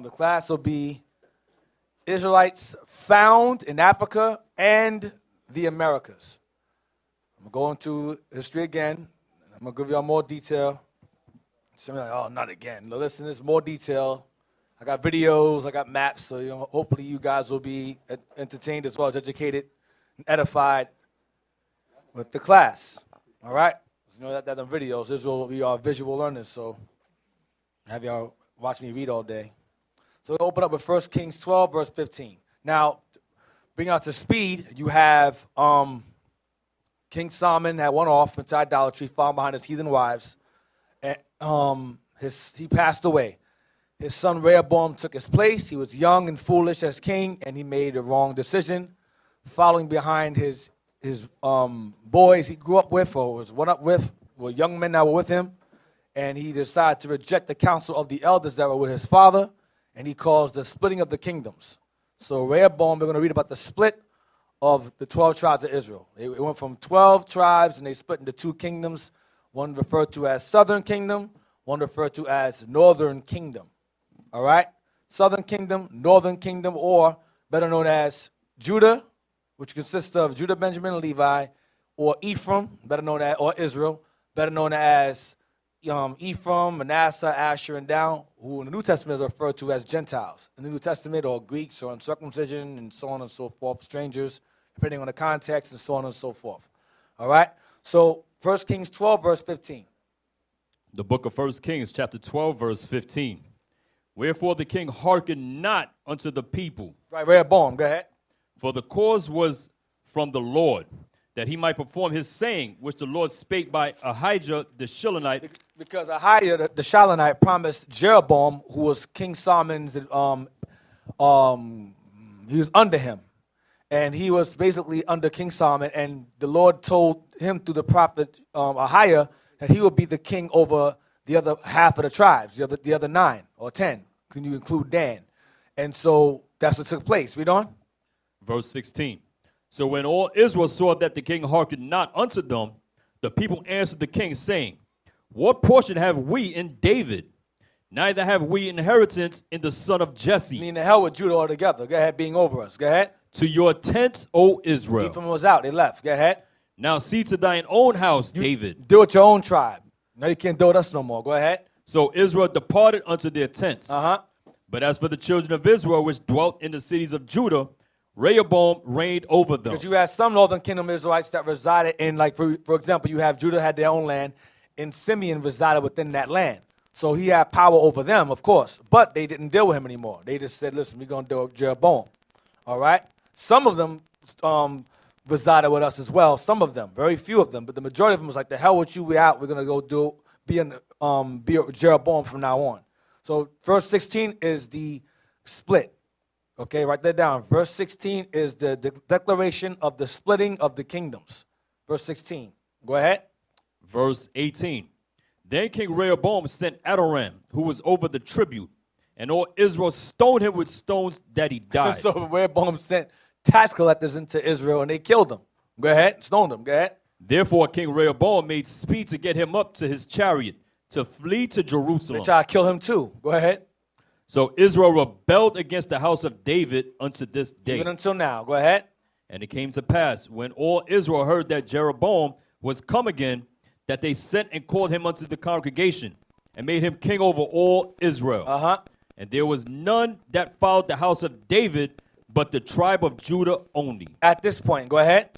the class will be Israelites found in Africa and the Americas. I'm going to go into history again. I'm going to give y'all more detail. Some of you are like, oh, not again. No, listen, there's more detail. I got videos, I got maps, so hopefully you guys will be entertained as well as educated and edified with the class. All right? You know that in videos, we are visual learners, so have y'all watch me read all day. So we'll open up with 1 Kings 12, verse 15. Now, bring out to speed, you have King Solomon had went off into idolatry, following behind his heathen wives, and he passed away. His son Rehoboam took his place. He was young and foolish as king, and he made a wrong decision, following behind his boys he grew up with or was one up with, were young men that were with him, and he decided to reject the counsel of the elders that were with his father, and he caused the splitting of the kingdoms. So Rehoboam, we're going to read about the split of the 12 tribes of Israel. It went from 12 tribes, and they split into 2 kingdoms, one referred to as Southern Kingdom, one referred to as Northern Kingdom. All right? Southern Kingdom, Northern Kingdom, or better known as Judah, which consists of Judah, Benjamin, and Levi, or Ephraim, better known as, or Israel, better known as Ephraim, Manasseh, Asher, and down, who in the New Testament is referred to as Gentiles. In the New Testament, or Greeks, or uncircumcision, and so on and so forth, strangers, depending on the context, and so on and so forth. All right? So 1 Kings 12, verse 15. The book of 1 Kings, chapter 12, verse 15. Wherefore the king hearkened not unto the people. Right, Rehoboam, go ahead. For the cause was from the Lord, that he might perform his saying, which the Lord spake by Ahijah the Shilonite. Because Ahijah the Shilonite promised Jeroboam, who was King Solomon's, he was under him. And he was basically under King Solomon, and the Lord told him through the prophet Ahijah that he would be the king over the other half of the tribes, the other 9 or 10. Can you include Dan? And so that's what took place. Read on. Verse 16. So when all Israel saw that the king hearkened not unto them, the people answered the king, saying, what portion have we in David? Neither have we inheritance in the son of Jesse. Meaning the hell with Judah altogether. Go ahead, being over us. Go ahead. To your tents, O Israel. Ephraim was out. They left. Go ahead. Now see to thine own house, David. Deal with your own tribe. Now you can't deal with us no more. Go ahead. So Israel departed unto their tents. Uh-huh. But as for the children of Israel, which dwelt in the cities of Judah, Rehoboam reigned over them. Because you had some northern kingdom Israelites that resided in, like, for example, you have Judah had their own land, and Simeon resided within that land. So he had power over them, of course, but they didn't deal with him anymore. They just said, listen, we're going to deal with Jeroboam. All right? Some of them resided with us as well, some of them, very few of them, but the majority of them was like, the hell with you, we're out, we're going to go be Jeroboam from now on. So verse 16 is the split. Okay, write that down. Verse 16 is the declaration of the splitting of the kingdoms. Verse 16. Go ahead. Verse 18. Then King Rehoboam sent Adoram, who was over the tribute, and all Israel stoned him with stones that he died. So Rehoboam sent tax collectors into Israel, and they killed him. Go ahead. Stoned him. Go ahead. Therefore King Rehoboam made speed to get him up to his chariot, to flee to Jerusalem. They tried to kill him too. Go ahead. So Israel rebelled against the house of David unto this day. Even until now. Go ahead. And it came to pass, when all Israel heard that Jeroboam was come again, that they sent and called him unto the congregation, and made him king over all Israel. Uh-huh. And there was none that followed the house of David, but the tribe of Judah only. At this point, go ahead.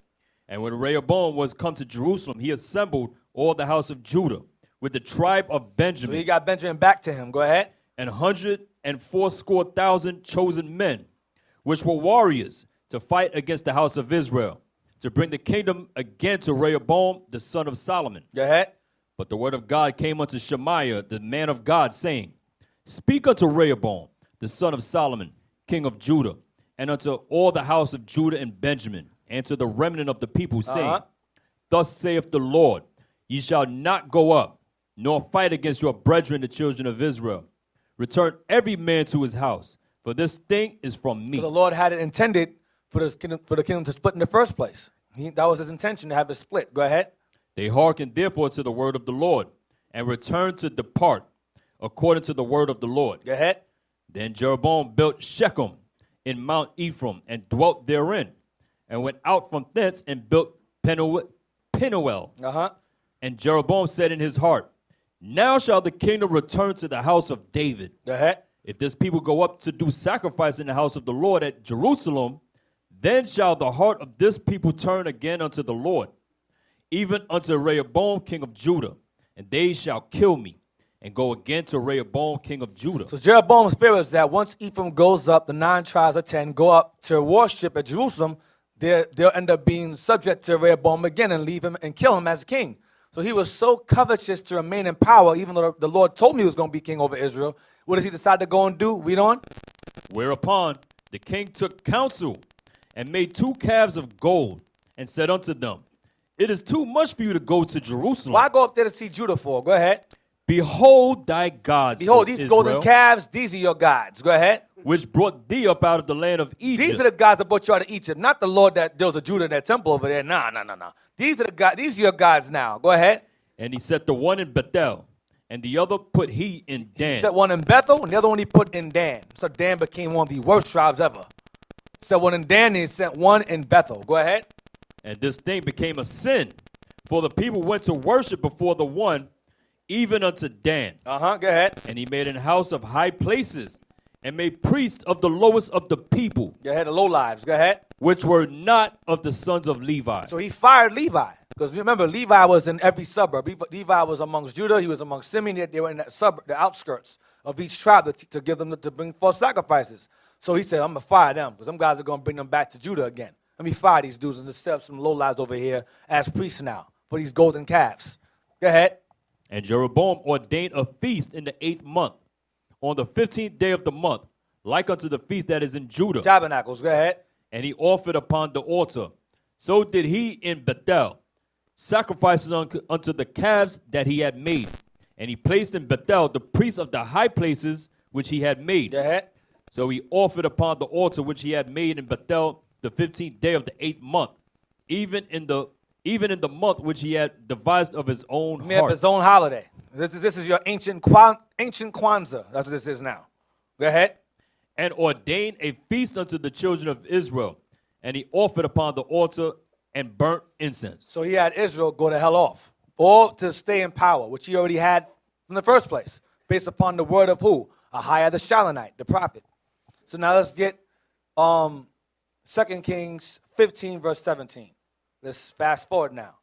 And when Rehoboam was come to Jerusalem, he assembled all the house of Judah with the tribe of Benjamin. So he got Benjamin back to him. Go ahead. And 180,000 chosen men, which were warriors, to fight against the house of Israel, to bring the kingdom again to Rehoboam, the son of Solomon. Go ahead. But the word of God came unto Shemaiah, the man of God, saying, speak unto Rehoboam, the son of Solomon, king of Judah, and unto all the house of Judah and Benjamin, and to the remnant of the people, saying, thus saith the Lord, ye shall not go up, nor fight against your brethren, the children of Israel. Return every man to his house, for this thing is from me. So the Lord had it intended for the kingdom to split in the first place. That was his intention, to have it split. Go ahead. They hearkened therefore to the word of the Lord, and returned to depart according to the word of the Lord. Go ahead. Then Jeroboam built Shechem in Mount Ephraim and dwelt therein, and went out from thence and built Penuel. And Jeroboam said in his heart, now shall the kingdom return to the house of David. Go ahead. If this people go up to do sacrifice in the house of the Lord at Jerusalem, then shall the heart of this people turn again unto the Lord, even unto Rehoboam king of Judah, and they shall kill me, and go again to Rehoboam king of Judah. So Jeroboam's fear is that once Ephraim goes up, the 9 tribes of 10 go up to worship at Jerusalem, they'll end up being subject to Rehoboam again and leave him and kill him as king. So he was so covetous to remain in power, even though the Lord told him he was going to be king over Israel. What does he decide to go and do? Read on. Whereupon the king took counsel and made 2 calves of gold and said unto them, it is too much for you to go to Jerusalem. Why go up there to see Judah for? Go ahead. Behold thy gods, Behold, O these Israel, golden calves, these are your gods. Go ahead. which brought thee up out of the land of Egypt. These are the gods that brought you out of Egypt, not the Lord that deals with Judah in that temple over there. No. These are the gods. These are your gods now. Go ahead. And he set the one in Bethel, and the other put he in Dan. He set one in Bethel, and the other one he put in Dan. So Dan became one of the worst tribes ever. He set one in Dan, and he sent one in Bethel. Go ahead. And this thing became a sin, for the people went to worship before the one, even unto Dan. Go ahead. And he made an house of high places, and made priests of the lowest of the people, Go ahead, the low lives. Go ahead. which were not of the sons of Levi. So he fired Levi. Because remember, Levi was in every suburb. Levi was amongst Judah. He was amongst Simeon. They were in that suburb, the outskirts of each tribe to give them to bring forth sacrifices. So he said, I'm going to fire them because them guys are going to bring them back to Judah again. Let me fire these dudes and just set up some low lives over here as priests now for these golden calves. Go ahead. And Jeroboam ordained a feast in the 8th month, on the 15th day of the month, like unto the feast that is in Judah. Tabernacles. Go ahead. And he offered upon the altar. So did he in Bethel, sacrifices unto the calves that he had made. And he placed in Bethel the priests of the high places which he had made. Go ahead. So he offered upon the altar which he had made in Bethel the 15th day of the 8th month, even in the month which he had devised of his own He had heart. his own holiday. This is your ancient Kwanzaa. That's what this is now. Go ahead. And ordained a feast unto the children of Israel. And he offered upon the altar and burnt incense. So he had Israel go to hell off, or to stay in power, which he already had in the first place, based upon the word of who? Ahiah the Shalonite, the prophet. So now let's get 2 Kings 15, verse 17. Let's fast forward now.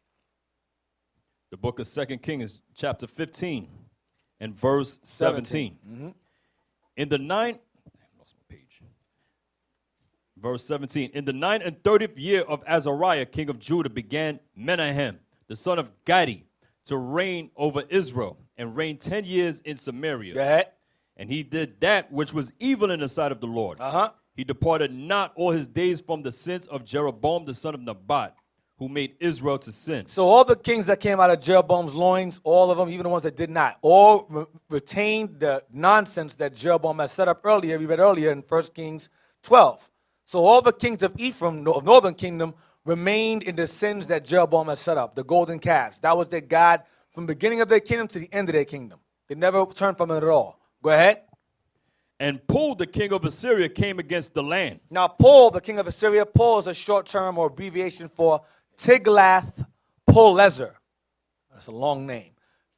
The book of 2 Kings, chapter 15, and verse 17. In the verse 17. In the 39th year of Azariah, king of Judah, began Menahem, the son of Gadi, to reign over Israel, and reigned 10 years in Samaria. Go ahead. And he did that which was evil in the sight of the Lord. He departed not all his days from the sins of Jeroboam the son of Nebat, who made Israel to sin. So all the kings that came out of Jeroboam's loins, all of them, even the ones that did not, all retained the nonsense that Jeroboam had set up earlier. We read earlier in 1 Kings 12. So all the kings of Ephraim, of northern kingdom, remained in the sins that Jeroboam had set up, the golden calves. That was their God from the beginning of their kingdom to the end of their kingdom. They never turned from it at all. Go ahead. And Pul, the king of Assyria, came against the land. Now, Pul, the king of Assyria, Pul is a short term or abbreviation for Tiglath-Pileser. That's a long name.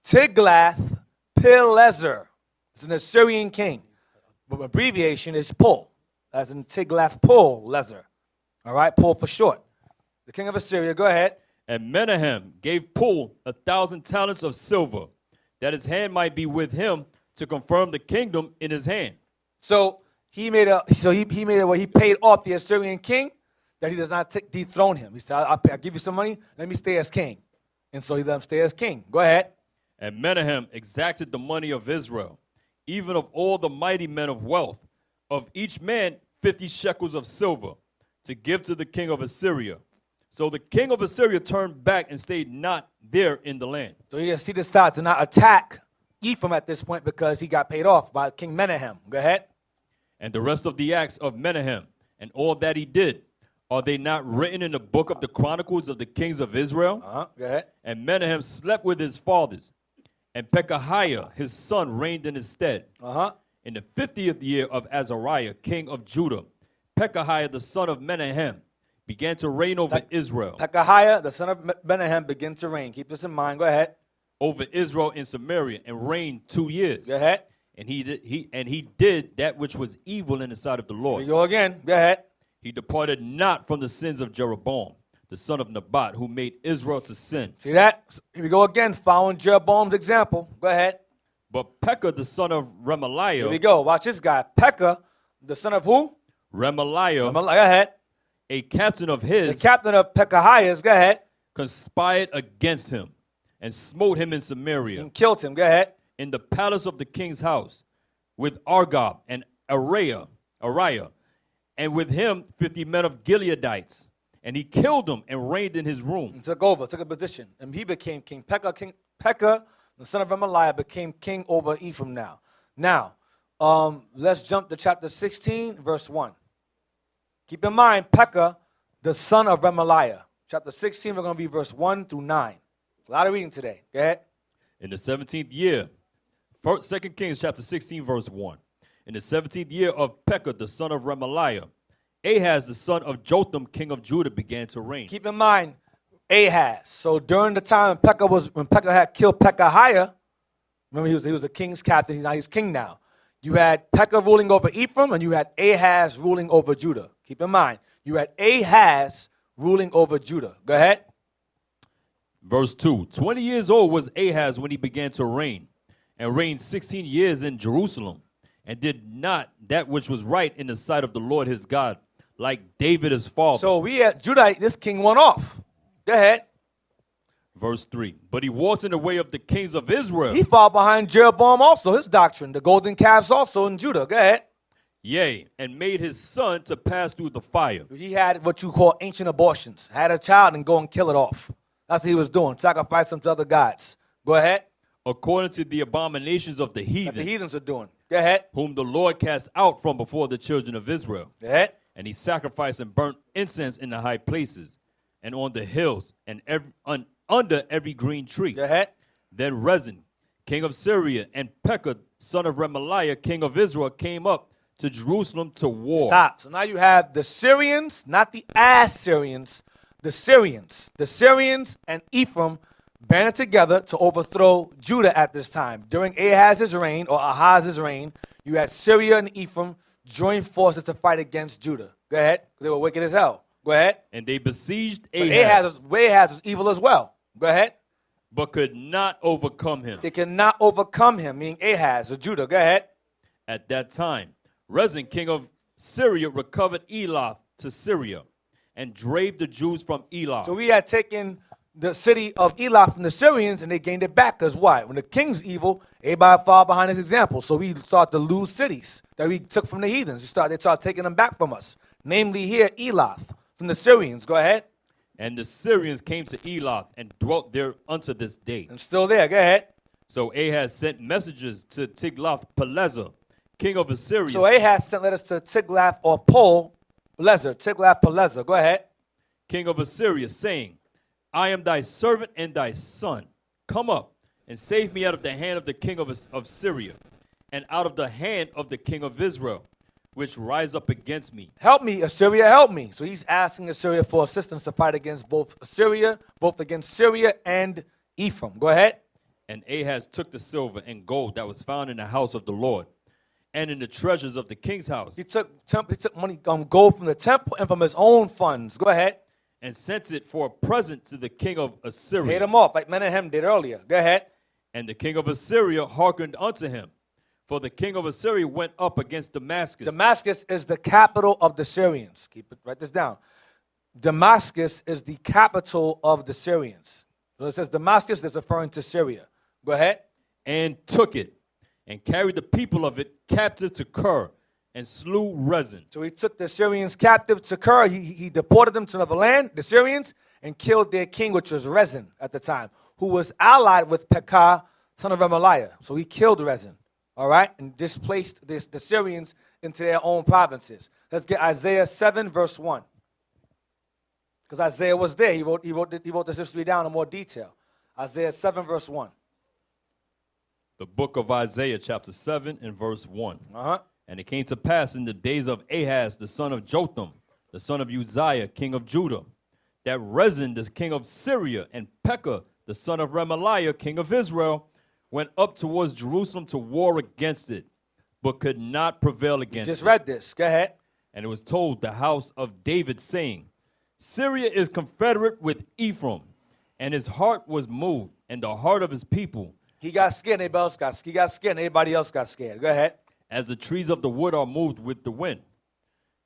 Tiglath-Pileser. It's an Assyrian king. But abbreviation is Pul, as in Tiglath-Pileser. All right, Pul for short. The king of Assyria, go ahead. And Menahem gave Pul 1,000 talents of silver, that his hand might be with him to confirm the kingdom in his hand. So he made he made it where he paid off the Assyrian king that he does not dethrone him. He said, I'll give you some money, let me stay as king. And so he let him stay as king. Go ahead. And Menahem exacted the money of Israel, even of all the mighty men of wealth, of each man 50 shekels of silver, to give to the king of Assyria. So the king of Assyria turned back and stayed not there in the land. So he decided to not attack Ephraim at this point because he got paid off by King Menahem. Go ahead. And the rest of the acts of Menahem and all that he did, are they not written in the book of the Chronicles of the kings of Israel? Go ahead. And Menahem slept with his fathers, and Pekahiah his son reigned in his stead. In the 50th year of Azariah, king of Judah, Pekahiah the son of Menahem began to reign over Israel. Pekahiah, the son of Menahem, began to reign. Keep this in mind. Go ahead. Over Israel in Samaria, and reigned 2 years. Go ahead. And he did that which was evil in the sight of the Here Lord. we go again. Go ahead. He departed not from the sins of Jeroboam, the son of Nebat, who made Israel to sin. See that? Here we go again, following Jeroboam's example. Go ahead. But Pekah, the son of Remaliah, Here we go. Watch this guy. Pekah, the son of who? Remaliah, Go ahead. a captain of The his, captain of Pekahiah's. Go ahead. conspired against him and smote him in Samaria, And killed him. Go ahead. in the palace of the king's house, with Argob and Ariah, and with him 50 men of Gileadites. And he killed them and reigned in his room. And took over, took a position. And he became king. Pekah, the son of Remaliah, became king over Ephraim now. Now, let's jump to chapter 16, verse 1. Keep in mind, Pekah, the son of Remaliah. Chapter 16, we're going to be verse 1 through 9. A lot of reading today. Go ahead. In the 17th year, 2 Kings chapter 16, verse 1. In the 17th year of Pekah, the son of Remaliah, Ahaz, the son of Jotham, king of Judah, began to reign. Keep in mind, Ahaz. So during the time when Pekah had killed Pekahiah, remember he was the king's captain, now he's king now. You had Pekah ruling over Ephraim, and you had Ahaz ruling over Judah. Keep in mind, you had Ahaz ruling over Judah. Go ahead. Verse 2. 20 years old was Ahaz when he began to reign, and reigned 16 years in Jerusalem, and did not that which was right in the sight of the Lord his God, like David his father. So we had Judah, this king went off. Go ahead. Verse 3. But he walked in the way of the kings of Israel. He followed behind Jeroboam also, his doctrine, the golden calves also in Judah. Go ahead. Yea, and made his son to pass through the fire. He had what you call ancient abortions. Had a child and go and kill it off. That's what he was doing, sacrifice them to other gods. Go ahead. According to the abominations of the That heathen, the heathens are doing. Go ahead. whom the Lord cast out from before the children of Israel. Go ahead. And he sacrificed and burnt incense in the high places, and on the hills, and under every green tree. Go ahead. Then Rezin, king of Syria, and Pekah, son of Remaliah, king of Israel, came up to Jerusalem to war. Stop. So now you have the Syrians, not the Assyrians, the Syrians. The Syrians and Ephraim banded together to overthrow Judah at this time. During Ahaz's reign, or Ahaz's reign, you had Syria and Ephraim join forces to fight against Judah. Go ahead. They were wicked as hell. Go ahead. And they besieged But Ahaz, Ahaz was evil as well. Go ahead. but could not overcome him. They cannot overcome him, meaning Ahaz or Judah. Go ahead. At that time, Rezin, king of Syria, recovered Elath to Syria, and drave the Jews from Elath. So we had taken the city of Elath from the Syrians, and they gained it back. Because why? When the king's evil, everybody followed behind his example. So we started to lose cities that we took from the heathens. They started taking them back from us. Namely here, Elath from the Syrians. Go ahead. And the Syrians came to Elath and dwelt there unto this day. And still there. Go ahead. So Ahaz sent messengers to Tiglath-Pileser, king of Assyria. So Ahaz sent letters to Tiglath-Pileser. Go ahead. king of Assyria, saying, I am thy servant and thy son. Come up and save me out of the hand of the king of Syria, and out of the hand of the king of Israel, which rise up against me. Help me, Assyria, help me. So he's asking Assyria for assistance to fight against both against Syria and Ephraim. Go ahead. And Ahaz took the silver and gold that was found in the house of the Lord, and in the treasures of the king's house, He took money, gold from the temple and from his own funds. Go ahead. and sent it for a present to the king of Paid Assyria. him off like Menahem did earlier. Go ahead. And the king of Assyria hearkened unto him. For the king of Assyria went up against Damascus. Damascus is the capital of the Syrians. Write this down. Damascus is the capital of the Syrians. When it says Damascus, that's referring to Syria. Go ahead. And took it, and carried the people of it captive to Kir, and slew Rezin. So he took the Syrians captive to Kir. He deported them to another land, the Syrians, and killed their king, which was Rezin at the time, who was allied with Pekah, son of Remaliah. So he killed Rezin, all right, and displaced the Syrians into their own provinces. Let's get Isaiah 7, verse 1. Because Isaiah was there. He wrote this history down in more detail. Isaiah 7, verse 1. The book of Isaiah, chapter 7 and verse 1. Uh-huh. And it came to pass in the days of Ahaz, the son of Jotham, the son of Uzziah, king of Judah, that Rezin, the king of Syria, and Pekah, the son of Remaliah, king of Israel, went up towards Jerusalem to war against it, but could not prevail against Just it. read this. Go ahead. And it was told the house of David, saying, Syria is confederate with Ephraim, and his heart was moved, and the heart of his people, He got scared. Anybody else got scared? He got scared. And everybody else got scared. Go ahead. as the trees of the wood are moved with the wind.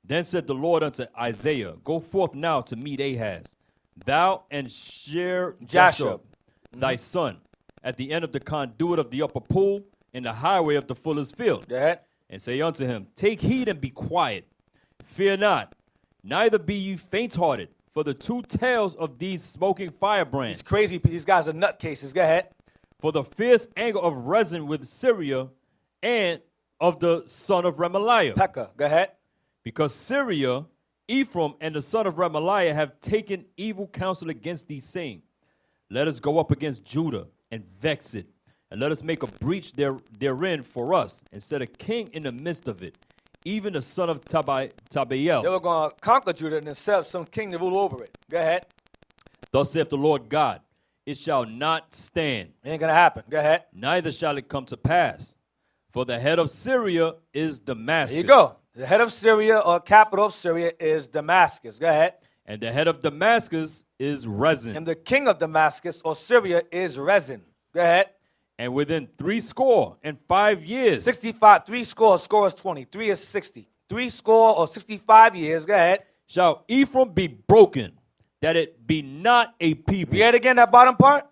Then said the Lord unto Isaiah, Go forth now to meet Ahaz, thou and Shear-Jashub, thy son, at the end of the conduit of the upper pool, in the highway of the fuller's field. Go ahead. And say unto him, Take heed and be quiet. Fear not, neither be ye faint-hearted, for the two tails of these smoking firebrands. He's crazy. These guys are nutcases. Go ahead. For the fierce anger of Rezin with Syria and of the son of Remaliah. Pekah. Go ahead. Because Syria, Ephraim, and the son of Remaliah have taken evil counsel against thee, saying, Let us go up against Judah and vex it, and let us make a breach therein for us, and set a king in the midst of it, even the son of They Tabael. were going to conquer Judah and then set up some king to rule over it. Go ahead. Thus saith the Lord God, It shall not stand, It ain't going to happen. Go ahead. neither shall it come to pass. For the head of Syria is Damascus. There you go. The head of Syria or capital of Syria is Damascus. Go ahead. And the head of Damascus is Rezin. And the king of Damascus or Syria is Rezin. Go ahead. And within 65 years, 65, 3 score, score is 20. 3 is 60. 3 score or 65 years. Go ahead. shall Ephraim be broken, that it be not a people. Read it again, that bottom part.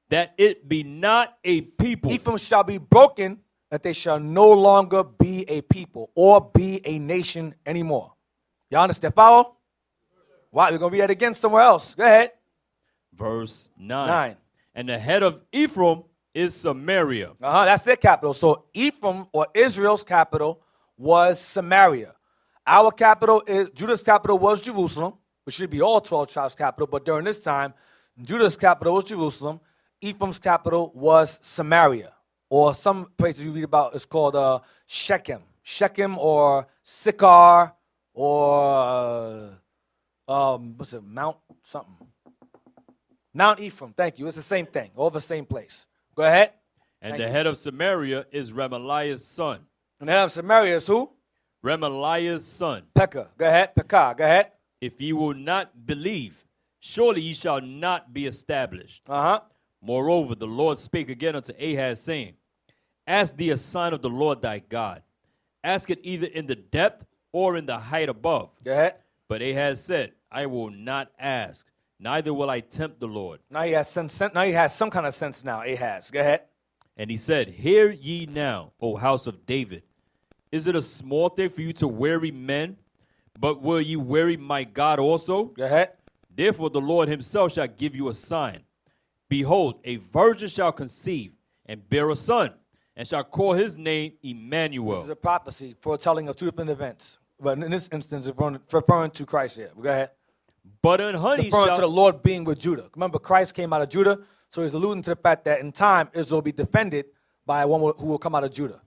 That it be not a people. Ephraim shall be broken, that they shall no longer be a people or be a nation anymore. You understand? Follow? Wow, we're going to read that again somewhere else. Go ahead. Verse 9. 9. And the head of Ephraim is Samaria. That's their capital. So Ephraim or Israel's capital was Samaria. Our capital is, Judah's capital was Jerusalem, which should be all 12 tribes' capital. But during this time, Judah's capital was Jerusalem. Ephraim's capital was Samaria. Or some places you read about, it's called Shechem. Shechem or Sychar or, what's it, Mount something. Mount Ephraim, thank you. It's the same thing, all the same place. Go ahead. And the head of Samaria is Remaliah's son. And the head of Samaria is who? Remaliah's son. Pekah. Go ahead. Pekah. Go ahead. If ye will not believe, surely ye shall not be established. Uh-huh. Moreover, the Lord spake again unto Ahaz, saying, Ask thee a sign of the Lord thy God. Ask it either in the depth or in the height above. Go ahead. But Ahaz said, I will not ask, neither will I tempt the Lord. Now he has some kind of sense now, Ahaz. Go ahead. And he said, Hear ye now, O house of David. Is it a small thing for you to weary men? But will ye weary my God also? Go ahead. Therefore the Lord himself shall give you a sign. Behold, a virgin shall conceive and bear a son, and shall call his name Emmanuel. This is a prophecy foretelling of two different events. But in this instance, referring to Christ here. Go ahead. Butter and honey Referring shall... to the Lord being with Judah. Remember, Christ came out of Judah, so he's alluding to the fact that in time, Israel will be defended by one who will come out of Judah.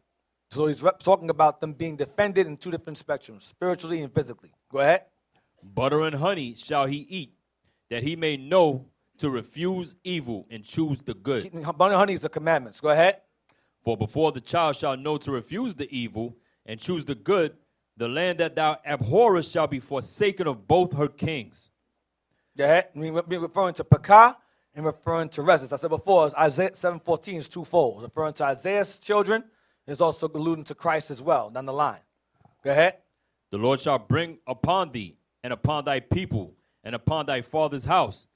So he's talking about them being defended in two different spectrums, spiritually and physically. Go ahead. Butter and honey shall he eat, that he may know to refuse evil and choose the good. Butter and honey is the commandments. Go ahead. For before the child shall know to refuse the evil and choose the good, the land that thou abhorrest shall be forsaken of both her kings. Go ahead. We're referring to Pekah and referring to Rezin. I said before, Isaiah 7:14 is twofold. Referring to Isaiah's children is also alluding to Christ as well down the line. Go ahead. The Lord shall bring upon thee and upon thy people and upon thy father's house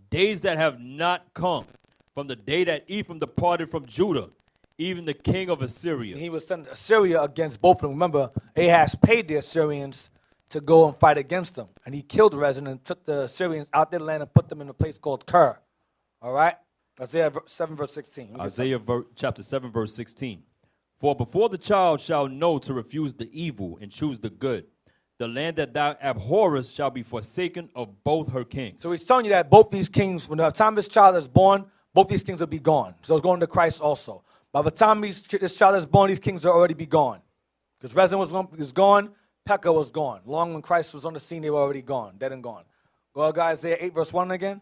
days that have not come from the day that Ephraim departed from Judah, even the king of Assyria. And he was sending Assyria against both of them. Remember, Ahaz paid the Assyrians to go and fight against them. And he killed Rezin and took the Assyrians out their land and put them in a place called Kir. All right? Isaiah 7, verse 16. Isaiah chapter 7, verse 16. For before the child shall know to refuse the evil and choose the good, the land that thou abhorrest shall be forsaken of both her kings. So he's telling you that both these kings, when the time this child is born, both these kings will be gone. So it's going to Christ also. By the time this child is born, these kings will already be gone. Because Rezin was gone, Pekah was gone. Long when Christ was on the scene, they were already gone, dead and gone. Go ahead, guys, Isaiah 8, verse 1 again.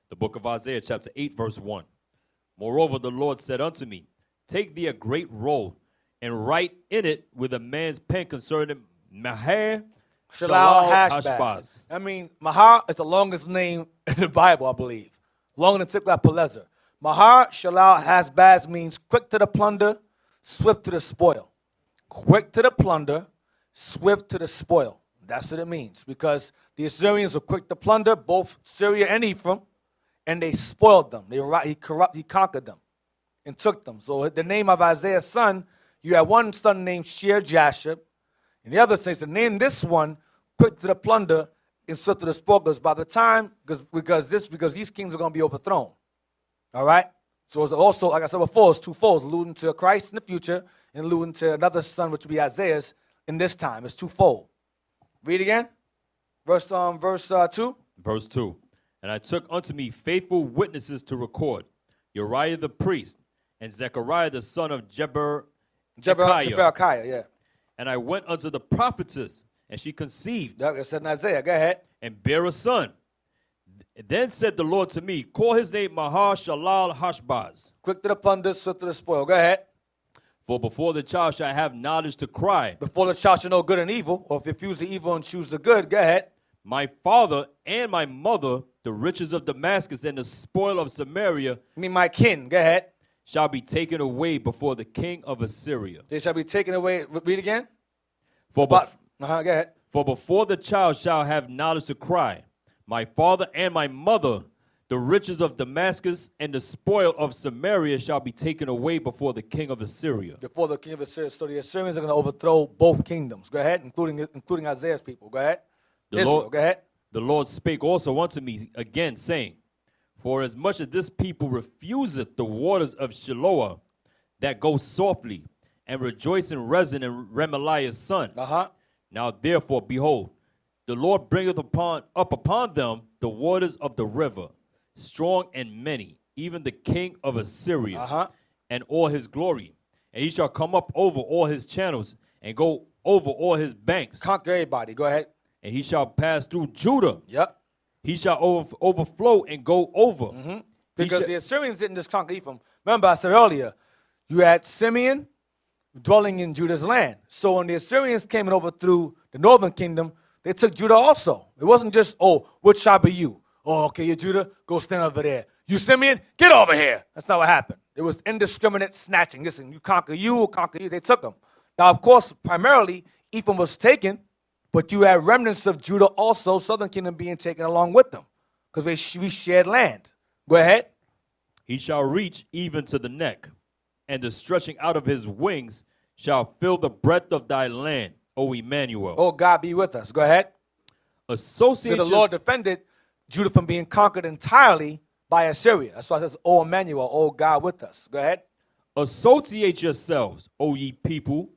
The book of Isaiah, chapter 8, verse 1. Moreover, the Lord said unto me, take thee a great roll, and write in it with a man's pen concerning Mahar Shalal Hashbaz. Hashbaz. I mean, Mahar is the longest name in the Bible, I believe. Longer than Tiglath-Pileser. Mahar Shalal Hashbaz means quick to the plunder, swift to the spoil. Quick to the plunder, swift to the spoil. That's what it means. Because the Assyrians were quick to plunder both Syria and Ephraim, and they spoiled them. He conquered them and took them. So the name of Isaiah's son, you had one son named Shear-Jashub, and the other says to name this one quick to the plunder and swift to the spoil. Because by the time, because these kings are going to be overthrown. All right? So it's also, like I said before, it's twofold, alluding to Christ in the future and alluding to another son, which would be Isaiah's in this time. It's twofold. Read again. Verse 2. Verse 2. And I took unto me faithful witnesses to record, Uriah the priest, and Zechariah the son of Jeberechiah, yeah. And I went unto the prophetess, and she conceived. That said in Isaiah. Go ahead. And bare a son. Then said the Lord to me, call his name Mahar Shalal Hashbaz. Quick to the plunder, swift to the spoil. Go ahead. For before the child shall have knowledge to cry. Before the child shall know good and evil, or if you refuse the evil and choose the good, go ahead. My father and my mother, the riches of Damascus and the spoil of Samaria, I mean my kin, go ahead. Shall be taken away before the king of Assyria. They shall be taken away. Read again. Go ahead. For before the child shall have knowledge to cry, my father and my mother, the riches of Damascus and the spoil of Samaria shall be taken away before the king of Assyria. Before the king of Assyria. So the Assyrians are going to overthrow both kingdoms. Go ahead, including Isaiah's people. Go ahead. Israel, go ahead. The Lord spake also unto me again, saying, for as much as this people refuseth the waters of Shiloah that go softly, and rejoice in Rezin and Remaliah's son. Now therefore, behold, the Lord bringeth up upon them the waters of the river, strong and many, even the king of Assyria, and all his glory. And he shall come up over all his channels, and go over all his banks. Conquer everybody. Go ahead. And he shall pass through Judah. Yep. He shall overflow and go over. Because the Assyrians didn't just conquer Ephraim. Remember, I said earlier, you had Simeon dwelling in Judah's land. So when the Assyrians came and overthrew the northern kingdom, they took Judah also. It wasn't just, oh, which tribe are you? Oh, okay, you're Judah, go stand over there. You Simeon, get over here. That's not what happened. It was indiscriminate snatching. Listen, you conquer you, we'll conquer you. They took them. Now, of course, primarily, Ephraim was taken, but you had remnants of Judah also, southern kingdom being taken along with them, because we shared land. Go ahead. He shall reach even to the neck, and the stretching out of his wings shall fill the breadth of thy land, O Emmanuel. Oh, God be with us. Go ahead. Associate the Lord defended Judah from being conquered entirely by Assyria. That's why it says, O Emmanuel, O God with us. Go ahead. Associate yourselves, O ye people,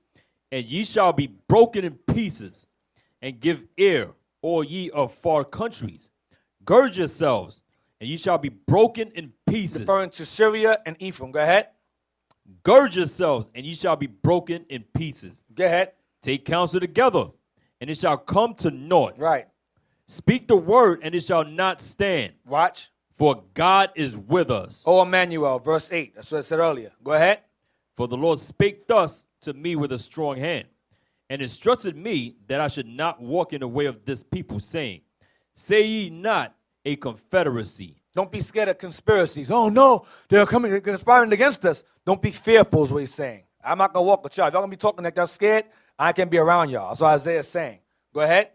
and ye shall be broken in pieces, and give ear, all ye of far countries. Gird yourselves, and ye shall be broken in pieces. Referring to Syria and Ephraim. Go ahead. Gird yourselves, and ye shall be broken in pieces. Go ahead. Take counsel together, and it shall come to naught. Right. Speak the word, and it shall not stand. Watch. For God is with us. O Emmanuel, verse 8. That's what I said earlier. Go ahead. For the Lord spake thus to me with a strong hand, and instructed me that I should not walk in the way of this people, saying, say ye not a confederacy. Don't be scared of conspiracies. Oh, no, they're conspiring against us. Don't be fearful is what he's saying. I'm not going to walk with y'all. If y'all going to be talking like y'all scared, I can be around y'all. That's what Isaiah is saying. Go ahead.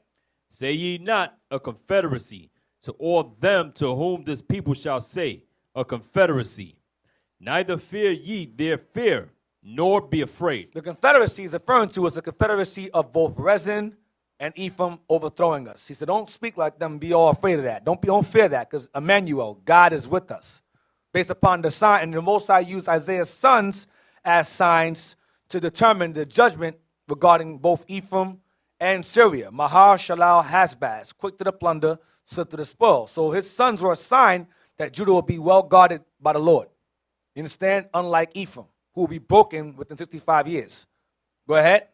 Say ye not a confederacy to all them to whom this people shall say, a confederacy. Neither fear ye their fear, nor be afraid. The confederacy is referring to as a confederacy of both Rezin and Ephraim overthrowing us. He said, don't speak like them, be all afraid of that. Don't fear that, because Emmanuel, God is with us. Based upon the sign, and the Most High used Isaiah's sons as signs to determine the judgment regarding both Ephraim and Syria. Mahar Shalal Hashbaz, quick to the plunder, swift to the spoil. So his sons were a sign that Judah will be well guarded by the Lord. You understand? Unlike Ephraim. who will be broken within 65 years. Go ahead.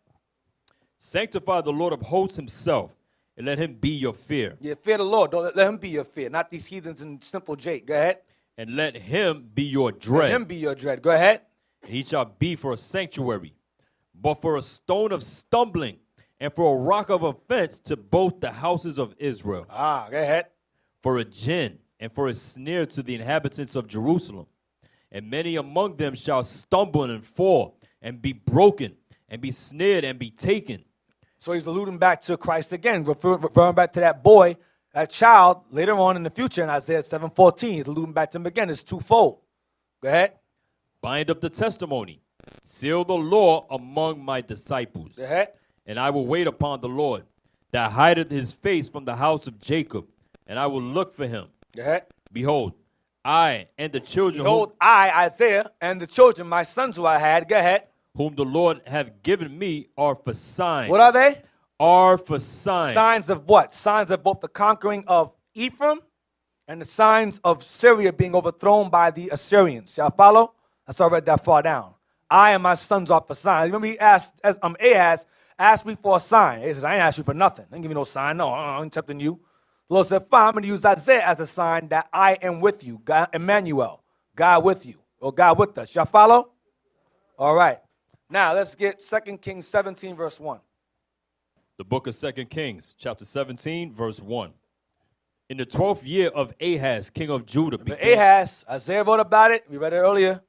Sanctify the Lord of hosts himself, and let him be your fear. Yeah, fear the Lord. Don't let him be your fear, not these heathens and simple Jake. Go ahead. And let him be your Let dread. him be your dread. Go ahead. And he shall be for a sanctuary, but for a stone of stumbling, and for a rock of offense to both the houses of Israel. Go ahead. For a gin, and for a snare to the inhabitants of Jerusalem. And many among them shall stumble and fall, and be broken, and be snared, and be taken. So he's alluding back to Christ again, referring back to that boy, that child, later on in the future in Isaiah 7:14. He's alluding back to him again. It's twofold. Go ahead. Bind up the testimony, seal the law among my disciples. Go ahead. And I will wait upon the Lord, that hideth his face from the house of Jacob, and I will look for him. Go ahead. Behold, I and the children Behold, I, Isaiah, and the children, my sons who I had. Go ahead. whom the Lord hath given me are for signs. What are they? Are for signs. Signs of what? Signs of both the conquering of Ephraim and the signs of Syria being overthrown by the Assyrians. Y'all follow? That's already that far down. I and my sons are for signs. Remember he asked, Ahaz asked me for a sign. He says, I ain't asked you for nothing. I ain't give you no sign. No, I ain't tempting you. The Lord said, fine, I'm going to use Isaiah as a sign that I am with you. God, Emmanuel, God with you, or God with us. Y'all follow? All right. Now, let's get 2 Kings 17, verse 1. The book of 2 Kings, chapter 17, verse 1. In the 12th year of Ahaz, king of Judah. Ahaz, Isaiah wrote about it. We read it earlier.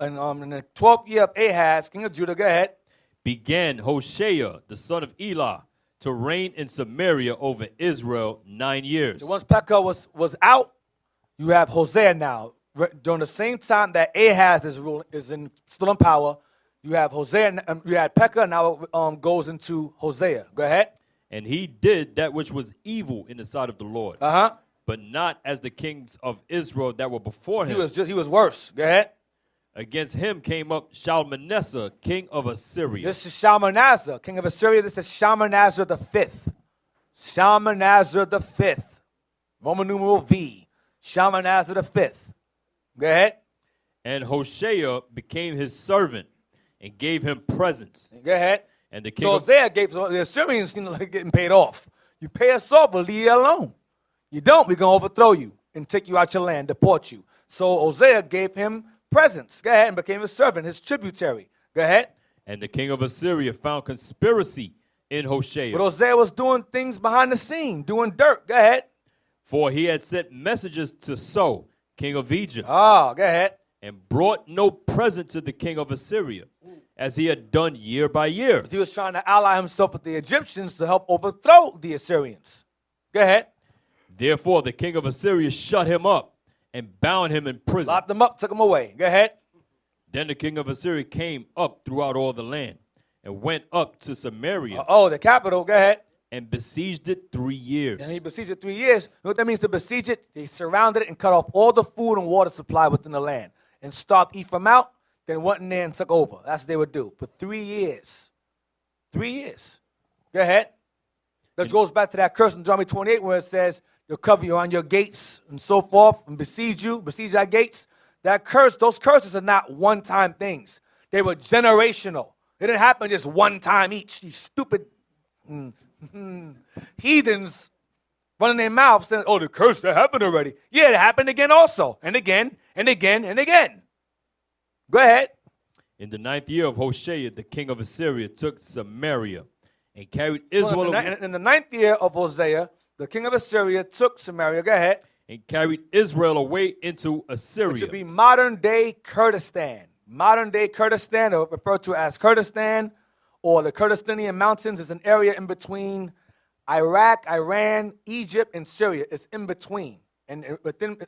And in the 12th year of Ahaz, king of Judah, go ahead. Began Hoshea, the son of Elah, to reign in Samaria over Israel 9 years. So once Pekah was out, you have Hosea now. During the same time that Ahaz is still in power, you have Hosea. You had Pekah. Now it goes into Hosea. Go ahead. And he did that which was evil in the sight of the Lord. But not as the kings of Israel that were before him. He was worse. Go ahead. Against him came up Shalmaneser, king of Assyria. This is Shalmaneser, king of Assyria. This is Shalmaneser the fifth. Shalmaneser the fifth. Roman numeral V. Shalmaneser the fifth. Go ahead. And Hoshea became his servant and gave him presents. Go ahead. And the king so Hosea gave the Assyrians seem like getting paid off. You pay us off, we'll leave you alone. You don't, we're going to overthrow you and take you out your land, deport you. So Hosea gave him presents. Go ahead, and became his servant, his tributary. Go ahead. And the king of Assyria found conspiracy in Hoshea. But Hosea was doing things behind the scene, doing dirt. Go ahead. For he had sent messages to So, king of Egypt. Go ahead. And brought no present to the king of Assyria, as he had done year by year. He was trying to ally himself with the Egyptians to help overthrow the Assyrians. Go ahead. Therefore, the king of Assyria shut him up and bound him in prison. Locked him up, took him away. Go ahead. Then the king of Assyria came up throughout all the land and went up to Samaria. The capital. Go ahead. And besieged it 3 years. And he besieged it 3 years. You know what that means to besiege it? They surrounded it and cut off all the food and water supply within the land and starved Ephraim out, then went in there and took over. That's what they would do for 3 years. 3 years. Go ahead. That goes back to that curse in Deuteronomy 28 where it says, you'll cover you on your gates and so forth and besiege our gates. That curse, those curses are not one-time things. They were generational. It didn't happen just one time each. These stupid heathens running their mouths saying, the curse that happened already. Yeah, it happened again also, and again, and again, and again. Go ahead. In the 9th year of Hoshea, the king of Assyria took Samaria and carried Israel away. In the 9th year of Hosea, the king of Assyria took Samaria. Go ahead. And carried Israel away into Assyria. Which would be modern-day Kurdistan. Modern-day Kurdistan, or referred to as Kurdistan, or the Kurdistanian Mountains, is an area in between Iraq, Iran, Egypt, and Syria. It's in between. And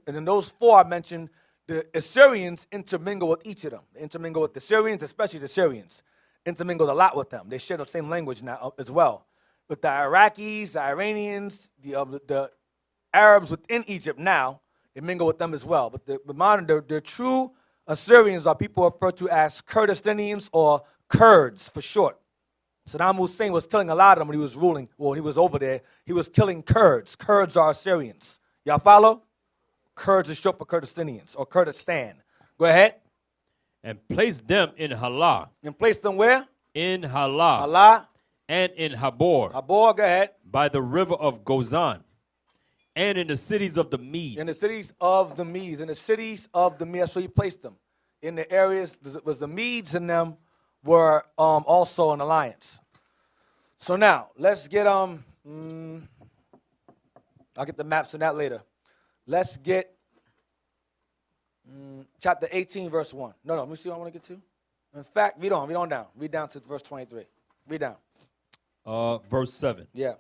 in those four I mentioned, the Assyrians intermingle with each of them. They intermingle with the Syrians, especially the Syrians. Intermingled a lot with them. They share the same language now as well. But the Iraqis, the Iranians, the Arabs within Egypt now, they mingle with them as well. But the true Assyrians are people referred to as Kurdistanians or Kurds for short. Saddam Hussein was killing a lot of them when he was ruling. Well, he was over there. He was killing Kurds. Kurds are Assyrians. Y'all follow? Kurds is short for Kurdistanians or Kurdistan. Go ahead. and placed them in Halah, And placed them where? in Halah, Allah. and in Habor, Habor, go ahead. by the river of Gozan, and in the cities of the Medes. In the cities of the Medes. In the cities of the Medes. So he placed them. In the areas, was the Medes and them were also an alliance. So now, let's get, I'll get the maps on that later. Let's get chapter 18, verse 1. No, let me see what I want to get to. In fact, read on down. Read down to verse 23. Read down. Verse 7. Yeah.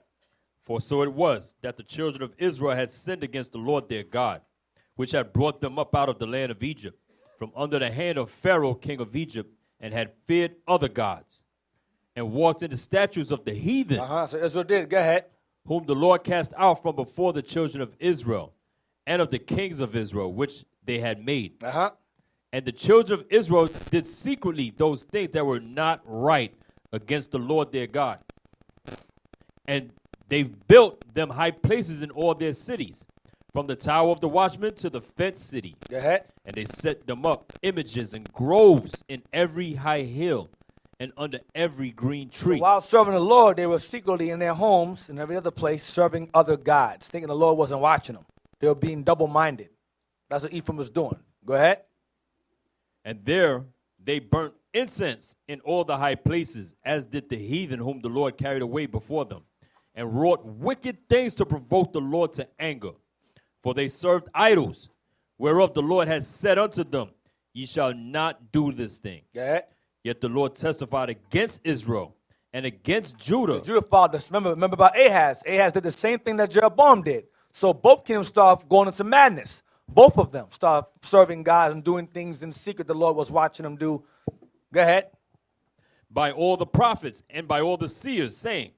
For so it was that the children of Israel had sinned against the Lord their God, which had brought them up out of the land of Egypt, from under the hand of Pharaoh, king of Egypt, and had feared other gods, and walked in the statutes of the heathen, So Israel did. Go ahead. whom the Lord cast out from before the children of Israel, and of the kings of Israel, which they had made. And the children of Israel did secretly those things that were not right against the Lord their God. And they built them high places in all their cities, from the tower of the watchman to the fenced city. Go ahead. And they set them up images and groves in every high hill and under every green tree. So while serving the Lord, they were secretly in their homes and every other place serving other gods, thinking the Lord wasn't watching them. They were being double-minded. That's what Ephraim was doing. Go ahead. And there they burnt incense in all the high places, as did the heathen whom the Lord carried away before them, and wrought wicked things to provoke the Lord to anger. For they served idols, whereof the Lord had said unto them, Ye shall not do this thing. Go ahead. Yet the Lord testified against Israel and against Judah. Judah followed this. Remember about Ahaz. Ahaz did the same thing that Jeroboam did. So both kingdoms started going into madness. Both of them started serving God and doing things in secret the Lord was watching them do. Go ahead. By all the prophets and by all the seers, saying,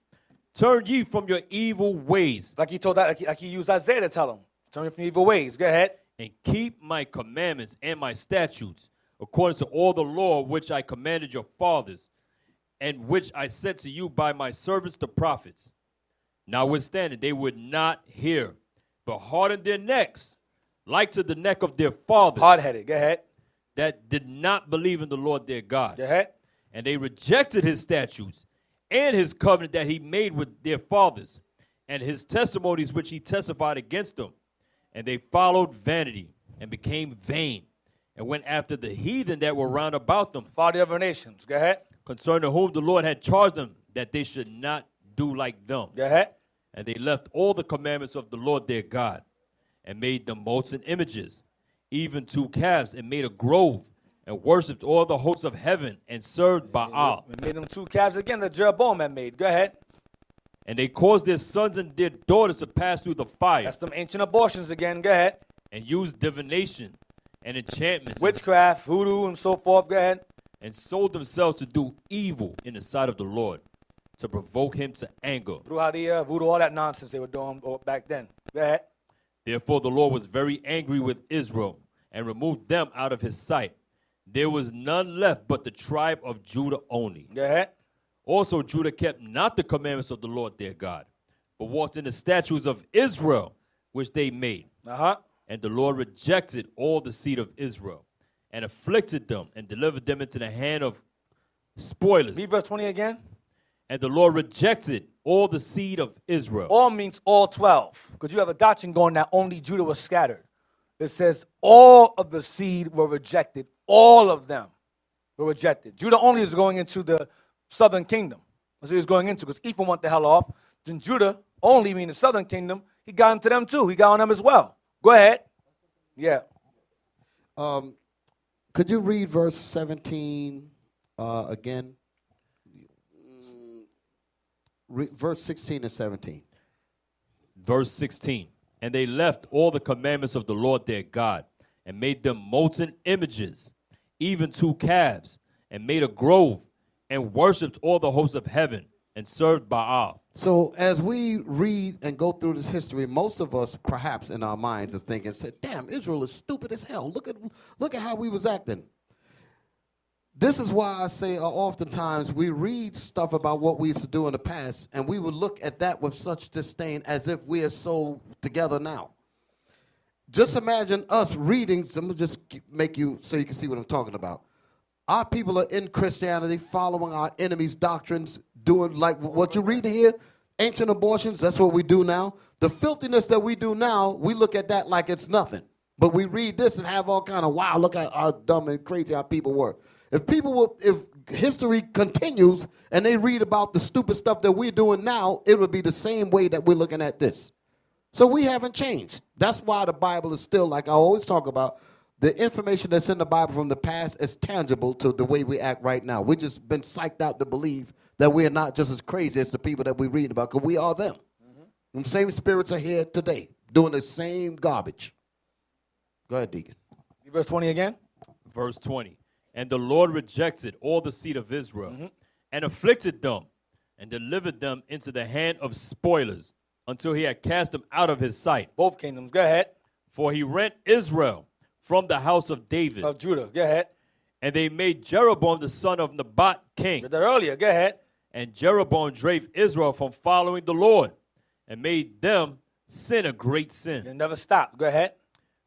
Turn ye from your evil ways. Like he told that, like he used Isaiah to tell them. Turn from evil ways. Go ahead. And keep my commandments and my statutes, according to all the law which I commanded your fathers, and which I said to you by my servants the prophets. Notwithstanding, they would not hear, but hardened their necks, like to the neck of their fathers. Hard-headed. Go ahead. That did not believe in the Lord their God. Go ahead. And they rejected his statutes and his covenant that he made with their fathers, and his testimonies which he testified against them. And they followed vanity and became vain, and went after the heathen that were round about them, Follow the other nations. Go ahead. concerning whom the Lord had charged them that they should not do like them. Go ahead. And they left all the commandments of the Lord their God, and made them molten images, even 2 calves, and made a grove, and worshipped all the hosts of heaven, and served Baal. We made them 2 calves again that Jeroboam had made. Go ahead. And they caused their sons and their daughters to pass through the fire, That's them ancient abortions again. Go ahead. and used divination and enchantments, Witchcraft, voodoo, and so forth. Go ahead. and sold themselves to do evil in the sight of the Lord, to provoke him to anger. Brujeria, voodoo, all that nonsense they were doing back then. Go ahead. Therefore the Lord was very angry with Israel, and removed them out of his sight. There was none left but the tribe of Judah only. Go ahead. Also Judah kept not the commandments of the Lord their God, but walked in the statutes of Israel, which they made. And the Lord rejected all the seed of Israel, and afflicted them, and delivered them into the hand of spoilers. Read verse 20 again. And the Lord rejected all the seed of Israel. All means all 12. Because you have a doctrine going that only Judah was scattered. It says all of the seed were rejected. All of them were rejected. Judah only is going into the southern kingdom. That's what he was going into, because Ephraim went the hell off. Then Judah only, meaning the southern kingdom, he got into them too. He got on them as well. Go ahead. Yeah. Could you read verse 17 again? Verse 16 and 17. Verse 16. And they left all the commandments of the Lord their God, and made them molten images, even 2 calves, and made a grove, and worshipped all the hosts of heaven, and served Baal. So as we read and go through this history, most of us perhaps in our minds are thinking, damn, Israel is stupid as hell. Look at how we was acting. This is why I say oftentimes we read stuff about what we used to do in the past, and we would look at that with such disdain as if we are so together now. Just imagine us reading, I'm going to just make you so you can see what I'm talking about. Our people are in Christianity, following our enemies' doctrines, doing like what you read here, ancient abortions, that's what we do now. The filthiness that we do now, we look at that like it's nothing. But we read this and have all kind of, wow, look at how dumb and crazy our people were. If history continues and they read about the stupid stuff that we're doing now, it would be the same way that we're looking at this. So we haven't changed. That's why the Bible is still, like I always talk about, the information that's in the Bible from the past is tangible to the way we act right now. We've just been psyched out to believe that we're not just as crazy as the people that we read about, because we are them. Mm-hmm. The same spirits are here today, doing the same garbage. Go ahead, Deacon. Verse 20 again. Verse 20. And the Lord rejected all the seed of Israel, and afflicted them, and delivered them into the hand of spoilers, until he had cast them out of his sight. Both kingdoms. Go ahead. For he rent Israel from the house of David. Of Judah. Go ahead. And they made Jeroboam the son of Nebat king. Read that earlier. Go ahead. And Jeroboam drave Israel from following the Lord, and made them sin a great sin. It never stopped. Go ahead.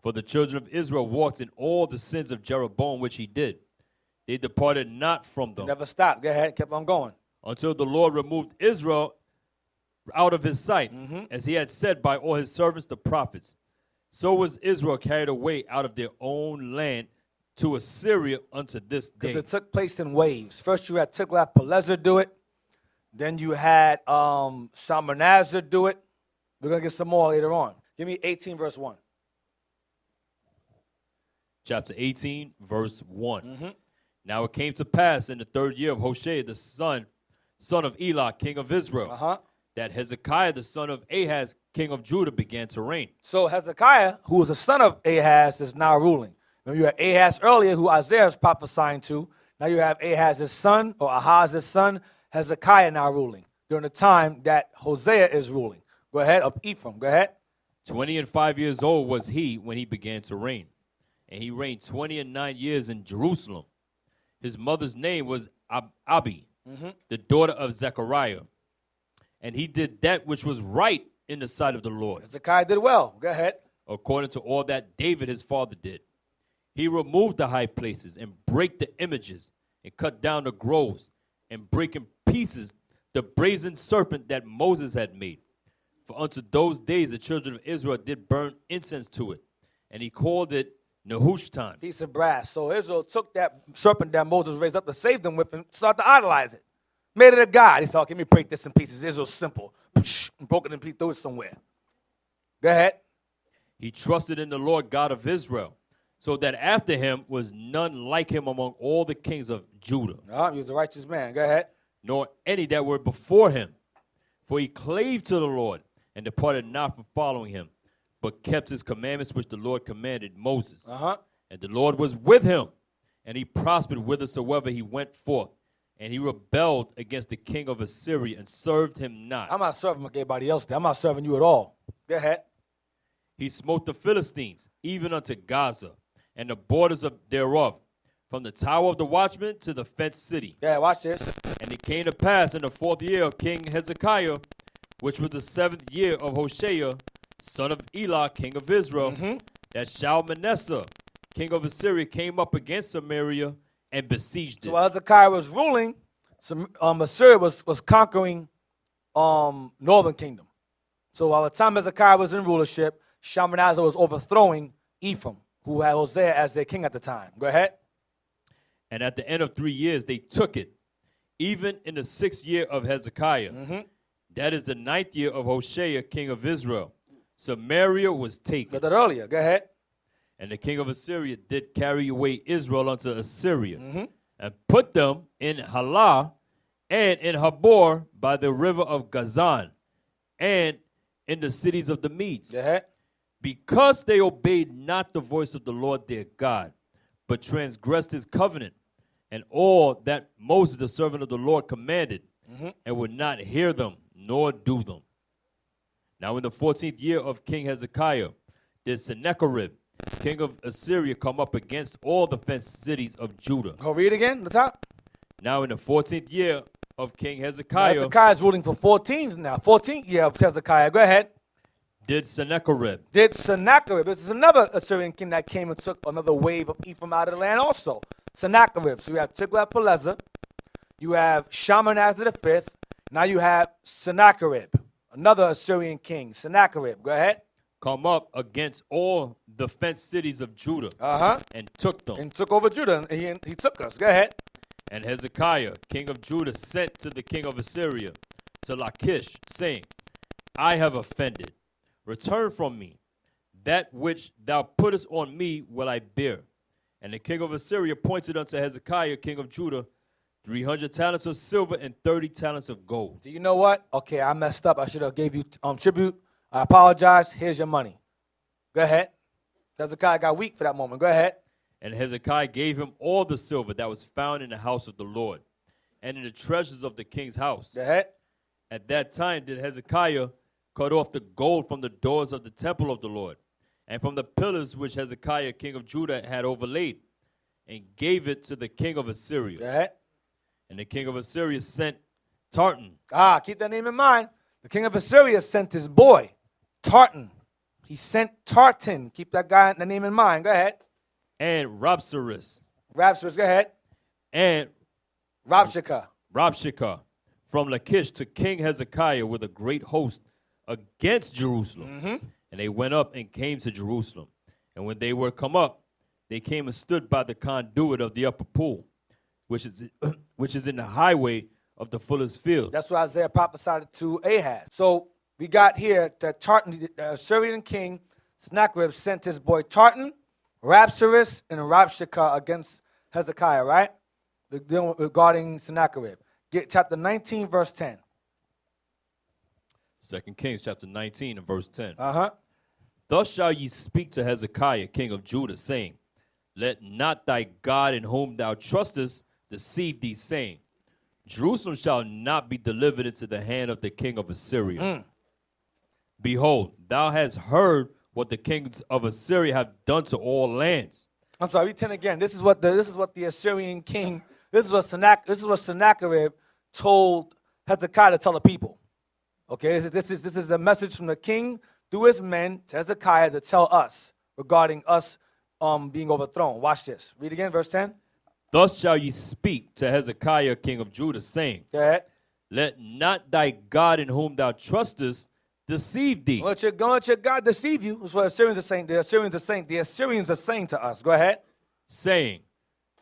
For the children of Israel walked in all the sins of Jeroboam which he did. They departed not from them. It never stopped. Go ahead. Kept on going. Until the Lord removed Israel out of his sight, as he had said by all his servants the prophets. So was Israel carried away out of their own land to Assyria unto this day. Because it took place in waves. First you had Tiglath-Pileser do it. Then you had Shalmaneser do it. We're going to get some more later on. Give me 18 verse 1. Chapter 18, verse 1. Now it came to pass in the 3rd year of Hoshea, the son of Elah, king of Israel, that Hezekiah, the son of Ahaz, king of Judah, began to reign. So Hezekiah, who was the son of Ahaz, is now ruling. Remember, you had Ahaz earlier, who Isaiah is prophesying to. Now you have Ahaz's son, or Ahaz's son, Hezekiah now ruling, during the time that Hosea is ruling. Go ahead, of Ephraim. Go ahead. 25 years old was he when he began to reign. And he reigned 29 years in Jerusalem. His mother's name was Abi, the daughter of Zechariah. And he did that which was right in the sight of the Lord, Hezekiah did well. Go ahead. according to all that David his father did. He removed the high places and brake the images and cut down the groves and break in pieces the brazen serpent that Moses had made. For unto those days the children of Israel did burn incense to it, and he called it Nehushtan. Piece of brass. So Israel took that serpent that Moses raised up to save them with and started to idolize it. Made it a god. He said, "Let me break this in pieces." Israel's simple. Broke it in pieces, threw it somewhere. Go ahead. He trusted in the Lord God of Israel, so that after him was none like him among all the kings of Judah, He was a righteous man. Go ahead. nor any that were before him. For he clave to the Lord, and departed not from following him, but kept his commandments which the Lord commanded Moses. And the Lord was with him, and he prospered whithersoever he went forth. And he rebelled against the king of Assyria and served him not. I'm not serving like everybody else did. I'm not serving you at all. Go ahead. He smote the Philistines, even unto Gaza, and the borders thereof, from the tower of the watchman to the fenced city. Yeah, watch this. And it came to pass in the 4th year of King Hezekiah, which was the 7th year of Hoshea, son of Elah, king of Israel, that Shalmaneser, king of Assyria, came up against Samaria and besieged it. So while Hezekiah was ruling, Assyria was conquering northern kingdom. So while the time Hezekiah was in rulership, Shalmaneser was overthrowing Ephraim, who had Hosea as their king at the time. Go ahead. And at the end of 3 years, they took it, even in the 6th year of Hezekiah. That is the 9th year of Hoshea, king of Israel. Samaria was taken. Got that earlier. Go ahead. And the king of Assyria did carry away Israel unto Assyria, and put them in Halah and in Habor by the river of Gazan, and in the cities of the Medes. Go ahead. Because they obeyed not the voice of the Lord their God, but transgressed his covenant, and all that Moses the servant of the Lord commanded, and would not hear them nor do them. Now in the 14th year of King Hezekiah did Sennacherib, king of Assyria, come up against all the fenced cities of Judah. Go read again, the top. Now in the 14th year of King Hezekiah Hezekiah's ruling for 14 now. 14th year of Hezekiah. Go ahead. did Sennacherib. Did Sennacherib. This is another Assyrian king that came and took another wave of Ephraim out of the land also. Sennacherib. So you have Tiglath-Pileser, you have Shalmaneser the fifth. Now you have Sennacherib, another Assyrian king. Sennacherib, go ahead. come up against all the fenced cities of Judah and took them. And took over Judah. And he took us. Go ahead. And Hezekiah, king of Judah, sent to the king of Assyria, to Lachish, saying, I have offended. Return from me. That which thou puttest on me will I bear. And the king of Assyria appointed unto Hezekiah, king of Judah, 300 talents of silver and 30 talents of gold. Do you know what? Okay, I messed up. I should have gave you tribute. I apologize. Here's your money. Go ahead. Hezekiah got weak for that moment. Go ahead. And Hezekiah gave him all the silver that was found in the house of the Lord, and in the treasures of the king's house. Go ahead. At that time did Hezekiah cut off the gold from the doors of the temple of the Lord, and from the pillars which Hezekiah king of Judah had overlaid, and gave it to the king of Assyria. Go ahead. And the king of Assyria sent Tartan. Keep that name in mind. The king of Assyria sent his boy, Tartan. He sent Tartan. Keep that name in mind. Go ahead. And Rabsaris. Rabsaris, go ahead. And Rabshakeh from Lachish to King Hezekiah with a great host against Jerusalem. And they went up and came to Jerusalem. And when they were come up, they came and stood by the conduit of the upper pool, which is in the highway of the fuller's field. That's what Isaiah prophesied to Ahaz. So we got here that Tartan, the Assyrian king, Sennacherib, sent his boy Tartan, Rabsaris, and Rabshakeh against Hezekiah, right? Regarding Sennacherib. Get chapter 19, verse 10. 2 Kings chapter 19 and verse 10. Thus shall ye speak to Hezekiah, king of Judah, saying, Let not thy God in whom thou trustest deceive thee, saying, Jerusalem shall not be delivered into the hand of the king of Assyria. Behold, thou hast heard what the kings of Assyria have done to all lands. I'm sorry, read 10 again. This is what the Assyrian king, this is what Sennacherib told Hezekiah to tell the people. Okay, this is the message from the king through his men to Hezekiah to tell us regarding us being overthrown. Watch this. Read again, verse 10. Thus shall ye speak to Hezekiah, king of Judah, saying, Go ahead. Let not thy God in whom thou trustest deceive thee. Don't let your God deceive you. That's what the Assyrians are saying. The Assyrians are saying to us. Go ahead. Saying,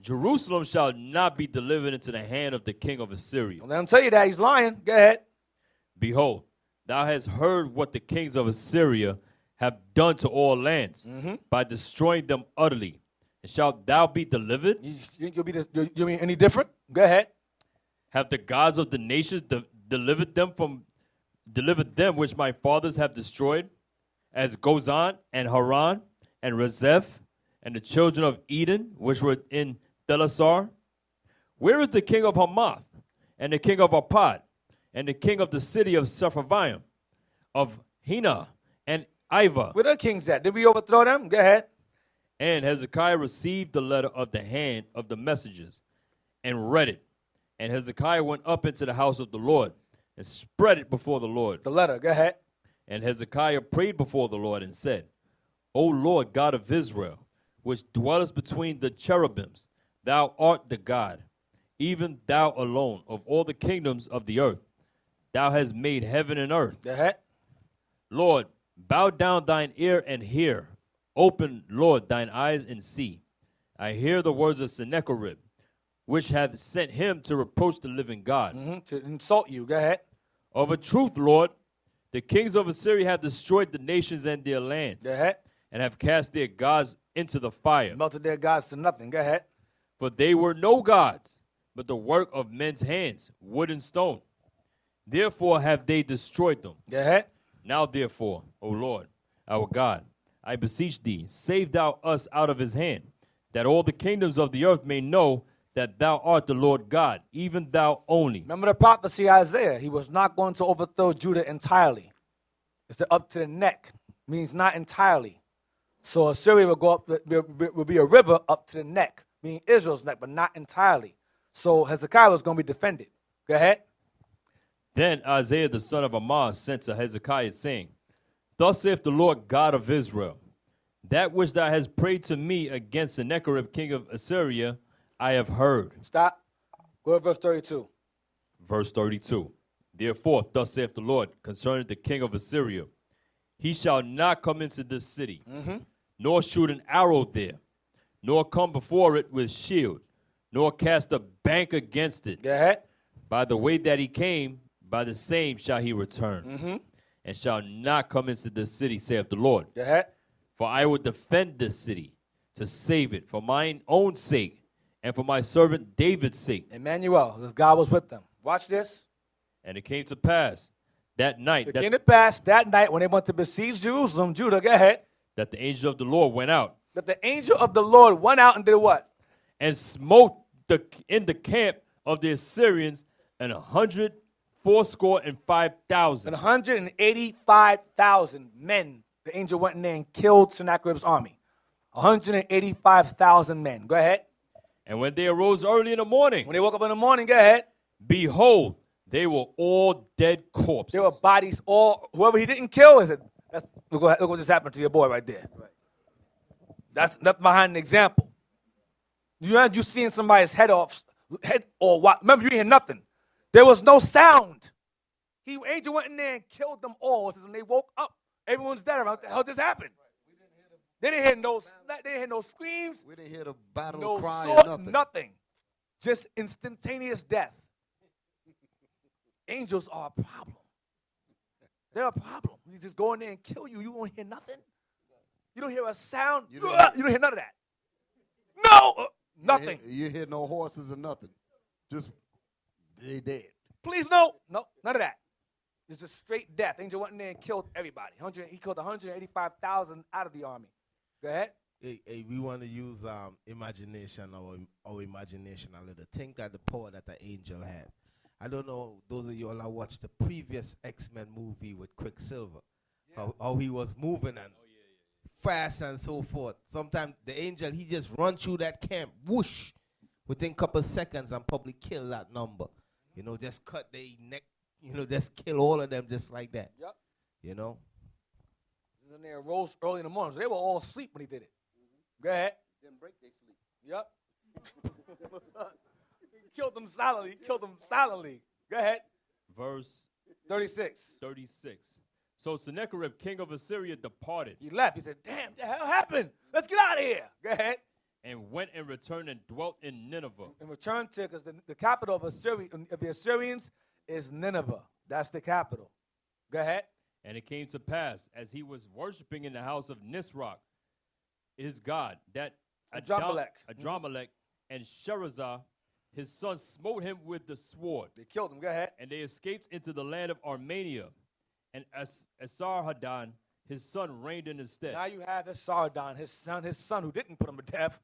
Jerusalem shall not be delivered into the hand of the king of Assyria. Don't let him tell you that. He's lying. Go ahead. Behold, thou hast heard what the kings of Assyria have done to all lands by destroying them utterly. And shalt thou be delivered? You think you'll be any different? Go ahead. Have the gods of the nations delivered them which my fathers have destroyed, as Gozan and Haran and Rezeph and the children of Eden, which were in Thelasar? Where is the king of Hamath and the king of Arpad and the king of the city of Sepharvaim, of Hena and Iva? Where the kings at? Did we overthrow them? Go ahead. And Hezekiah received the letter of the hand of the messengers and read it. And Hezekiah went up into the house of the Lord and spread it before the Lord. The letter, go ahead. And Hezekiah prayed before the Lord and said, O Lord God of Israel, which dwellest between the cherubims, thou art the God, even thou alone of all the kingdoms of the earth. Thou hast made heaven and earth. Go ahead. Lord, bow down thine ear and hear. Open, Lord, thine eyes and see. I hear the words of Sennacherib, which hath sent him to reproach the living God. To insult you. Go ahead. Of a truth, Lord, the kings of Assyria have destroyed the nations and their lands. Go ahead. And have cast their gods into the fire. Melted their gods to nothing. Go ahead. For they were no gods, but the work of men's hands, wood and stone. Therefore have they destroyed them. Go ahead. Now therefore, O Lord, our God, I beseech thee, save thou us out of his hand, that all the kingdoms of the earth may know that thou art the Lord God, even thou only. Remember the prophecy Isaiah. He was not going to overthrow Judah entirely. It's up to the neck. Means not entirely. So Assyria will go up, will be a river up to the neck, meaning Israel's neck, but not entirely. So Hezekiah was going to be defended. Go ahead. Then Isaiah the son of Amoz sent to Hezekiah, saying, Thus saith the Lord God of Israel, that which thou hast prayed to me against Sennacherib king of Assyria, I have heard. Stop. Go to verse 32. Verse 32. Therefore, thus saith the Lord concerning the king of Assyria, he shall not come into this city, nor shoot an arrow there, nor come before it with shield, nor cast a bank against it. Go ahead. By the way that he came, by the same shall he return, and shall not come into this city, saith the Lord. Go ahead. For I will defend this city to save it for mine own sake and for my servant David's sake. Emmanuel, because God was with them. Watch this. And it came to pass that night It came to pass that night when they went to besiege Jerusalem, Judah, go ahead, that the angel of the Lord went out that the angel of the Lord went out and did what? and smote in the camp of the Assyrians 185,000. 185,000 men. The angel went in there and killed Sennacherib's army. 185,000 men. Go ahead. And when they arose early in the morning, When they woke up in the morning, go ahead. behold, they were all dead corpses. There were bodies all, whoever he didn't kill, is it? Look what just happened to your boy right there. That's behind the example. You seeing somebody's head or what? Remember, you didn't hear nothing. There was no sound. Angel went in there and killed them all. It says when they woke up, everyone's dead around. What the hell just happened? They didn't hear no screams. We didn't hear the battle No cry sword, or nothing. nothing. Just instantaneous death. Angels are a problem. They're a problem. You just go in there and kill you. You won't hear nothing. You don't hear a sound. You don't hear none of that. No, nothing. You hear no horses or nothing. Just, they dead. Please, no, none of that. It's just straight death. Angel went in there and killed everybody. He killed 185,000 out of the army. Go ahead. Hey, we want to use imagination or imagination a little. Think that the power that the angel had. I don't know, those of you all that watched the previous X-Men movie with Quicksilver, how he was moving and fast and so forth. Sometimes the angel, he just run through that camp, whoosh, within a couple seconds and probably kill that number. You know, just cut their neck, just kill all of them just like that. Yep. You know? He was in there, rose early in the morning. So they were all asleep when he did it. Go ahead. Didn't break their sleep. Yep. He killed them silently. Go ahead. Verse 36. 36. So Sennacherib, king of Assyria, departed He left. He said, damn, what the hell happened? Let's get out of here. Go ahead. and went and returned and dwelt in Nineveh. And return to, because the capital of the Assyrians is Nineveh. That's the capital. Go ahead. And it came to pass, as he was worshiping in the house of Nisroch, his god, that Adramelech and Sherazah, his son, smote him with the sword. They killed him. Go ahead. And they escaped into the land of Armenia. And Esarhaddon, his son, reigned in his stead. Now you have Esarhaddon, his son who didn't put him to death,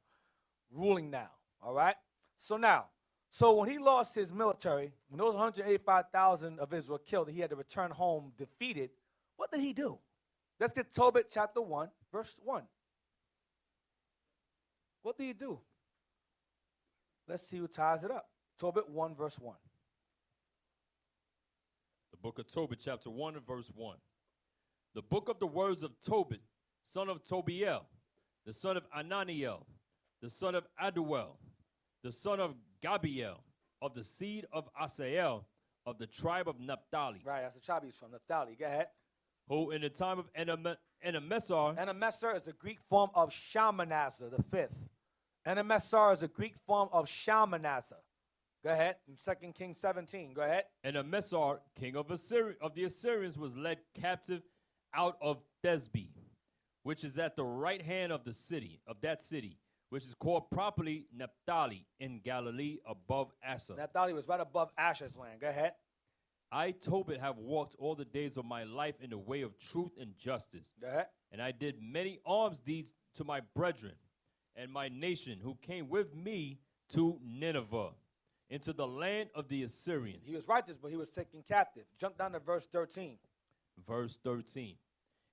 ruling now. All right? So when he lost his military, when those 185,000 of Israel killed, he had to return home defeated. What did he do? Let's get Tobit chapter 1, verse 1. What did he do? Let's see who ties it up. Tobit 1, verse 1. The book of Tobit, chapter 1 and verse 1. The book of the words of Tobit, son of Tobiel, the son of Ananiel, the son of Aduel, the son of Gabiel, of the seed of Asael, of the tribe of Naphtali. Right, that's the tribe he's from, Naphtali. Go ahead. Who in the time of Enemessar, Enemessar is the Greek form of Shalmaneser, the fifth. Enemessar is a Greek form of Shalmaneser. Go ahead. In 2 Kings 17. Go ahead. Enemessar, king of the Assyrians, was led captive out of Thesbe, which is at the right hand of that city, which is called properly Naphtali in Galilee above Asher. Naphtali was right above Asher's land. Go ahead. I, Tobit, have walked all the days of my life in the way of truth and justice. Go ahead. And I did many alms deeds to my brethren and my nation who came with me to Nineveh, into the land of the Assyrians. He was righteous, but he was taken captive. Jump down to verse 13. Verse 13.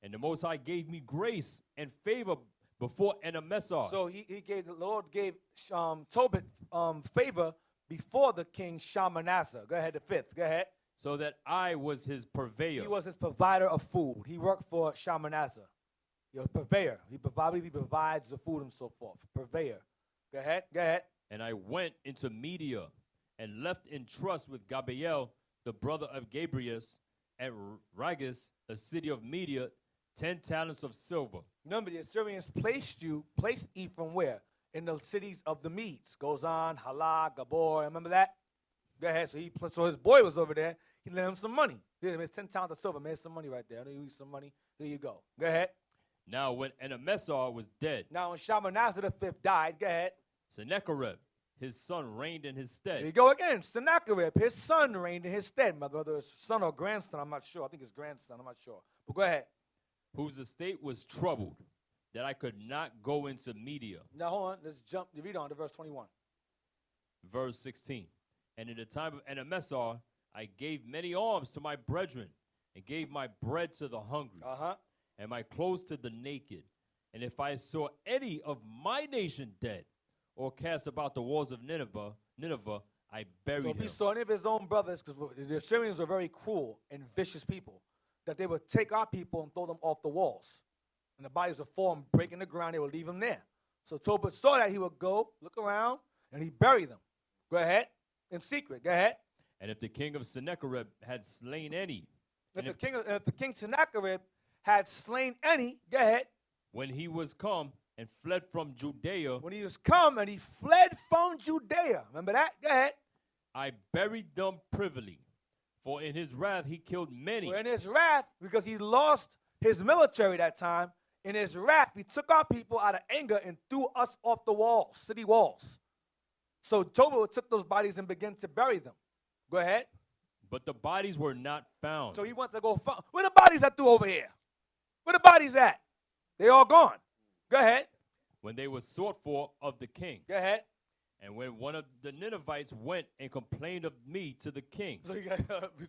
And the Most High gave me grace and favor before Enemessar. So the Lord gave Tobit favor before the king Shalmaneser. Go ahead, the fifth. Go ahead. So that I was his purveyor. He was his provider of food. He worked for Shalmaneser. He was a purveyor. He provides the food and so forth. Purveyor. Go ahead. Go ahead. And I went into Media, and left in trust with Gabriel, the brother of Gabrius, at Ragus, a city of Media, 10 talents of silver. Remember, the Assyrians placed Ephraim where? In the cities of the Medes. Goes on, Halah, Gabor. Remember that? Go ahead. So his boy was over there. He lent him some money. He gave him his 10 talents of silver. Made some money right there. I know you need some money. Here you go. Go ahead. Now when Enemessar was dead, Now when Shalmaneser the fifth died, go ahead. Sennacherib, his son, reigned in his Here you stead. go again. Sennacherib, his son reigned in his stead. Whether it's son or grandson, I'm not sure. I think it's grandson. I'm not sure. But go ahead. Whose estate was troubled, that I could not go into Media. Now hold on. Let's jump. Read on to verse 21. Verse 16. And in the time of Enemessar, I gave many alms to my brethren, and gave my bread to the hungry, and my clothes to the naked. And if I saw any of my nation dead, or cast about the walls of Nineveh, I buried So if him. he saw any of his own brothers, because the Assyrians were very cruel and vicious people, that they would take our people and throw them off the walls. And the bodies would fall and break in the ground. They would leave them there. So Tobit saw that. He would go, look around, and he'd bury them. Go ahead. In secret. Go ahead. And if the king of Sennacherib had slain any, If the king Sennacherib had slain any, go ahead. when he was come and fled from Judea, When he was come and he fled from Judea. Remember that? Go ahead. I buried them privily. For in his wrath he killed many. For in his wrath, because he lost his military that time, in his wrath, he took our people out of anger and threw us off the walls, city walls. So Tobit took those bodies and began to bury them. Go ahead. But the bodies were not found. So he went to go find. Where the bodies I threw over here? Where the bodies at? They all gone. Go ahead. When they were sought for of the king. Go ahead. And when one of the Ninevites went and complained of me to the king. So you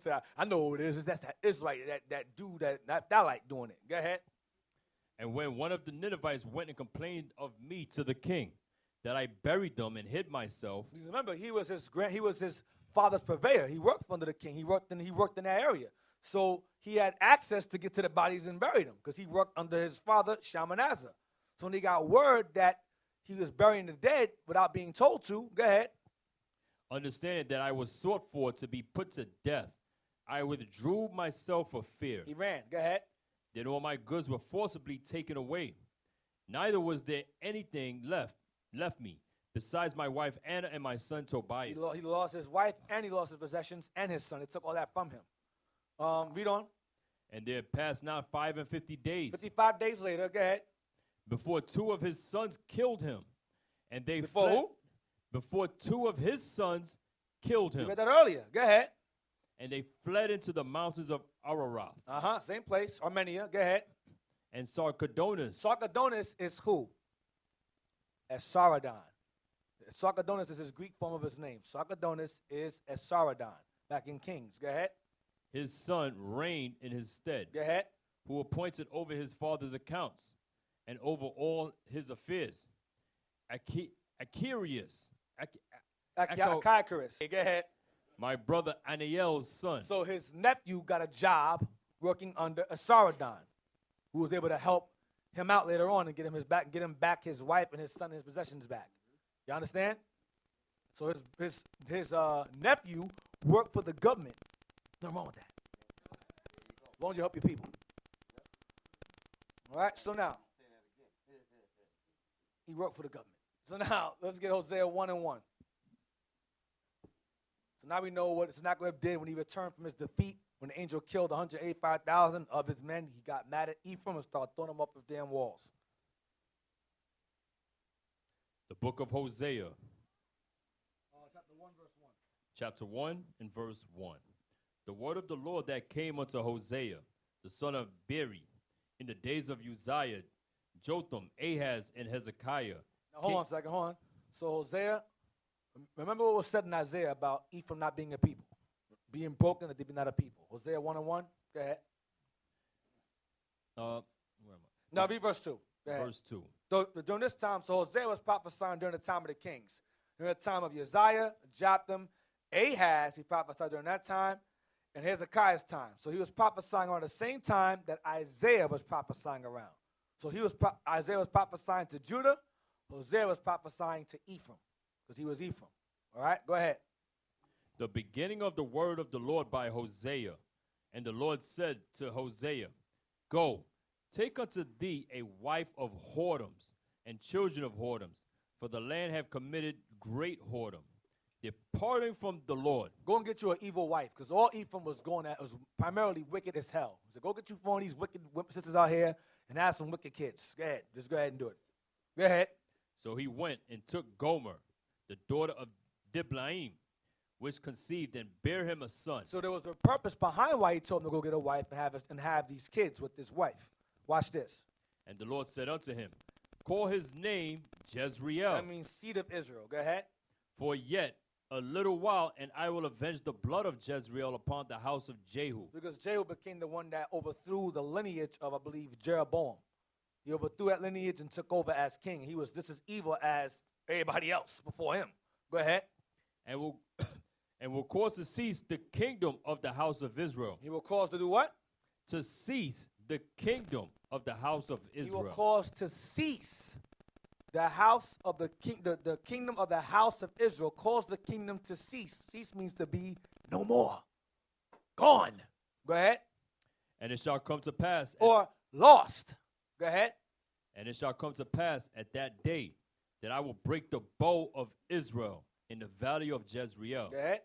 got, I know who it is. That's that Israelite, that dude that like doing it. Go ahead. And when one of the Ninevites went and complained of me to the king, that I buried them and hid myself. Remember, he was his father's purveyor. He worked under the king. He worked in that area. So he had access to get to the bodies and bury them because he worked under his father, Shalmaneser. So when he got word that he was burying the dead without being told to, go ahead. Understanding that I was sought for to be put to death, I withdrew myself for fear. He ran. Go ahead. Then all my goods were forcibly taken away. Neither was there anything left me, besides my wife Anna and my son Tobias. He lost his wife and he lost his possessions and his son. They took all that from him. Read on. And there passed not 55 days 55 days later, go ahead. before two of his sons killed him. And they Before fled. who? Before two of his sons killed You him. read that earlier. Go ahead. And they fled into the mountains of Ararat. Same place. Armenia. Go ahead. And Sarchedonus. Sarchedonus is who? Esarhaddon. Sarchedonus is his Greek form of his name. Sarchedonus is Esarhaddon. Back in Kings. Go ahead. His son reigned in his stead, Go ahead. who appointed over his father's accounts and over all his affairs. Acharius, Achiacharus. Go ahead. my brother Aniel's son, So his nephew got a job working under Esarhaddon, who was able to help him out later on and get him back his wife and his son and his possessions back. You understand? So his nephew worked for the government. Nothing wrong with that. As long as you help your people. All right, so now, he worked for the government. So now, let's get Hosea 1:1. So now we know what Sennacherib did when he returned from his defeat. When the angel killed 185,000 of his men, he got mad at Ephraim and started throwing them up the damn walls. the book of Hosea, Chapter 1, verse 1. chapter 1 and verse 1. The word of the Lord that came unto Hosea, the son of Beri, in the days of Uzziah, Jotham, Ahaz, and Hezekiah. Now, hold on a second, hold on. So Hosea, remember what was said in Isaiah about Ephraim not being a people, being broken, that they be not a people. Hosea 1:1. Go ahead. Where am No, read verse 2. Go I? ahead. Verse 2. During this time, so Hosea was prophesying during the time of the kings. During the time of Uzziah, Jotham, Ahaz, he prophesied during that time, and Hezekiah's time. So he was prophesying around the same time that Isaiah was prophesying around. So Isaiah was prophesying to Judah, Hosea was prophesying to Ephraim. because he was Ephraim. All right, go ahead. The beginning of the word of the Lord by Hosea. And the Lord said to Hosea, Go, take unto thee a wife of whoredoms and children of whoredoms, for the land have committed great whoredom, departing from the Lord. Go and get you an evil wife, because all Ephraim was going at was primarily wicked as hell. So go get you one of these wicked sisters out here and have some wicked kids. Go ahead. Just go ahead and do it. Go ahead. So he went and took Gomer, the daughter of Diblaim, which conceived and bare him a son. So there was a purpose behind why he told him to go get a wife and have these kids with this wife. Watch this. And the Lord said unto him, Call his name Jezreel. That means seed of Israel. Go ahead. For yet a little while, and I will avenge the blood of Jezreel upon the house of Jehu. Because Jehu became the one that overthrew the lineage of, I believe, Jeroboam. He overthrew that lineage and took over as king. He was just as evil as everybody else before him. Go ahead. And will cause to cease the kingdom of the house of Israel. He will cause to do what? To cease the kingdom of the house of Israel. He will cause to cease the house of the kingdom of the house of Israel. Cause the kingdom to cease. Cease means to be no more. Gone. Go ahead. And it shall come to pass. Or lost. Go ahead. And it shall come to pass at that day that I will break the bow of Israel in the valley of Jezreel. Go ahead.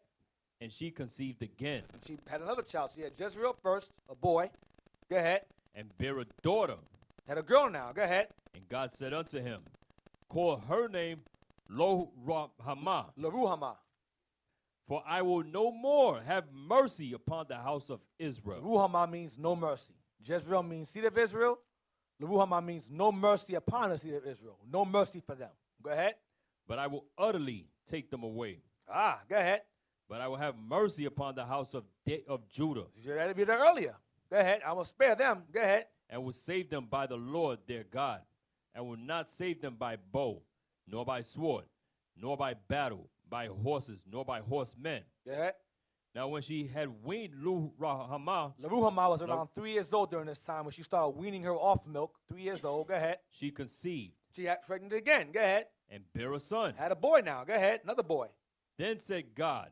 And she conceived again. And she had another child. She had Jezreel first, a boy. Go ahead. And bare a daughter. Had a girl now. Go ahead. And God said unto him, Call her name Lo-Ruhamah. Leruhamah. For I will no more have mercy upon the house of Israel. Leruhamah means no mercy. Jezreel means seed of Israel. Leruhamah means no mercy upon the seed of Israel. No mercy for them. Go ahead. But I will utterly take them away. Go ahead. But I will have mercy upon the house of Judah. You had to be there earlier. Go ahead. I will spare them. Go ahead. And will save them by the Lord their God, and will not save them by bow, nor by sword, nor by battle, by horses, nor by horsemen. Go ahead. Now when she had weaned Lo-Ruhamah, Leruhamah was around 3 years old during this time when she started weaning her off milk. 3 years old. Go ahead. she conceived, She got pregnant again. Go ahead. and bare a son. Had a boy now. Go ahead. Another boy. Then said God,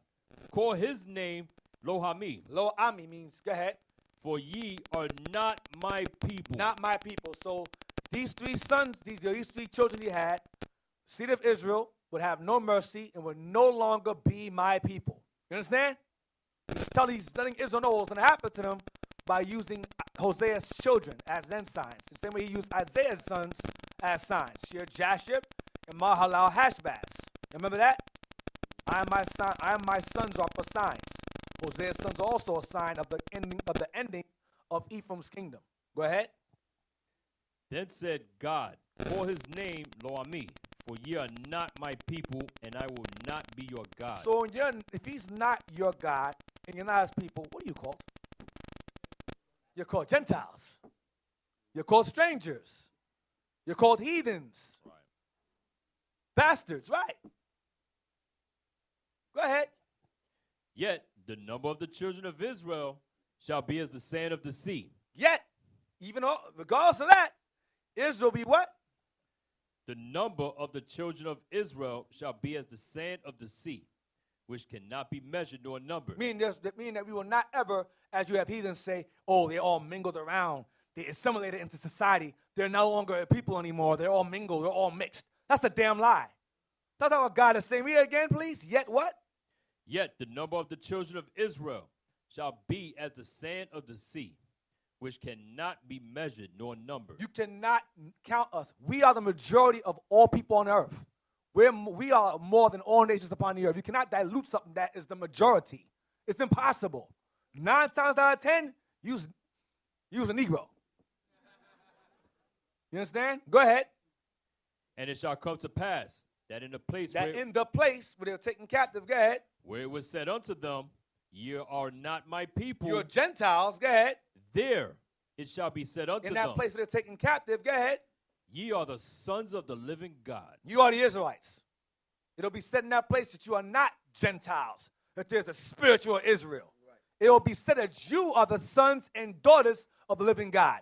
Call his name Lo-Ami, Lo-Ami means, go ahead, for ye are not my people. not my people. So these three sons, these three children he had, seed of Israel, would have no mercy and would no longer be my people. You understand? He's letting Israel know what's going to happen to them by using Hosea's children as then signs. The same way he used Isaiah's sons as signs. Sheer Jashib and Mahalal Hashbaz. Remember that? I am my sons are for signs. Hosea's sons are also a sign of the ending of Ephraim's kingdom. Go ahead. Then said God, Call his name Lo-Ami, for ye are not my people, and I will not be your God. So if he's not your God and you're not his people, what are you called? You're called Gentiles. You're called strangers. You're called heathens. Right. Bastards, right? Go ahead. Yet the number of the children of Israel shall be as the sand of the sea. Yet, regardless of that, Israel be what? The number of the children of Israel shall be as the sand of the sea, which cannot be measured nor numbered. Meaning that we will not ever, as you have heathens say, oh, they all mingled around. They assimilated into society. They're no longer a people anymore. They're all mingled. They're all mixed. That's a damn lie. That's not what God is saying. Read it again, please. Yet what? Yet the number of the children of Israel shall be as the sand of the sea, which cannot be measured nor numbered. You cannot count us. We are the majority of all people on earth. We are more than all nations upon the earth. You cannot dilute something that is the majority. It's impossible. 9 times out of 10, use a Negro. You understand? Go ahead. And it shall come to pass that in the place where they're taken captive, go ahead. where it was said unto them, Ye are not my people, You're Gentiles, go ahead. there it shall be said unto In them, that place where they're taken captive, go ahead. Ye are the sons of the living God. You are the Israelites. It'll be said in that place that you are not Gentiles, that there's a spiritual Israel. Right. It will be said that you are the sons and daughters of the living God.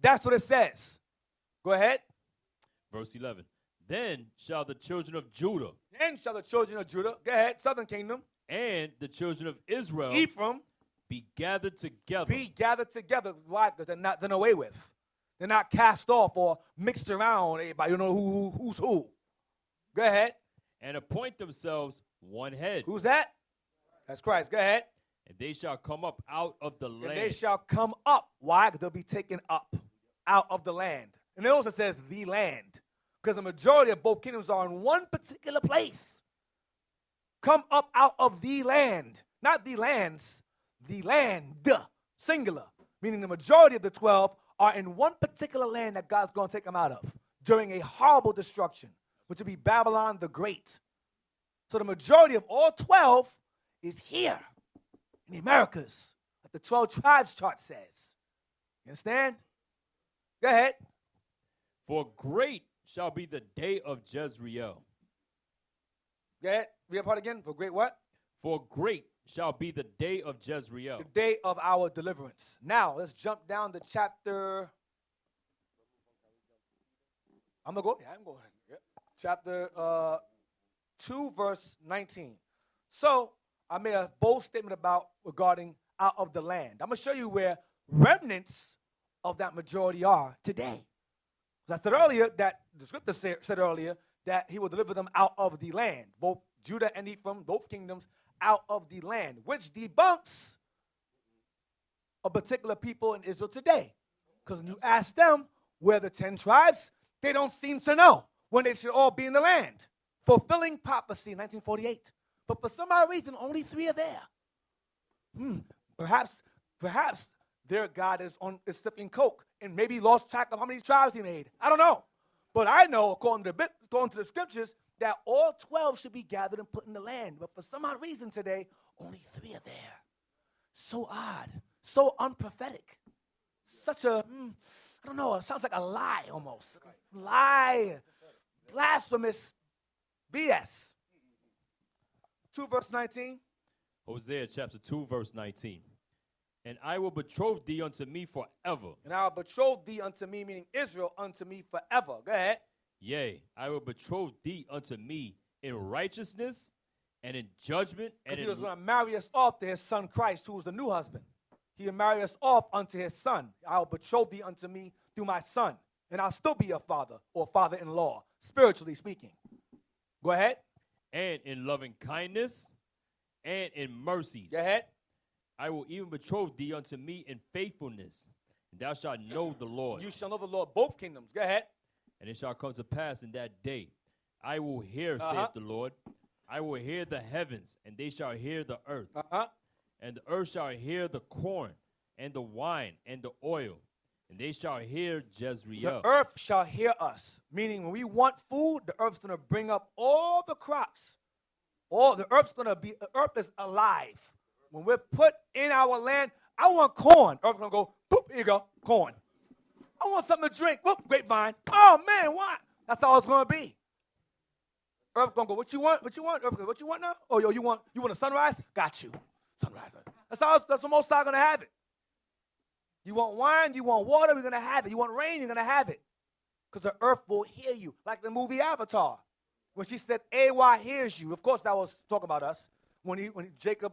That's what it says. Go ahead. Verse 11. Then shall the children of Judah And shall the children of Judah, go ahead, southern kingdom, and the children of Israel Ephraim, be gathered together. be gathered together. Why? Because they're not done away with. They're not cast off or mixed around. Everybody, you know who's who. Go ahead. And appoint themselves one head. Who's that? That's Christ. Go ahead. And they shall come up out of the land. And they shall come up. Why? Because they'll be taken up out of the land. And it also says the land. Because the majority of both kingdoms are in one particular place. Come up out of the land. Not the lands. The land. Singular. Meaning the majority of the 12 are in one particular land that God's going to take them out of during a horrible destruction, which would be Babylon the Great. So the majority of all 12 is here in the Americas, like the 12 tribes chart says. You understand? Go ahead. For great shall be the day of Jezreel. Go ahead. Read that part again. For great what? For great shall be the day of Jezreel. The day of our deliverance. Now, let's jump down to chapter. I'm going to go. Yeah, I'm going. Yep. Chapter 2, verse 19. So, I made a bold statement regarding out of the land. I'm going to show you where remnants of that majority are today. I said earlier that the scripture said earlier that he will deliver them out of the land, both Judah and Ephraim, both kingdoms, out of the land, which debunks a particular people in Israel today. Because when you ask them where the 10 tribes, they don't seem to know when they should all be in the land. Fulfilling prophecy in 1948. But for some odd reason, only 3 are there. Perhaps their God is sipping coke and maybe lost track of how many tribes he made. I don't know. But I know, according to the scriptures, that all 12 should be gathered and put in the land. But for some odd reason today, only 3 are there. So odd. So unprophetic. Such a, I don't know, it sounds like a lie almost. Lie. Blasphemous BS. 2 verse 19. Hosea chapter 2, verse 19. And I will betroth thee unto me forever. And I will betroth thee unto me, meaning Israel, unto me forever. Go ahead. Yea, I will betroth thee unto me in righteousness and in judgment. Because he was going to marry us off to his son Christ, who was the new husband. He will marry us off unto his son. I will betroth thee unto me through my son. And I'll still be your father or father-in-law, spiritually speaking. Go ahead. And in loving kindness and in mercies. Go ahead. I will even betroth thee unto me in faithfulness, and thou shalt know the Lord. You shall know the Lord, both kingdoms. Go ahead. And it shall come to pass in that day, I will hear, saith the Lord, I will hear the heavens, and they shall hear the earth. And the earth shall hear the corn, and the wine, and the oil, and they shall hear Jezreel. The earth shall hear us, meaning when we want food, the earth's going to bring up all the crops. The earth is alive. When we're put in our land, I want corn. Earth's going to go, boop, here you go, corn. I want something to drink. Look, grapevine. Oh, man, what? That's how it's going to be. Earth's going to go, what you want? What you want? Earth goes, what you want now? Oh, yo, you want a sunrise? Got you. Sunrise. That's the most I'm going to have it. You want wine? You want water? We're going to have it. You want rain? You're going to have it. Because the earth will hear you. Like the movie Avatar. When she said, AY hears you. Of course, that was talking about us. When Jacob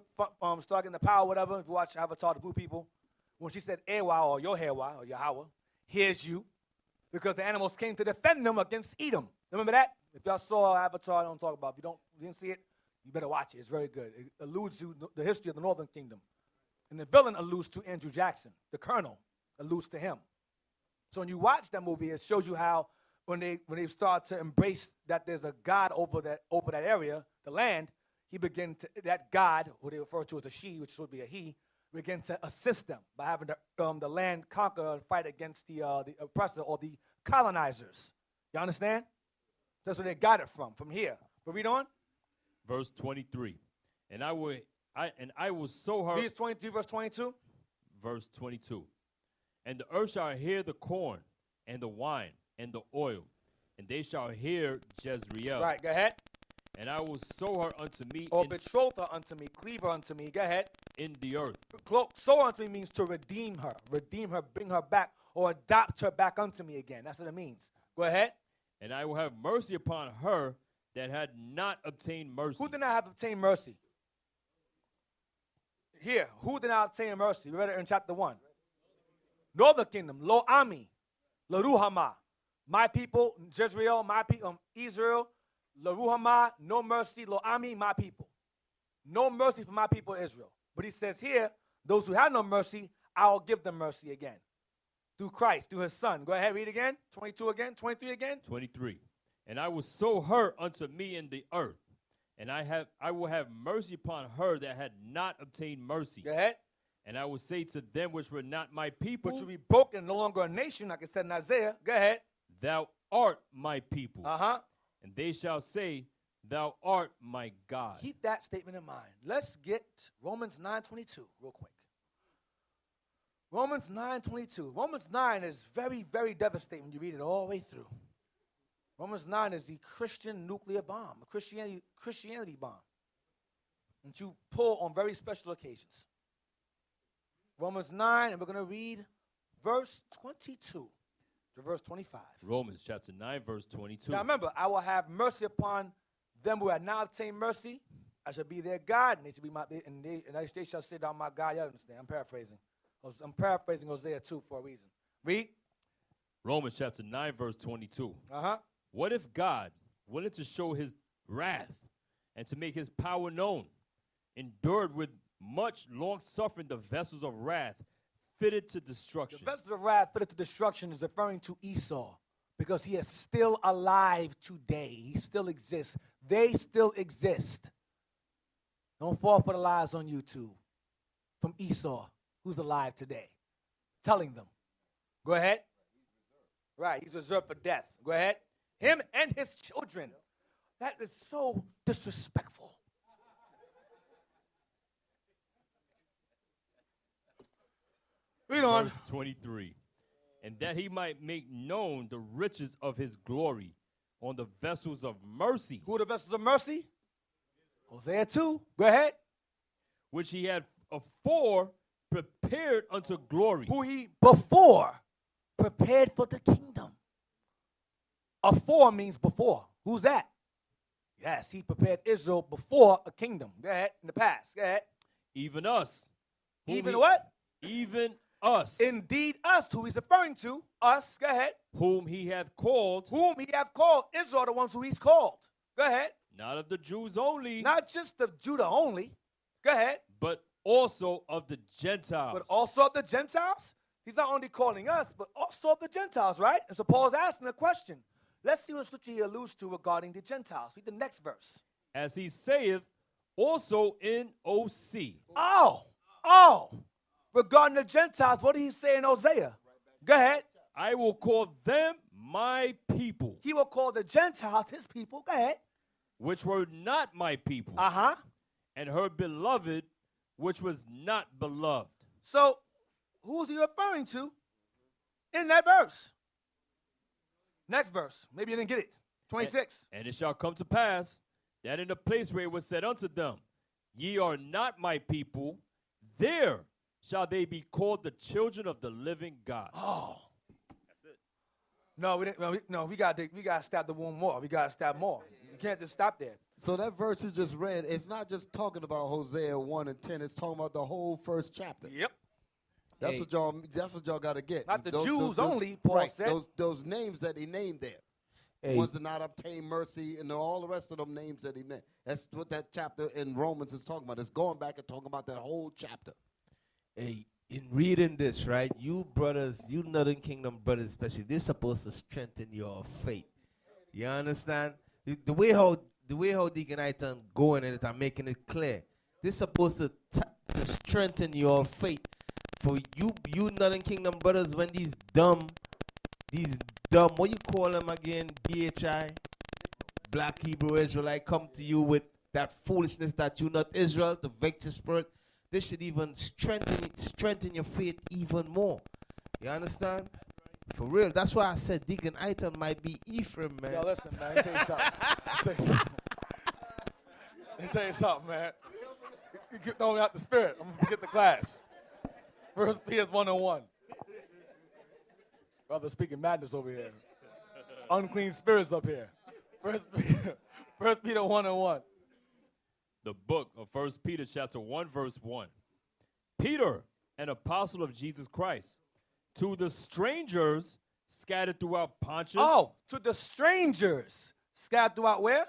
started getting the power, whatever, if you watch Avatar, the blue people, when she said AY or Yahweh or Yahweh, hears you, because the animals came to defend them against Edom. Remember that? If y'all saw Avatar, I don't talk about it. If you didn't see it, you better watch it. It's very good. It alludes to the history of the Northern Kingdom. And the villain alludes to Andrew Jackson. The colonel alludes to him. So when you watch that movie, it shows you how when they start to embrace that there's a God over that area, the land, that God, who they refer to as a she, which would be a he, begin to assist them by having the land conquer and fight against the oppressor or the colonizers. You understand? That's where they got it from here. But read on. Verse 23. And I will sow her. Read 23, verse 22. Verse 22. And the earth shall hear the corn and the wine and the oil, and they shall hear Jezreel. Right, go ahead. And I will sow her unto me. Or betroth her unto me, cleave her unto me. Go ahead. In the earth. Sow unto me means to redeem her, bring her back, or adopt her back unto me again. That's what it means. Go ahead. And I will have mercy upon her that had not obtained mercy. Who did not have obtained mercy? Here, who did not obtain mercy? We read it in chapter 1. Northern kingdom, Lo Ami, Laruhama. My people, Jezreel, my people, Israel, Laruhama, no mercy, Lo Ami, my people. No mercy for my people Israel. But he says here, those who have no mercy, I will give them mercy again. Through Christ, through his son. Go ahead, read again. 22 again, 23 again. 23. And I will sow her unto me in the earth, and I will have mercy upon her that had not obtained mercy. Go ahead. And I will say to them which were not my people, Which will be broken, no longer a nation, like it said in Isaiah. Go ahead. Thou art my people. Uh-huh. And they shall say, Thou art my God. Keep that statement in mind. Let's get Romans 9:22 real quick. Romans 9:22. Romans 9 is very, very devastating when you read it all the way through. Romans 9 is the Christian nuclear bomb, a Christianity bomb, that you pull on very special occasions. Romans 9, and we're going to read verse 22 to verse 25. Romans chapter 9, verse 22. Now remember, I will have mercy upon them who have not obtained mercy. I shall be their God, and they shall be my, and they shall say, "Thou my God." You understand? I'm paraphrasing. I'm paraphrasing Hosea 2 for a reason. Read. Romans chapter 9, verse 22. Uh-huh. What if God, willing to show his wrath and to make his power known, endured with much long suffering the vessels of wrath fitted to destruction? The vessels of wrath fitted to destruction is referring to Esau, because he is still alive today. He still exists. They still exist. Don't fall for the lies on YouTube from Esau, who's alive today, telling them. Go ahead. Right, he's reserved for death. Go ahead. Him and his children. That is so disrespectful. Read on. Verse 23. And that he might make known the riches of his glory on the vessels of mercy, Who are the vessels of mercy? Hosea 2. Go ahead. which he had afore prepared unto glory. Who he before prepared for the kingdom. Afore means before. Who's that? Yes, he prepared Israel before a kingdom. Go ahead. In the past. Go ahead. Even us. whom Even he- what? Even us. Indeed, us. Who he's referring to. Us. Go ahead. whom he hath called, Whom he have called. Israel are the ones who he's called. Go ahead. not of the Jews only, Not just of Judah only. Go ahead. but also of the Gentiles. But also of the Gentiles. He's not only calling us, but also of the Gentiles, right? And so Paul's asking a question. Let's see what scripture he alludes to regarding the Gentiles. Read the next verse. As he saith, also in OC. Oh. Regarding the Gentiles, what did he say in Hosea? Go ahead. I will call them my people, He will call the Gentiles his people. Go ahead. which were not my people, Uh-huh. and her beloved, which was not beloved. So, who's he referring to in that verse? Next verse. Maybe you didn't get it. 26. And it shall come to pass that in the place where it was said unto them, Ye are not my people, there shall they be called the children of the living God. Oh. That's it. No, we didn't. No, we got to stab the wound more. We got to stab more. You can't just stop there. So that verse you just read, it's not just talking about Hosea 1 and 10. It's talking about the whole first chapter. Yep. That's what y'all got to get. Not the Jews only, Paul right, said. Those names that he named there. Hey. Ones that not obtain mercy and all the rest of them names that he named. That's what that chapter in Romans is talking about. It's going back and talking about that whole chapter. Hey, in reading this, right, you brothers, you Northern Kingdom brothers especially, this is supposed to strengthen your faith. You understand? The way how Deacon Aiton going at it and making it clear, this is supposed to strengthen your faith. For you Northern Kingdom brothers, when these dumb, what you call them again, BHI, Black Hebrew Israelite, come to you with that foolishness that you're not Israel, to vex your spirit, this should even strengthen your faith even more. You understand? For real. That's why I said Deacon Aiton might be Ephraim, man. Yo, listen, man. Let me tell you something. Let me tell you something, man. You keep throwing out the spirit. I'm going to forget the class. First Peter 1:1. Brother speaking madness over here. Unclean spirits up here. 1 Peter 1 and 1. The book of 1 Peter chapter 1, verse 1. Peter, an apostle of Jesus Christ, to the strangers scattered throughout Pontus. Oh, to the strangers scattered throughout where?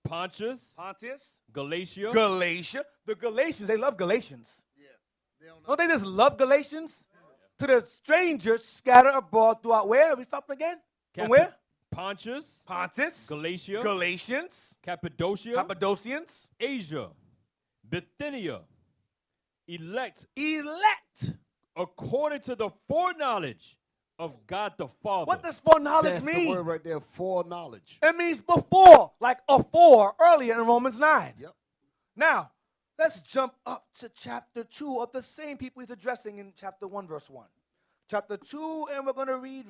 Pontus, Pontus, Galatia, Galatia. The Galatians, they love Galatians. Don't they just love Galatians? To the strangers scattered abroad throughout where? We stopping again? From where? Pontus, Pontus, Galatia, Galatians, Cappadocia, Cappadocians, Asia, Bithynia, elect according to the foreknowledge of God the Father. What does foreknowledge That's mean? the word right there, foreknowledge. It means before, like afore, earlier in Romans 9. Yep. Now, let's jump up to chapter 2 of the same people he's addressing in chapter 1, verse 1. Chapter 2, and we're going to read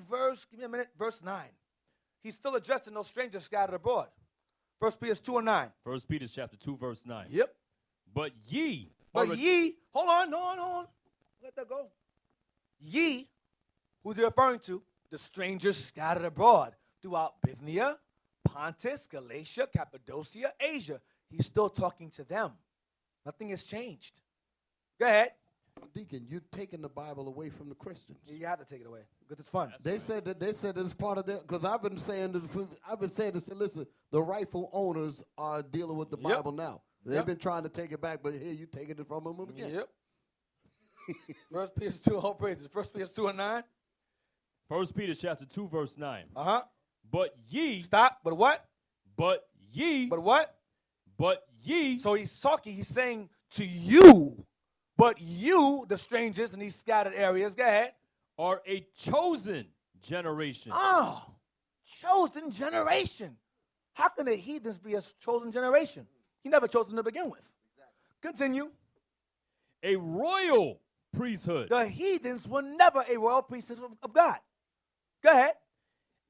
give me a minute, verse 9. He's still addressing those strangers scattered abroad. 1 Peter 2 and 9. 1 Peter chapter 2, verse 9. Yep. But ye, But ye, hold on. Let that go. Ye, who's he referring to? The strangers scattered abroad throughout Bithynia, Pontus, Galatia, Cappadocia, Asia. He's still talking to them. Nothing has changed. Go ahead. Deacon, you're taking the Bible away from the Christians. You have to take it away because it's fun. They said it's part of that, because I've been saying this. Listen, the rightful owners are dealing with the Yep. Bible now. They've been trying to take it back, but here you taking it from them again. Yep. 1 Peter 2, all praises. 1 Peter 2 and 9. 1 Peter chapter 2, verse 9. Uh-huh. But ye, Stop. But what? but ye, But what? but ye, So he's talking, he's saying to you, but you, the strangers in these scattered areas, go ahead. are a chosen generation. Oh, chosen generation. How can the heathens be a chosen generation? He never chose them to begin with. Continue. A royal priesthood The heathens were never a royal priesthood of God. Go ahead.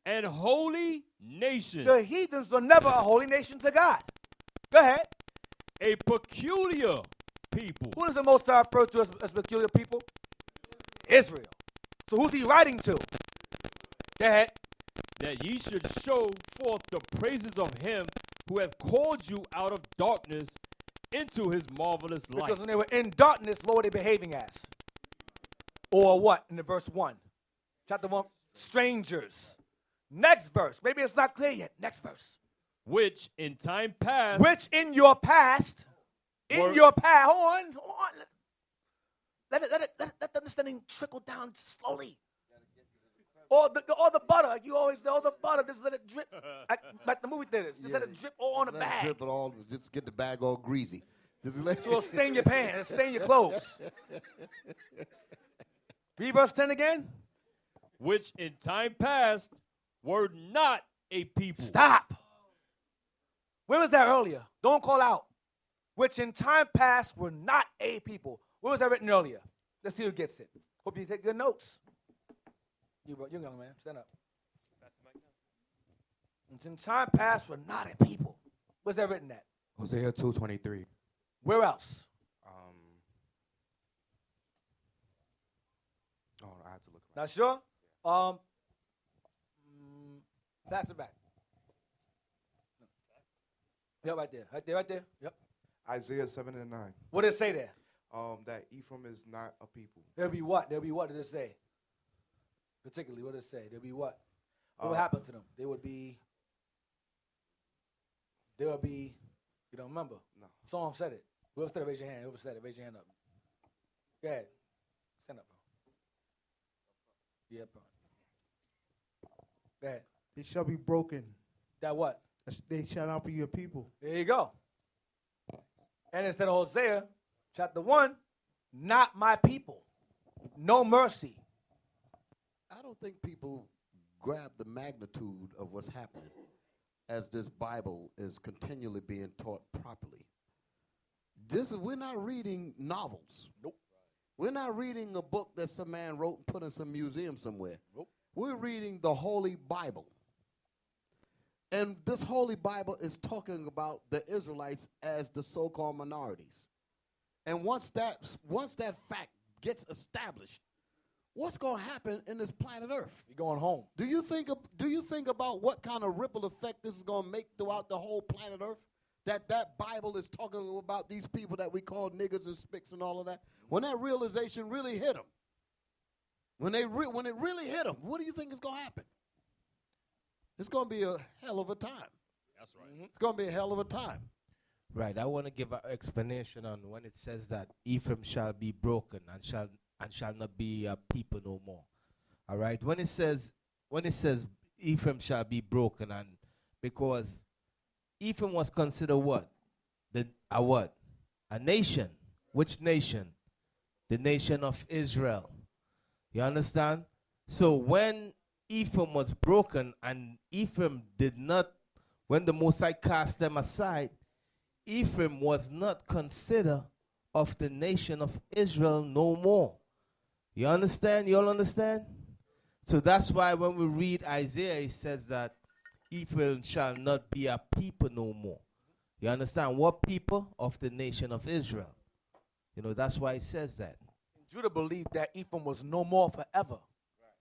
and holy nation, The heathens were never a holy nation to God. Go ahead. a peculiar people. Who does the Most High refer to as peculiar people? Israel. So who's he writing to? Go ahead. That ye should show forth the praises of him who hath called you out of darkness into his marvelous light. Because when they were in darkness, what were they behaving as? Or what in the verse 1? Chapter 1, strangers. Next verse. Maybe it's not clear yet. Next verse. Which in time past Which in your past, hold on. Let the understanding trickle down slowly. Or the butter, you always say, the butter, just let it drip, like the movie theaters. Just let it drip all on the Let it bag. drip it all, just get the bag all greasy. Just let So it'll stain your pants, it'll stain your clothes. Read verse 10 again. which in time past were not a people. Stop. Where was that earlier? Don't call out. Which in time past were not a people. Where was that written earlier? Let's see who gets it. Hope you take good notes. You young man, stand up. Which in time past were not a people. Where's that written at? Hosea 2:23. Where else? I have to look. Not sure? Pass it back. Yep, right there. Right there. Yep. Isaiah 7 and 9. What did it say there? That Ephraim is not a people. There'll be what? There'll be what did it say? Particularly, what did it say? There'll be what? What would happen to them? They would be, you don't remember? No. Someone said it. Whoever said it, raise your hand. Whoever said it, raise your hand up. Go ahead. Stand up, bro. Yeah, bro. Go ahead. They shall be broken. That what? They shall not be your people. There you go. And instead of Hosea, chapter 1, not my people. No mercy. I don't think people grab the magnitude of what's happening as this Bible is continually being taught properly. We're not reading novels. Nope. We're not reading a book that some man wrote and put in some museum somewhere. Nope. We're reading the Holy Bible. And this Holy Bible is talking about the Israelites as the so-called minorities. And once that fact gets established, what's going to happen in this planet Earth? You're going home. Do you think about what kind of ripple effect this is going to make throughout the whole planet Earth? That Bible is talking about these people that we call niggas and spicks and all of that. When that realization really hit them, when it really hit them, what do you think is going to happen? It's going to be a hell of a time. That's right. It's going to be a hell of a time. Right. I want to give an explanation on when it says that Ephraim shall be broken and shall not be a people no more. All right. When it says Ephraim shall be broken, and because Ephraim was considered what? A nation. Which nation? The nation of Israel. You understand? So when Ephraim was broken, and Ephraim did not, when the Most High cast them aside, Ephraim was not considered of the nation of Israel no more. You understand? You all understand? So that's why when we read Isaiah, it says that Ephraim shall not be a people no more. You understand? What people? Of the nation of Israel. You know, that's why it says that. Judah believed that Ephraim was no more forever.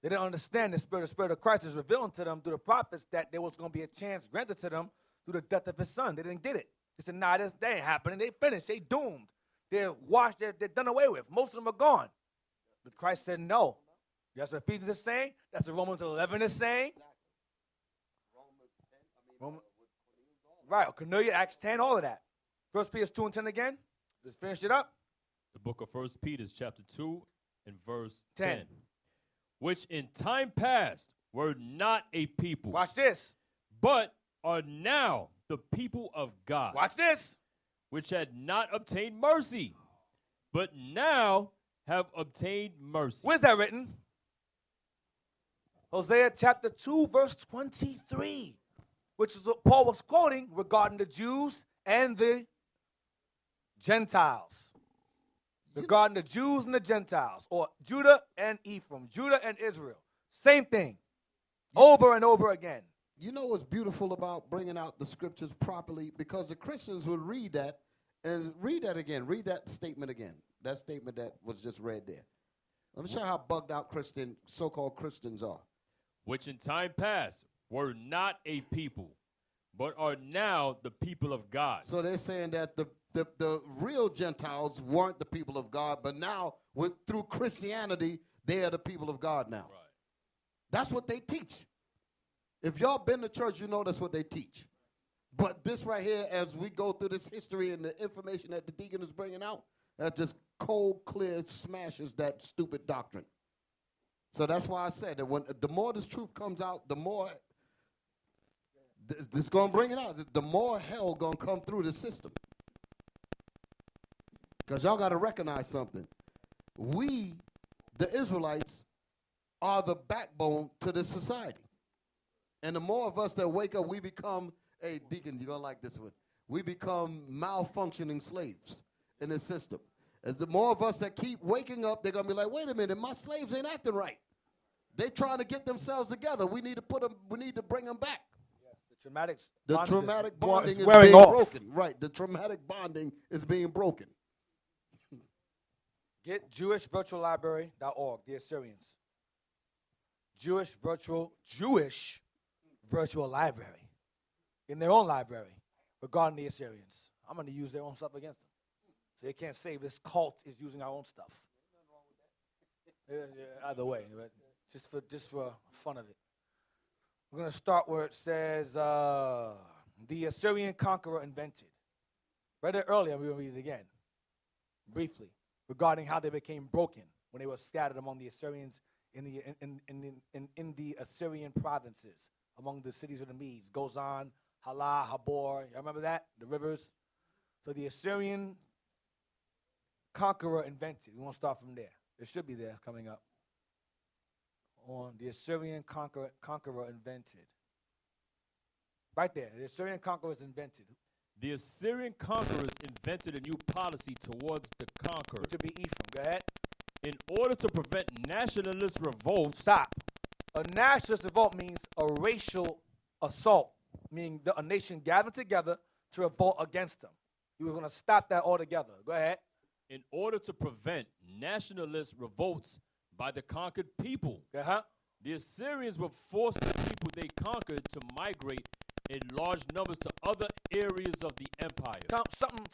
They didn't understand the Spirit of Christ is revealing to them through the prophets that there was going to be a chance granted to them through the death of his son. They didn't get it. They said, nah, that ain't happening. They finished. They doomed. They're washed. They're done away with. Most of them are gone. But Christ said no. That's what Ephesians is saying. That's what Romans 11 is saying. Right. Cornelius, Acts 10, all of that. 1 Peter 2 and 10 again. Let's finish it up. The book of 1 Peter chapter 2 and verse 10. 10. Which in time past were not a people, Watch this. but are now the people of God, Watch this. which had not obtained mercy, but now have obtained mercy. Where's that written? Hosea chapter 2, verse 23, which is what Paul was quoting regarding the Jews and the Gentiles. Regarding the Jews and the Gentiles, or Judah and Ephraim, Judah and Israel. Same thing. Over and over again. You know what's beautiful about bringing out the scriptures properly? Because the Christians would read that and read that again. Read that statement again. That statement that was just read there. Let me show you how bugged out so-called Christians are. Which in time past were not a people, but are now the people of God. So they're saying that the real Gentiles weren't the people of God, but now through Christianity, they are the people of God now. Right. That's what they teach. If y'all been to church, you know that's what they teach. But this right here, as we go through this history and the information that the deacon is bringing out, that just cold, clear smashes that stupid doctrine. So that's why I said that the more this truth comes out, the more this going to bring it out. The more hell going to come through the system. Because y'all got to recognize something. We, the Israelites, are the backbone to this society. And the more of us that wake up, we become, hey, Deacon, you're going to like this one. We become malfunctioning slaves in this system. As the more of us that keep waking up, they're going to be like, wait a minute, my slaves ain't acting right. They're trying to get themselves together. We need to bring them back. The traumatic bonding is being broken. Right, the traumatic bonding is being broken. Get jewishvirtuallibrary.org, the Assyrians. Jewish virtual library. In their own library regarding the Assyrians. I'm going to use their own stuff against them. So they can't say this cult is using our own stuff. Either way, but just for fun of it. We're going to start where it says, the Assyrian conqueror invented. Read it earlier, we're going to read it again, briefly, regarding how they became broken when they were scattered among the Assyrians in the Assyrian provinces, among the cities of the Medes, Gozan, Halah, Habor. You remember that? The rivers. So the Assyrian conqueror invented. We want to start from there. It should be there coming up. On the Assyrian conqueror invented. Right there. The Assyrian conquerors invented. The Assyrian conquerors invented a new policy towards the conquered. Which would be Ephraim. Go ahead. In order to prevent nationalist revolts. Stop. A nationalist revolt means a racial assault, meaning a nation gathered together to revolt against them. He was going to stop that altogether. Go ahead. In order to prevent nationalist revolts by the conquered people. Uh-huh. The Assyrians would force the people they conquered to migrate in large numbers to other areas of the empire. Something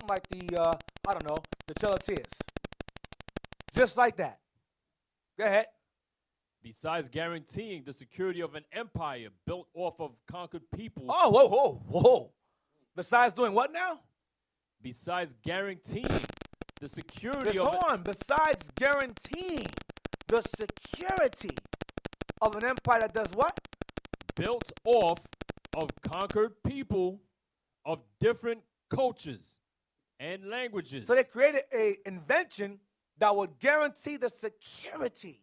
like the, I don't know, the Chelatiers. Just like that. Go ahead. Besides guaranteeing the security of an empire built off of conquered people, Oh, whoa. Besides doing what now? besides guaranteeing the security Just of hold on. Besides guaranteeing the security of an empire that does what? built off of conquered people of different cultures and languages. So they created a invention that would guarantee the security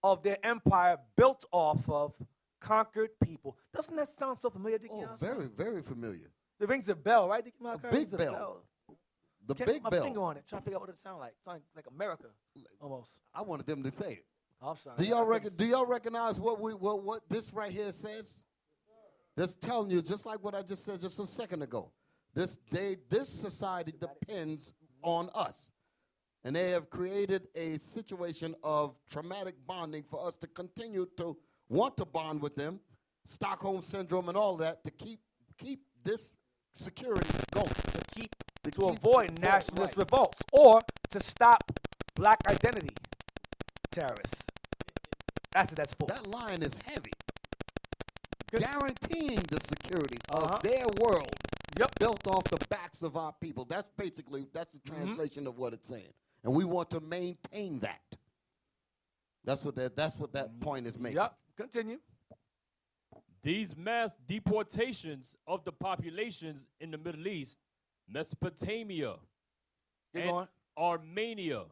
of their empire built off of conquered people. Doesn't that sound so familiar, Dickie? Oh, very, very familiar. It rings a bell, right, Dickie? A big bell. The Can't big put my bell. finger on it, trying to figure out what it sounds like. It sounds like America, almost. I wanted them to say it. Oh, I'm sorry. Do y'all recognize what this right here says? This telling you just like what I just said just a second ago. This society depends on us. And they have created a situation of traumatic bonding for us to continue to want to bond with them, Stockholm syndrome and all that, to keep this security going. To avoid nationalist revolts or to stop black identity terrorists. That's what that's for. That line is heavy. Good. Guaranteeing the security Uh-huh. of their world Yep. built off the backs of our people. That's the translation of what it's saying. And we want to maintain that. That's what that point is making. Yep. Continue. These mass deportations of the populations in the Middle East, Mesopotamia, Keep and going. Armenia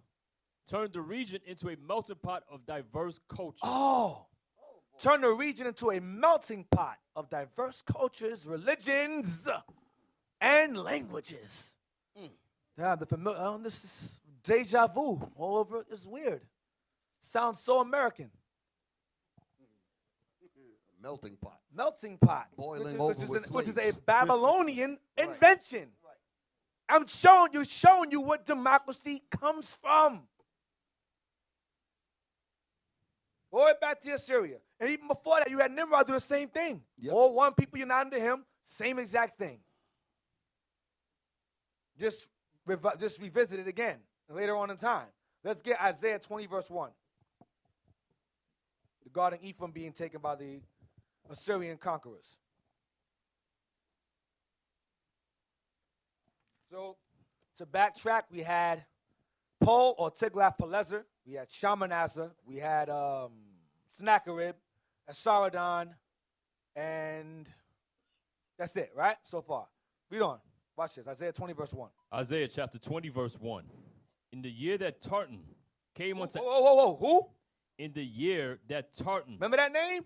turned the region into a melting pot of diverse cultures. Oh. Turn the region into a melting pot of diverse cultures, religions, and languages. Yeah, the familiar. This is deja vu all over. It's weird. Sounds so American. Melting pot. Melting pot. Boiling which over with which is a slaves. Babylonian Right. invention. I'm showing you what democracy comes from. Go right back to Assyria. And even before that, you had Nimrod do the same thing. Yep. All one people united to him, same exact thing. Just revisit it again later on in time. Let's get Isaiah 20, verse 1. Regarding Ephraim being taken by the Assyrian conquerors. So, to backtrack, we had Pul or Tiglath-Pileser, we had Shalmaneser, we had Sennacherib, Esarhaddon, and that's it, right? So far. Read on. Watch this. Isaiah 20, verse 1. Isaiah chapter 20, verse 1. In the year that Tartan came unto... Whoa. Who? In the year that Tartan Remember that name?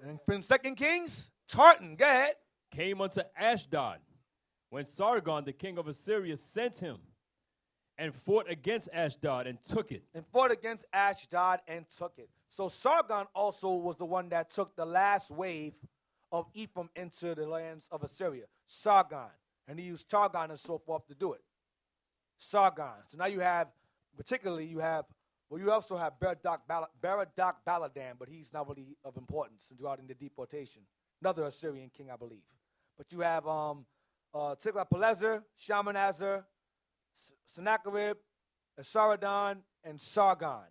And from 2 Kings? Tartan. Go ahead. came unto Ashdod, when Sargon, the king of Assyria, sent him and fought against Ashdod and took it. And fought against Ashdod and took it. So Sargon also was the one that took the last wave of Ephraim into the lands of Assyria. Sargon. And he used Targon and so forth to do it. Sargon. So now you have, particularly you also have Baradak Baladan, but he's not really of importance regarding the deportation. Another Assyrian king, I believe. But you have Tiglath-Pileser, Shalmaneser, Sennacherib, Esarhaddon, and Sargon.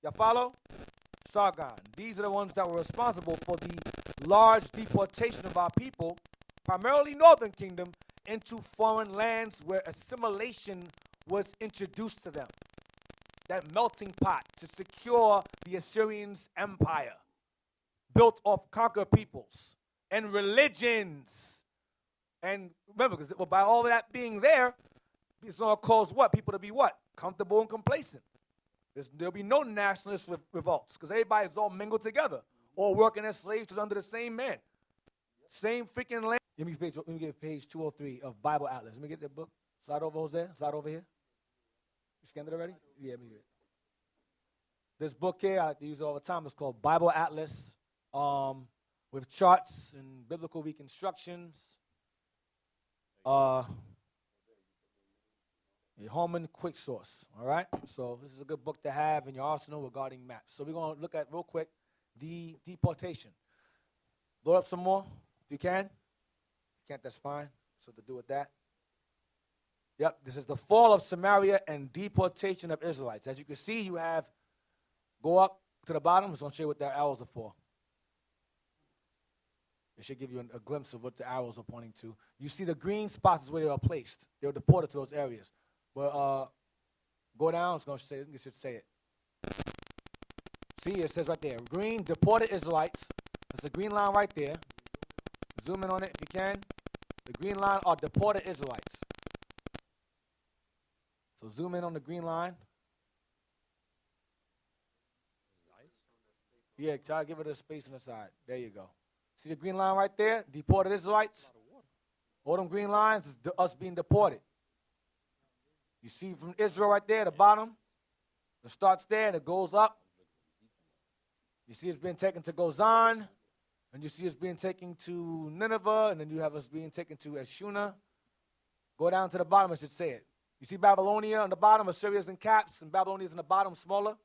Y'all follow? Sargon. These are the ones that were responsible for the large deportation of our people, primarily Northern Kingdom, into foreign lands where assimilation was introduced to them. That melting pot to secure the Assyrians' empire, built off conquered peoples and religions. And remember, because by all of that being there, it's going to cause what? People to be what? Comfortable and complacent. There'll be no nationalist revolts because everybody's all mingled together, all working as slaves under the same man. Same freaking land. Let me get page 203 of Bible Atlas. Let me get that book. Slide over, Jose. Slide over here. You scanned it already? Yeah, let me get it. This book here, I use it all the time. It's called Bible Atlas with charts and biblical reconstructions. A Holman quick source. All right. So this is a good book to have in your arsenal regarding maps. So we're going to look at real quick the deportation. Load up some more if you can. If you can't, that's fine. So to do with that. Yep, this is the fall of Samaria and deportation of Israelites. As you can see, you have, go up to the bottom. It's going to show you what the arrows are for. It should give you a glimpse of what the arrows are pointing to. You see the green spots is where they were placed. They were deported to those areas. But go down, it's going to say, it should say it. See, it says right there, green, deported Israelites. There's a green line right there. Zoom in on it if you can. The green line are deported Israelites. So zoom in on the green line. Yeah, try to give it a space on the side. There you go. See the green line right there? Deported Israelites. All them green lines is us being deported. You see from Israel right there, the bottom. It starts there and it goes up. You see it's being taken to Gozan. And you see it's being taken to Nineveh. And then you have us being taken to Eshuna. Go down to the bottom, it should say it. You see Babylonia on the bottom, Assyria's in caps, and Babylonia's in the bottom, smaller.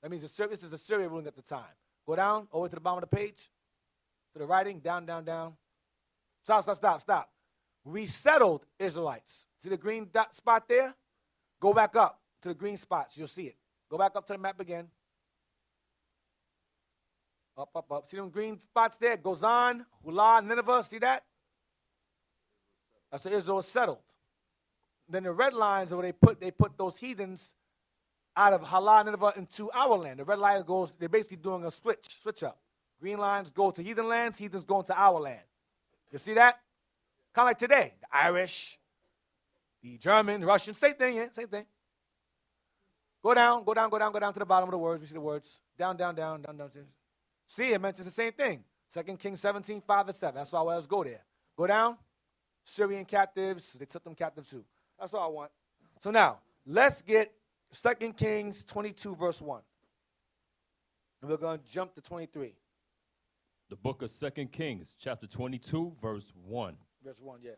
That means this is Assyria ruling at the time. Go down, over to the bottom of the page, to the writing, down, down, down. Stop. Resettled Israelites. See the green dot spot there? Go back up to the green spots, you'll see it. Go back up to the map again. Up. See them green spots there? Gozan, Hula, Nineveh, see that? That's where Israel is settled. Then the red lines are where they put those heathens out of Hala, Nineveh into our land. The red line goes, they're basically doing a switch up. Green lines go to heathen lands, heathens go into our land. You see that? Kind of like today. The Irish, the German, the Russian, same thing, yeah, same thing. Go down to the bottom of the words. We see the words. Down. See, it mentions the same thing. 2 Kings 17, 5-7. That's why I always go there. Go down. Syrian captives, they took them captive too. That's all I want. So now, let's get 2 Kings 22, verse 1. And we're going to jump to 23. The book of 2 Kings, chapter 22, verse 1. Verse 1, yeah.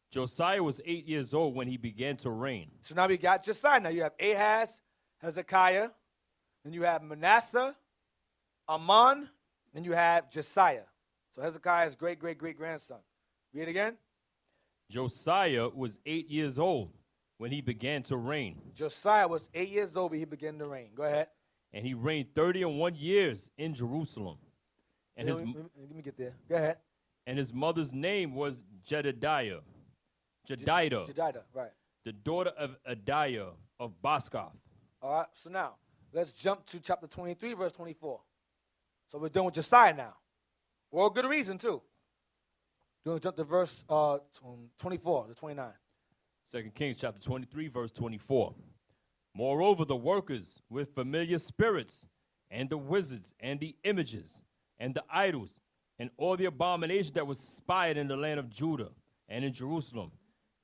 Josiah was 8 years old when he began to reign. So now we got Josiah. Now you have Ahaz, Hezekiah, then you have Manasseh, Amon, then you have Josiah. So Hezekiah's great-great-great-grandson. Read it again. Josiah was 8 years old when he began to reign. Josiah was 8 years old when he began to reign. Go ahead. And he reigned 31 years in Jerusalem. And Let me get there. Go ahead. And his mother's name was Jedidah, right. the daughter of Adiah of Baskoth. All right, so now, let's jump to chapter 23, verse 24. So we're done with Josiah now. For a good reason, too. We're going to jump to verse 24 to 29. 2 Kings chapter 23, verse 24. Moreover, the workers with familiar spirits, and the wizards, and the images, and the idols, and all the abominations that was spied in the land of Judah and in Jerusalem,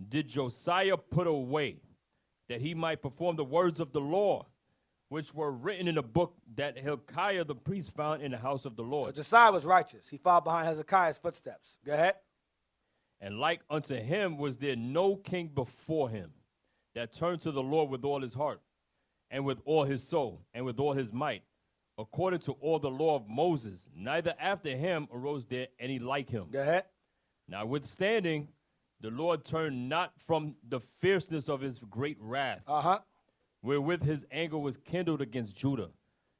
did Josiah put away, that he might perform the words of the law, which were written in a book that Hilkiah the priest found in the house of the So Lord. Josiah was righteous. He followed behind Hezekiah's footsteps. Go ahead. And like unto him was there no king before him that turned to the Lord with all his heart, and with all his soul, and with all his might, according to all the law of Moses. Neither after him arose there any like him. Go ahead. Notwithstanding, the Lord turned not from the fierceness of his great wrath, wherewith his anger was kindled against Judah,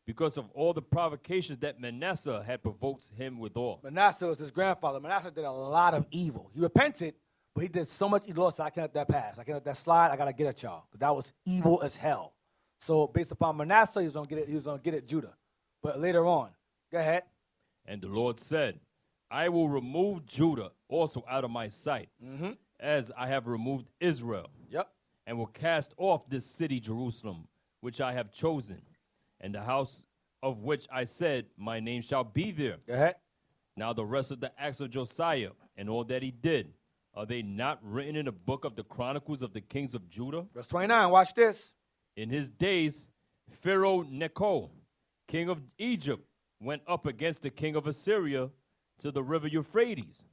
because of all the provocations that Manasseh had provoked him withal. Manasseh was his grandfather. Manasseh did a lot of evil. He repented, but he did so much evil, so I can't let that pass. I can't let that slide. I got to get at y'all. But that was evil as hell. So based upon Manasseh, he was going to get at Judah. But later on, go ahead. And the Lord said, I will remove Judah also out of my sight, as I have removed Israel. Yep. And will cast off this city Jerusalem, which I have chosen, and the house of which I said, my name shall be there. Go ahead. Now the rest of the acts of Josiah and all that he did, are they not written in the book of the Chronicles of the kings of Judah? Verse 29, watch this. In his days, Pharaoh Necho, king of Egypt, went up against the king of Assyria to the river Euphrates.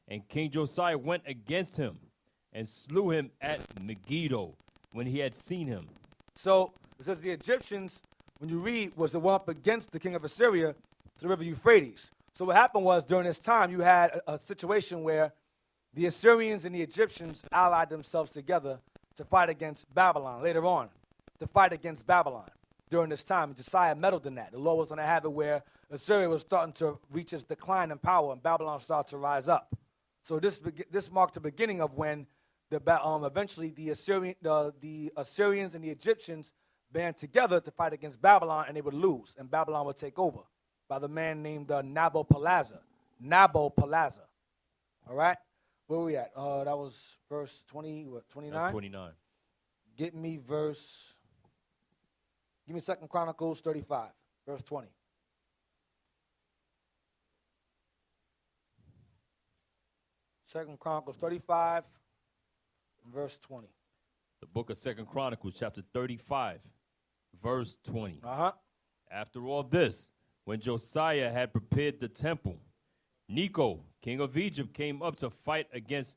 And King Josiah went against him and slew him at Megiddo when he had seen him. So it says the Egyptians, when you read, was the one up against the king of Assyria to the river Euphrates. So what happened was during this time you had a situation where the Assyrians and the Egyptians allied themselves together to fight against Babylon later on, to fight against Babylon. During this time, Josiah meddled in that. The Lord was going to have it where Assyria was starting to reach its decline in power and Babylon started to rise up. So this marked the beginning of when eventually the Assyrians and the Egyptians band together to fight against Babylon, and they would lose, and Babylon would take over by the man named Nabopolassar. Nabopolassar. All right? Where were we at? That was verse 20, what, 29? That's 29. Give me 2 Chronicles 35, verse 20. Second Chronicles 35, verse 20. The book of 2 Chronicles, chapter 35, verse 20. Uh-huh. After all this, when Josiah had prepared the temple, Necho, king of Egypt, came up to fight against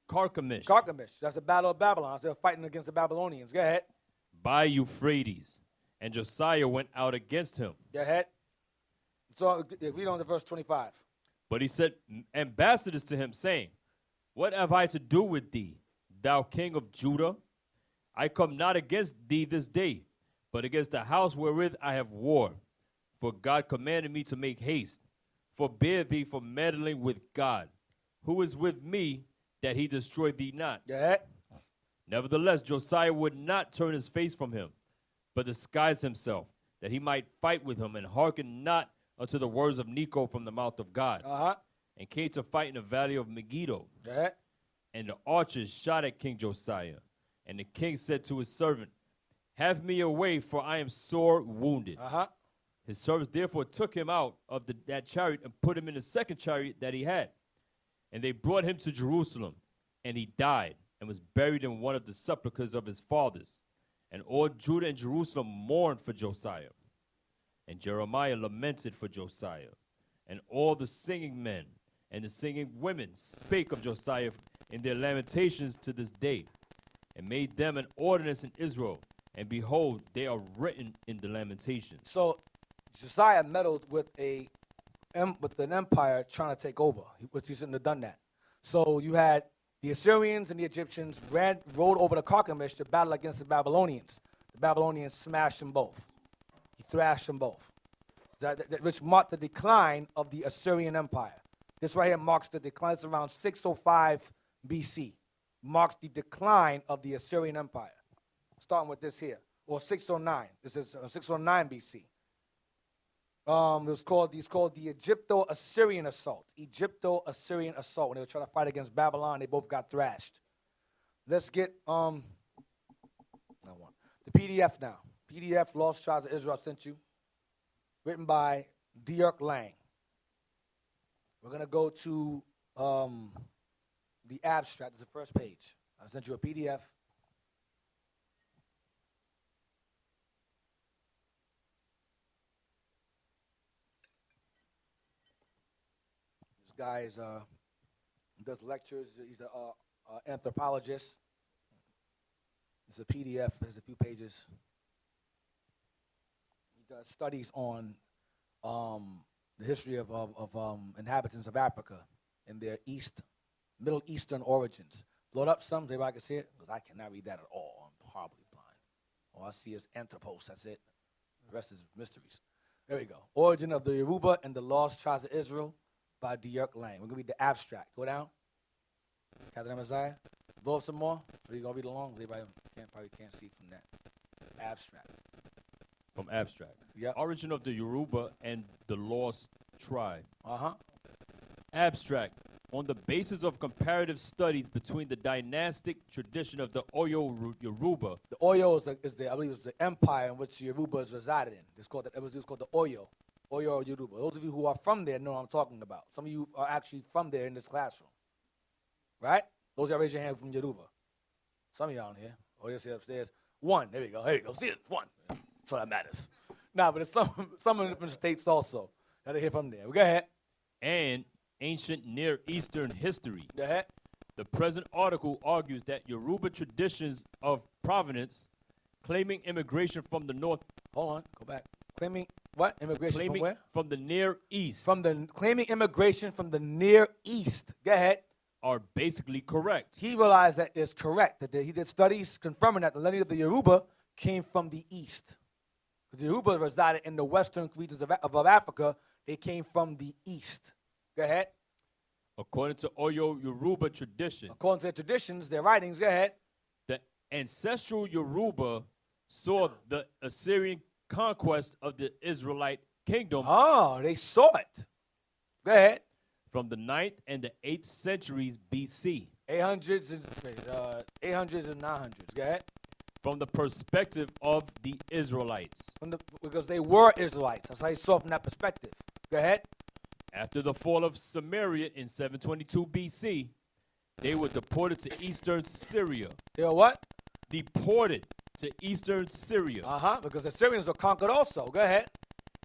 Carchemish Carchemish, that's the battle of Babylon. So they're fighting against the Babylonians. Go ahead. by Euphrates, and Josiah went out against him. Go ahead. So read on to verse 25. But he sent ambassadors to him, saying, What have I to do with thee, thou king of Judah? I come not against thee this day, but against the house wherewith I have war. For God commanded me to make haste. Forbear thee from meddling with God, who is with me, that he destroy thee not. Go ahead. Nevertheless, Josiah would not turn his face from him, but disguised himself, that he might fight with him, and hearken not unto the words of Necho from the mouth of God. Uh-huh. And came to fight in the valley of Megiddo. Go ahead. And the archers shot at King Josiah. And the king said to his servant, Have me away, for I am sore wounded. Uh-huh. His servants therefore took him out of that chariot and put him in the second chariot that he had. And they brought him to Jerusalem, and he died and was buried in one of the sepulchres of his fathers. And all Judah and Jerusalem mourned for Josiah. And Jeremiah lamented for Josiah. And all the singing men and the singing women spake of Josiah in their lamentations to this day, and made them an ordinance in Israel. And behold, they are written in the lamentations. So Josiah meddled with an empire trying to take over, which he shouldn't have done that. So you had the Assyrians and the Egyptians rode over to Carchemish to battle against the Babylonians. The Babylonians smashed them both. He thrashed them both. Which marked the decline of the Assyrian Empire. This right here marks the decline. It's around 605 BC. Marks the decline of the Assyrian Empire. Starting with this here, or 609. This is 609 BC. It's called the Egypto-Assyrian assault. Egypto-Assyrian assault. When they were trying to fight against Babylon, they both got thrashed. Let's get the PDF now. PDF, Lost Tribes of Israel, I sent you. Written by Dirk Lang. We're going to go to the abstract. It's the first page. I sent you a PDF. This guy does lectures. He's an anthropologist. It's a PDF. There's a few pages. He does studies on the history of inhabitants of Africa and their Middle Eastern origins. Blow it up some, so everybody can see it, because I cannot read that at all. I'm horribly blind. All I see is anthropos, that's it. The rest is mysteries. There we go. Origin of the Yoruba and the Lost Tribes of Israel by Dirk Lang. We're going to read the abstract. Go down. Captain Messiah. Blow up some more. So you're going to read along. Everybody probably can't see from that. Abstract. From abstract. Yep. Origin of the Yoruba and the Lost Tribe. Uh-huh. Abstract. On the basis of comparative studies between the dynastic tradition of the Oyo Yoruba. The Oyo is the I believe it's the empire in which Yoruba is resided in. It was called the Oyo. Oyo Yoruba. Those of you who are from there know what I'm talking about. Some of you are actually from there in this classroom. Right? Those y'all raise your hand from Yoruba. Some of y'all in here. Oh, you'll see upstairs. One. There we go. There you go. See it? One. That's what that matters. Nah, but it's some in different states also. Gotta hear from there. Go ahead. And ancient Near Eastern history. Go ahead. The present article argues that Yoruba traditions of provenance, claiming immigration from the north, Hold on, go back. Claiming what? Immigration from claiming where? from the Near East, Claiming immigration from the Near East. Go ahead. are basically correct. He realized that it's correct, that he did studies confirming that the lineage of the Yoruba came from the East. Because the Yoruba resided in the western regions of Africa. They came from the East. Go ahead. According to Oyo Yoruba tradition, According to their traditions, their writings, go ahead. the ancestral Yoruba saw the Assyrian conquest of the Israelite kingdom Oh, they saw it. Go ahead. from the 9th and the 8th centuries BC. 800s and 900s. Go ahead. From the perspective of the Israelites. Because they were Israelites. That's how you saw it from that perspective. Go ahead. After the fall of Samaria in 722 BC, they were deported to eastern Syria. They were what? Deported to eastern Syria Because the Syrians were conquered also. Go ahead.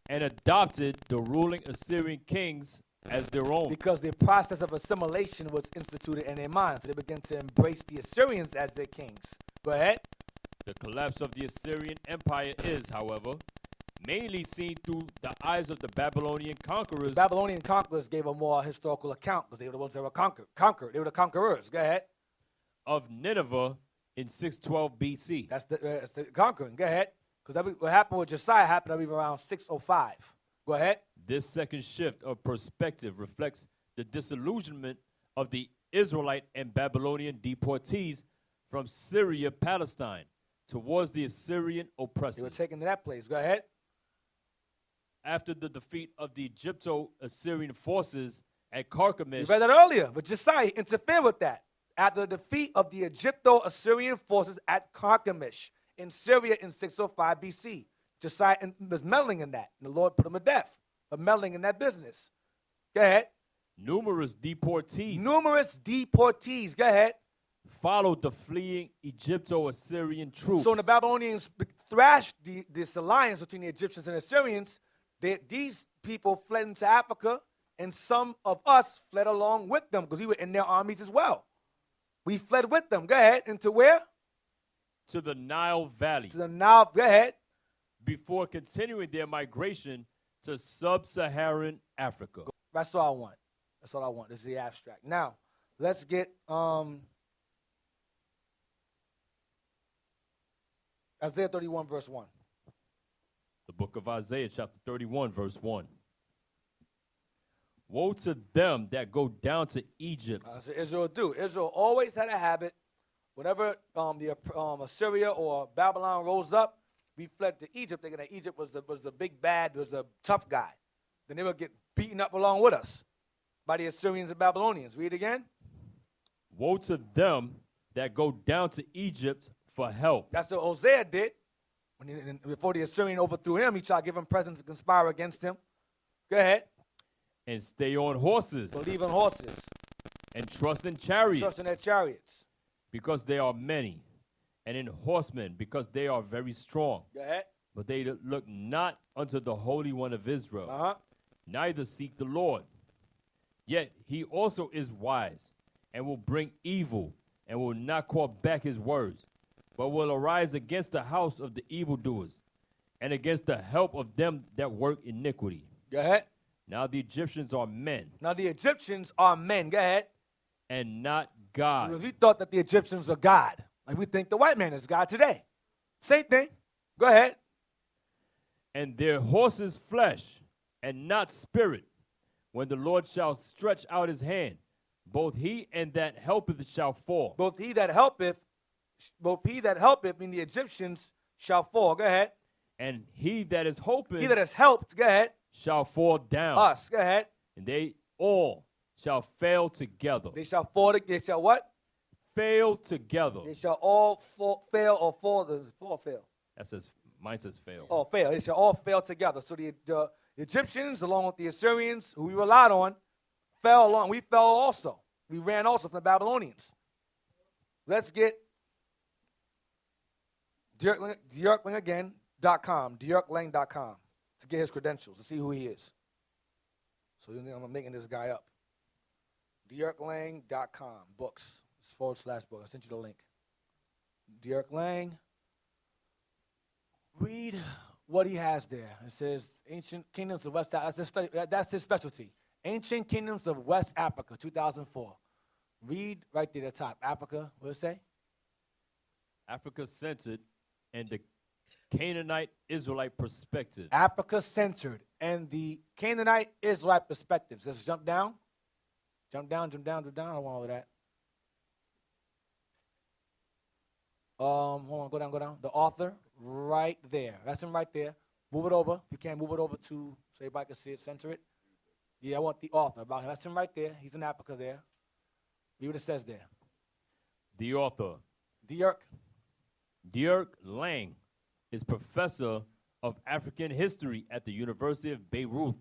and adopted the ruling Assyrian kings as their own. Because the process of assimilation was instituted in their minds. So they began to embrace the Assyrians as their kings. Go ahead. The collapse of the Assyrian Empire is, however, mainly seen through the eyes of the Babylonian conquerors Babylonian conquerors gave a more historical account because they were the ones that were conquered. They were the conquerors. Go ahead. of Nineveh in 612 BC. That's the conquering. Go ahead. Because what happened with Josiah happened, I believe, around 605. Go ahead. This second shift of perspective reflects the disillusionment of the Israelite and Babylonian deportees from Syria, Palestine, towards the Assyrian They were oppressors. taken to that place. Go ahead. After the defeat of the Egypto-Assyrian forces at We Carchemish, read that earlier, but Josiah interfered with that. After the defeat of the Egypto-Assyrian forces at Carchemish in Syria in 605 BC, Josiah was meddling in that, and the Lord put him to death for meddling in that business. Go ahead. numerous deportees Numerous deportees. Go ahead. followed the fleeing Egypto-Assyrian troops. So when the Babylonians thrashed this alliance between the Egyptians and Assyrians, these people fled into Africa, and some of us fled along with them because we were in their armies as well. We fled with them. Go ahead. Into where? to the Nile Valley To the Nile. Go ahead. before continuing their migration to sub-Saharan Africa. That's all I want. That's all I want. This is the abstract. Now, let's get Isaiah 31, verse 1. The book of Isaiah, chapter 31, verse 1. Woe to them that go down to Egypt. That's what Israel do. Israel always had a habit. Whenever Assyria or Babylon rose up, we fled to Egypt, thinking that Egypt was the big bad, was the tough guy. Then they would get beaten up along with us by the Assyrians and Babylonians. Read again. Woe to them that go down to Egypt for help. That's what Hosea did. Before the Assyrian overthrew him, he tried to give him presents to conspire against him. Go ahead. And stay on horses Believe in horses. and trust in chariots, Trust in their chariots. because they are many, and in horsemen, because they are very strong. Go ahead. But they look not unto the Holy One of Israel, Uh-huh. neither seek the Lord. Yet he also is wise, and will bring evil, and will not call back his words, but will arise against the house of the evildoers, and against the help of them that work iniquity. Go ahead. Now the Egyptians are men, Now the Egyptians are men. Go ahead. and not God. Because we thought that the Egyptians are God. Like we think the white man is God today. Same thing. Go ahead. And their horses flesh, and not spirit. When the Lord shall stretch out his hand, both he and that helpeth shall fall. Both he that helpeth, meaning the Egyptians, shall fall. Go ahead. And he that is hoping He that has helped, go ahead. shall fall down. Us, go ahead. And they all shall fail together. They shall fall. They shall what? Fail together. They shall all fail or fall. Fail. That says, mine says fail. Oh, fail. They shall all fail together. So the Egyptians, along with the Assyrians, who we relied on, fell along. We fell also. We ran also from the Babylonians. Let's get DeYerkling.com to get his credentials, to see who he is. So you think I'm making this guy up. DeerkLang.com. Books. It's /book. I sent you the link. Deerk Lang. Read what he has there. It says Ancient Kingdoms of West Africa. That's his specialty. Ancient Kingdoms of West Africa, 2004. Read right there at the top. Africa, what does it say? Africa-centered and the Canaanite Israelite perspective. Africa-centered and the Canaanite Israelite perspectives. Let's jump down. Jump down, jump down, jump down. I don't want all of that. Hold on, go down, go down. The author, right there. That's him right there. Move it over. If you can, move it over to, so everybody can see it, center it. Yeah, I want the author about him. That's him right there. He's in Africa there. Read what it says there. The author, Deerk Lang, is professor of African history at the University of Beirut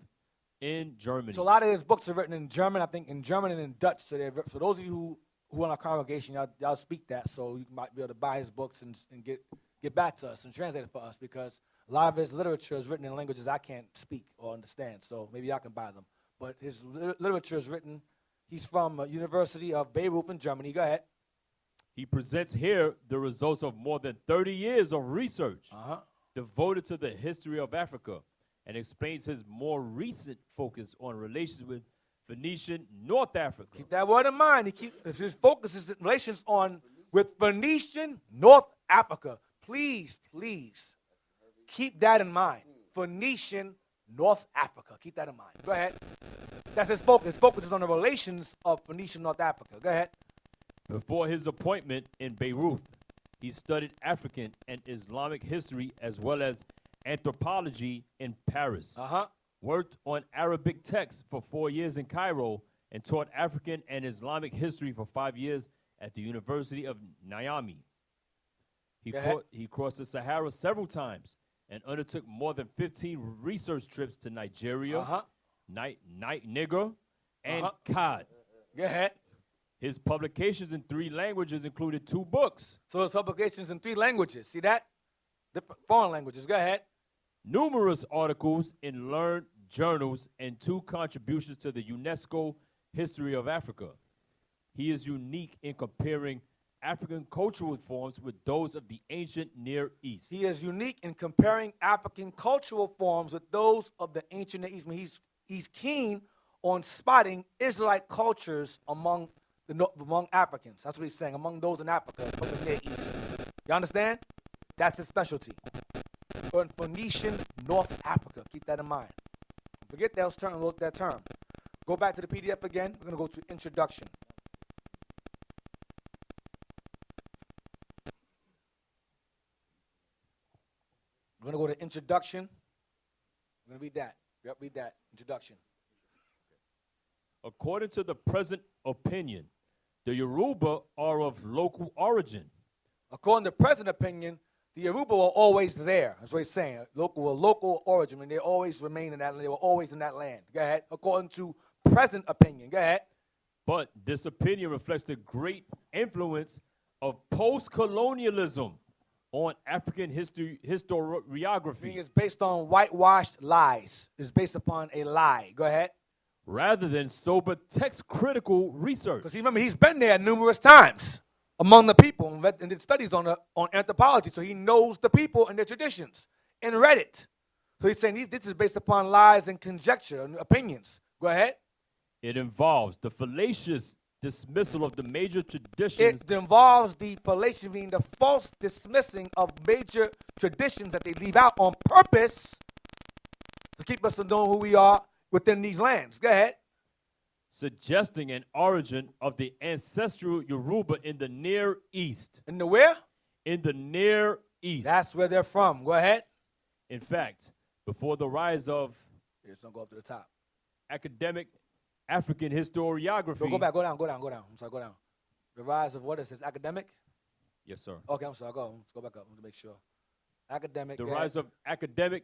in Germany. So a lot of his books are written in German, I think in German and in Dutch. So those of you who are in our congregation, y'all speak that, so you might be able to buy his books and get back to us and translate it for us, because a lot of his literature is written in languages I can't speak or understand, so maybe y'all can buy them. But his literature is written, he's from University of Beirut in Germany. Go ahead. He presents here the results of more than 30 years of research devoted to the history of Africa, and explains his more recent focus on relations with Phoenician North Africa. Keep that word in mind. His focus is relations with Phoenician North Africa. Please, please, keep that in mind. Phoenician North Africa. Keep that in mind. Go ahead. That's his focus. His focus is on the relations of Phoenician North Africa. Go ahead. Before his appointment in Beirut, he studied African and Islamic history as well as anthropology in Paris. Worked on Arabic texts for 4 years in Cairo, and taught African and Islamic history for 5 years at the University of Niamey. He crossed the Sahara several times and undertook more than 15 research trips to Nigeria, Niger, and Chad. Go ahead. His publications in 3 languages included 2 books. So his publications in 3 languages. See that? Different foreign languages. Go ahead. Numerous articles in learned journals, and 2 contributions to the UNESCO History of Africa. He is unique in comparing African cultural forms with those of the ancient Near East. He is unique in comparing African cultural forms with those of the ancient Near East. I mean, he's keen on spotting Israelite cultures among Africans. That's what he's saying, among those in Africa from the Near East. You understand? That's his specialty. In Phoenician North Africa. Keep that in mind. Forget that term. Go back to the PDF again. We're going to go to introduction. We're going to go to introduction. We're going to read that. Yep, read that. Introduction. According to the present opinion, the Yoruba are of local origin. According to present opinion, the Yoruba were always there. That's what he's saying. Local origin. I mean, they always remain in that land. They were always in that land. Go ahead. According to present opinion. Go ahead. But this opinion reflects the great influence of post-colonialism on African historiography. Meaning it's based on whitewashed lies. It's based upon a lie. Go ahead. Rather than sober text-critical research. Because remember, he's been there numerous times among the people and did studies on anthropology, so he knows the people and their traditions and read it. So he's saying this is based upon lies and conjecture and opinions. Go ahead. It involves the fallacious dismissal of the major traditions. It involves the fallacious, meaning the false dismissing of major traditions that they leave out on purpose to keep us from knowing who we are within these lands. Go ahead. Suggesting an origin of the ancestral Yoruba in the Near East. In the where? In the Near East. That's where they're from. Go ahead. In fact, before the rise of It's going to go up to the top. academic African historiography. Go back. Go down. I'm sorry, go down. The rise of what is this? Academic? Yes, sir. Okay, I'm sorry. Let's go back up to make sure. Academic. The rise of academic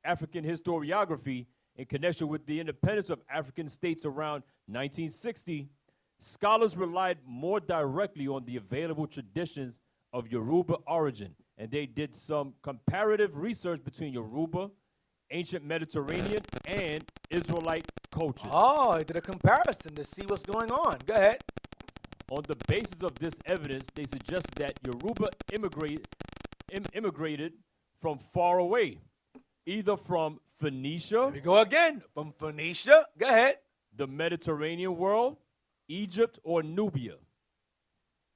African historiography in connection with the independence of African states around 1960, scholars relied more directly on the available traditions of Yoruba origin, and they did some comparative research between Yoruba, ancient Mediterranean, and Israelite cultures. Oh, he did a comparison to see what's going on. Go ahead. On the basis of this evidence, they suggest that Yoruba immigrated from far away, either from Phoenicia, Here we go again. From Phoenicia. Go ahead. the Mediterranean world, Egypt, or Nubia.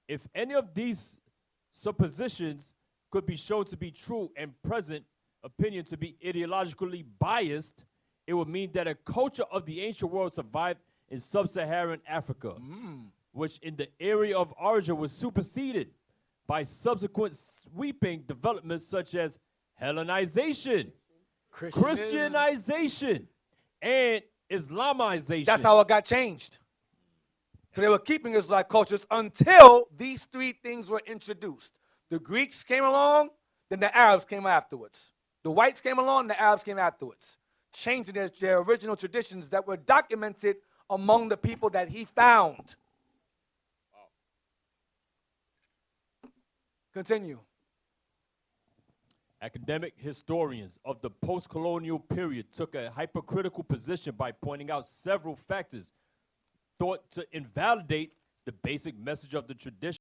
If any of these suppositions could be shown to be true and present opinion to be ideologically biased, it would mean that a culture of the ancient world survived in sub-Saharan Africa, which in the area of origin was superseded by subsequent sweeping developments such as Hellenization, Christianization, and Islamization. That's how it got changed. So they were keeping Israelite cultures until these three things were introduced. The Greeks came along, then the Arabs came afterwards. The whites came along, the Arabs came afterwards, changing their original traditions that were documented among the people that he found. Continue. Academic historians of the post-colonial period took a hypercritical position by pointing out several factors thought to invalidate the basic message of the tradition.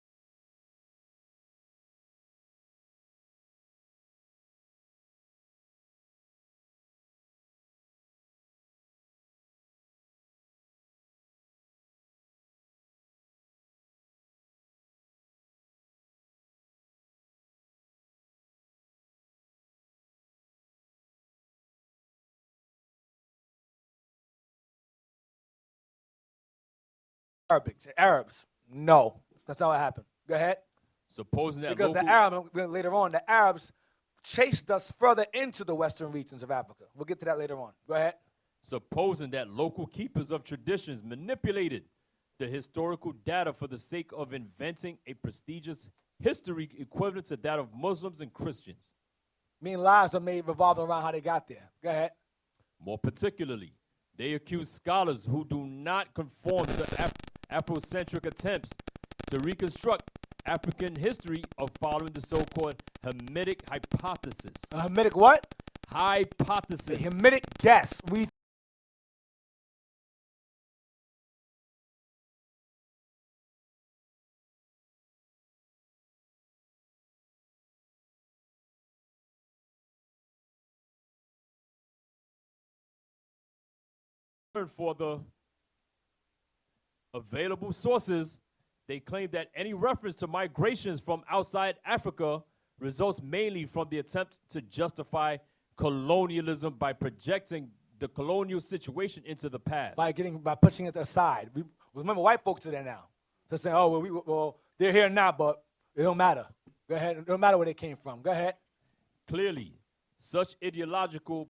Arabs. No. That's how it happened. Go ahead. Supposing that Because local, later on, the Arabs chased us further into the western regions of Africa. We'll get to that later on. Go ahead. supposing that local keepers of traditions manipulated the historical data for the sake of inventing a prestigious history equivalent to that of Muslims and Christians. Mean lies are made revolving around how they got there. Go ahead. More particularly, they accuse scholars who do not conform to Afrocentric attempts to reconstruct African history of following the so-called Hamitic hypothesis. A Hamitic what? Hypothesis. A Hamitic guess. We for the available sources, they claim that any reference to migrations from outside Africa results mainly from the attempt to justify colonialism by projecting the colonial situation into the past. by pushing it aside. We remember white folks are there now. They're saying, oh well, they're here now, but it don't matter. Go ahead. It don't matter where they came from. Go ahead. Clearly, such ideological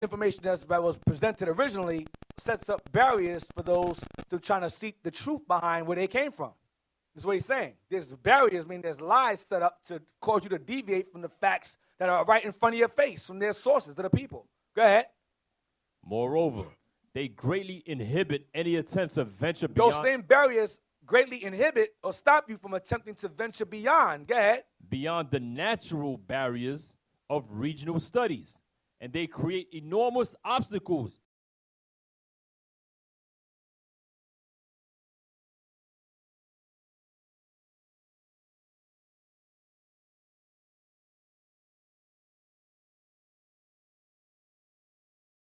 Information that was presented originally sets up barriers for those who are trying to seek the truth behind where they came from. That's what he's saying. There's barriers, meaning there's lies set up to cause you to deviate from the facts that are right in front of your face, from their sources to the people. Go ahead. Moreover, they greatly inhibit any attempt to venture beyond, Those same barriers greatly inhibit or stop you from attempting to venture beyond. Go ahead. beyond the natural barriers of regional studies, and they create enormous obstacles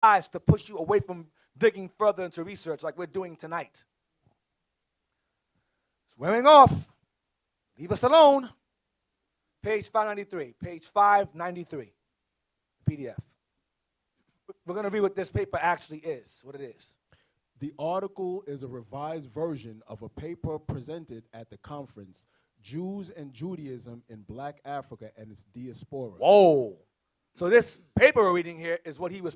Lies to push you away from digging further into research like we're doing tonight. Swearing off. Leave us alone. Page 593. Page 593. PDF. We're going to read what this paper actually is, what it is. The article is a revised version of a paper presented at the conference, Jews and Judaism in Black Africa and its Diaspora. Whoa. So this paper we're reading here is what he was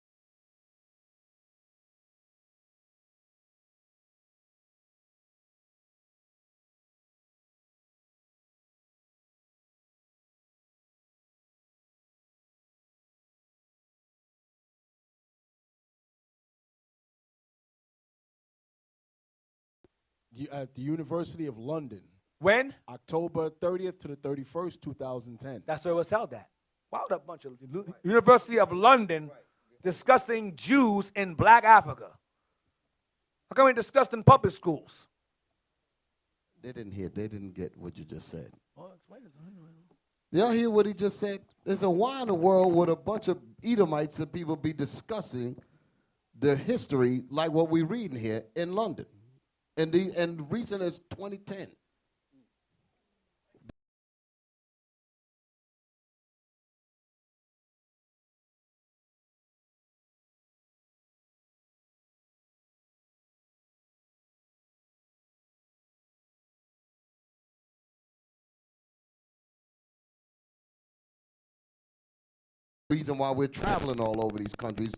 at the University of London, When? October 30th to the 31st, 2010. That's where it was held at. Why would a bunch of University of London discussing Jews in black Africa? How come we discussed in public schools? They didn't get what you just said. Well, explain it. Y'all hear what he just said? There's a why in the world would a bunch of Edomites and people be discussing the history like what we're reading here in London? And recent as 2010. Reason why we're traveling all over these countries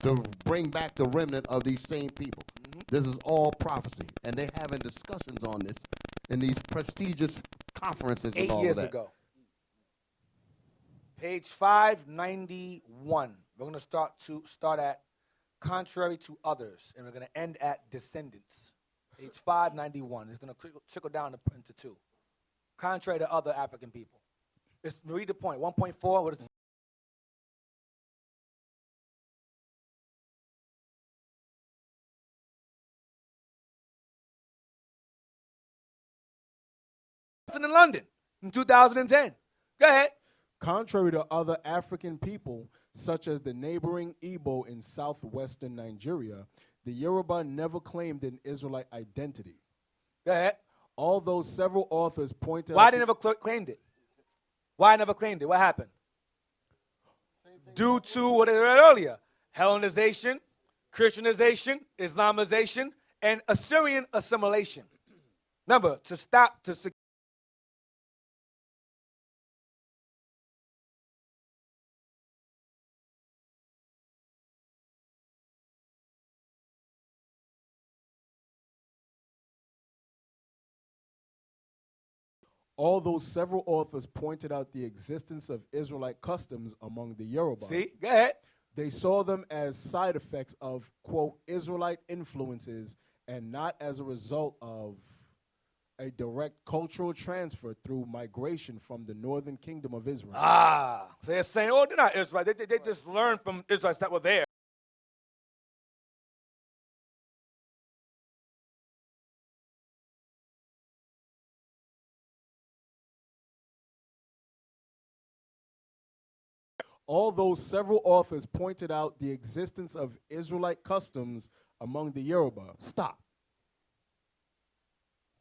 to bring back the remnant of these same people. This is all prophecy, and they're having discussions on this in these prestigious conferences and 8 all years of that. ago. Page 591. We're going to start at contrary to others, and we're going to end at descendants. Page 591. It's going to trickle down into 2. Contrary to other African people. Read the point. 1.4. What is it? In London in 2010. Go ahead. Contrary to other African people, such as the neighboring Igbo in southwestern Nigeria, the Yoruba never claimed an Israelite identity. Go ahead. Although several authors pointed Why out they never claimed it? Why never claimed it? What happened? Due to what I read earlier, Hellenization, Christianization, Islamization, and Assyrian assimilation. Remember, to although several authors pointed out the existence of Israelite customs among the Yoruba, see, go ahead. they saw them as side effects of, quote, Israelite influences and not as a result of a direct cultural transfer through migration from the northern kingdom of Israel. So they're saying, oh, they're not Israelites. They just learned from Israelites that were there. Although several authors pointed out the existence of Israelite customs among the Yoruba. Stop.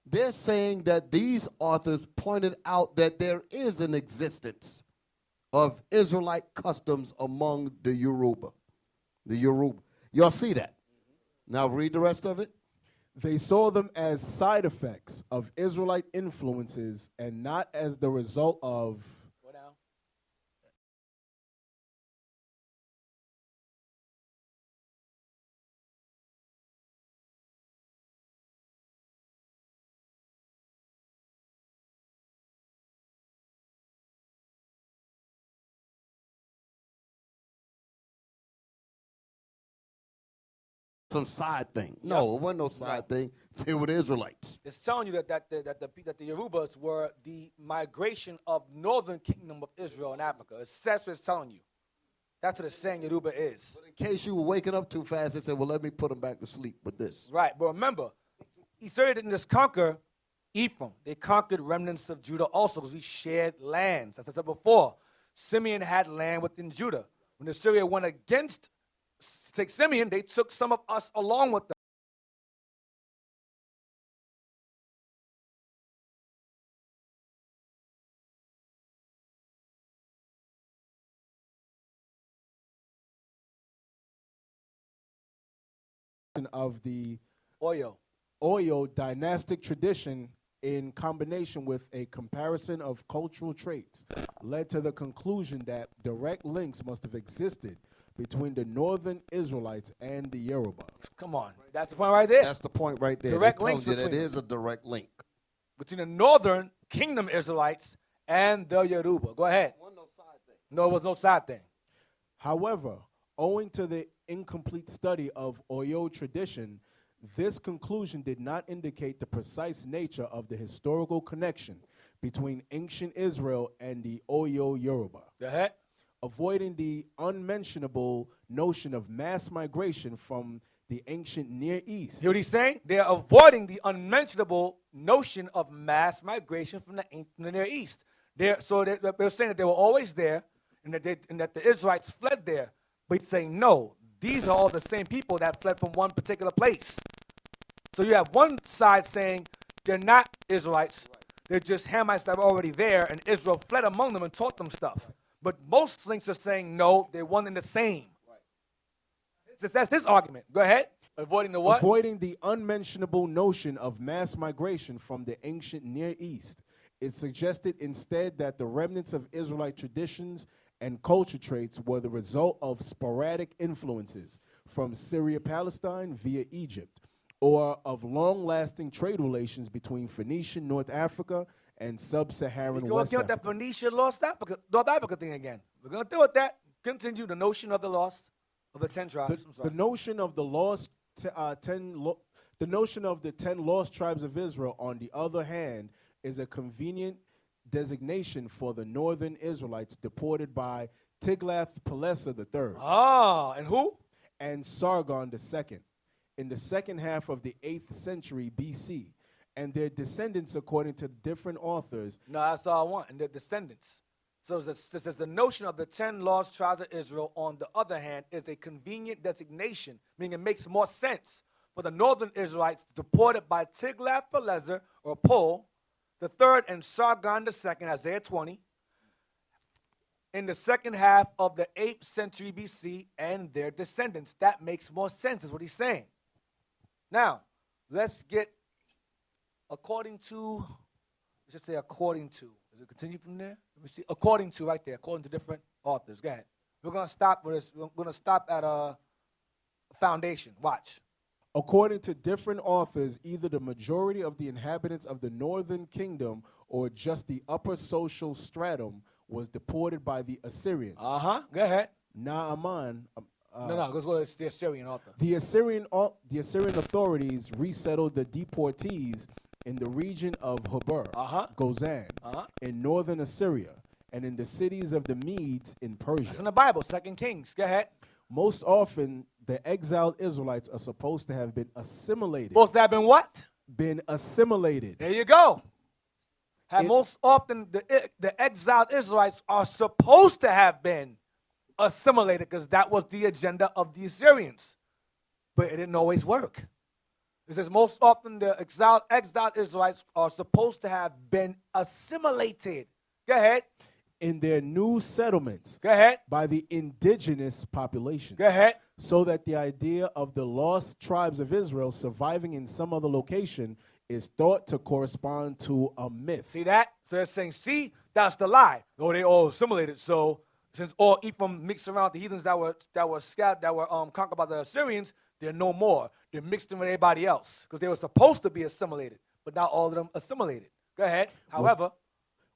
They're saying that these authors pointed out that there is an existence of Israelite customs among the Yoruba. The Yoruba. Y'all see that? Now read the rest of it. They saw them as side effects of Israelite influences and not as the result of some side thing. No, it wasn't no side thing. They were the Israelites. It's telling you that the Yorubas were the migration of northern kingdom of Israel and Africa. That's what it's telling you. That's what it's saying Yoruba is. But in case you were waking up too fast, they said, well, let me put them back to sleep with this. Right, but remember, Israel didn't just conquer Ephraim. They conquered remnants of Judah also because we shared lands. As I said before, Simeon had land within Judah. When Assyria went against take Simeon, they took some of us along with them. of the Oyo dynastic tradition in combination with a comparison of cultural traits led to the conclusion that direct links must have existed between the northern Israelites and the Yoruba. Come on, that's the point right there. That's the point right there. Direct It tells links you that between is a direct link. Between the northern kingdom Israelites and the Yoruba. Go ahead. No, it was no side thing. However, owing to the incomplete study of Oyo tradition, This conclusion did not indicate the precise nature of the historical connection between ancient Israel and the Oyo Yoruba, Go ahead. avoiding the unmentionable notion of mass migration from the ancient Near East. Hear what he's saying? They're avoiding the unmentionable notion of mass migration from the Near East. They're saying that they were always there and that the Israelites fled there. But he's saying, no, these are all the same people that fled from one particular place. So you have one side saying they're not Israelites. They're just Hamites that were already there, and Israel fled among them and taught them stuff. But most links are saying, no, they're one and the same. That's his argument. Go ahead. Avoiding the what? Avoiding the unmentionable notion of mass migration from the ancient Near East. It suggested instead that the remnants of Israelite traditions and culture traits were the result of sporadic influences from Syria-Palestine via Egypt, or of long-lasting trade relations between Phoenician North Africa and sub-Saharan Go West again with Africa. that Phoenician North Africa thing again. We're going to deal with that. Continue the notion of the lost of the 10 tribes. I'm sorry. The notion of the lost the notion of the 10 lost tribes of Israel, on the other hand, is a convenient designation for the northern Israelites deported by Tiglath-Pileser III Ah, and who? and Sargon II in the second half of the 8th century BC, and their descendants, according to different authors. No, that's all I want. And their descendants. So this is the notion of the 10 lost tribes of Israel, on the other hand, is a convenient designation, meaning it makes more sense for the northern Israelites deported by Tiglath-Pileser or Pul the third and Sargon II, Isaiah 20, in the second half of the 8th century BC, and their descendants. That makes more sense, is what he's saying. Now, let's get according to, I should say according to. Does it continue from there? Let me see. According to, right there, according to different authors. Go ahead. We're going to stop with this. We're going to stop at a foundation. Watch. According to different authors, either the majority of the inhabitants of the northern kingdom or just the upper social stratum was deported by the Assyrians. Go ahead. Naaman. No, let's go to the Assyrian author. The Assyrian authorities resettled the deportees in the region of Habur, Gozan, in northern Assyria, and in the cities of the Medes in Persia. That's in the Bible, 2 Kings. Go ahead. Most often, the exiled Israelites are supposed to have been assimilated. Supposed to have been what? Been assimilated. There you go. Most often, the exiled Israelites are supposed to have been assimilated, because that was the agenda of the Assyrians. But it didn't always work. It says most often the exiled Israelites are supposed to have been assimilated. Go ahead. In their new settlements. Go ahead. By the indigenous population. Go ahead. So that the idea of the lost tribes of Israel surviving in some other location is thought to correspond to a myth. See that? So they're saying, see, that's the lie. Oh, they all assimilated. So since all Ephraim mixed around the heathens that were conquered by the Assyrians, they're no more. They're mixed in with everybody else because they were supposed to be assimilated, but not all of them assimilated. Go ahead. However,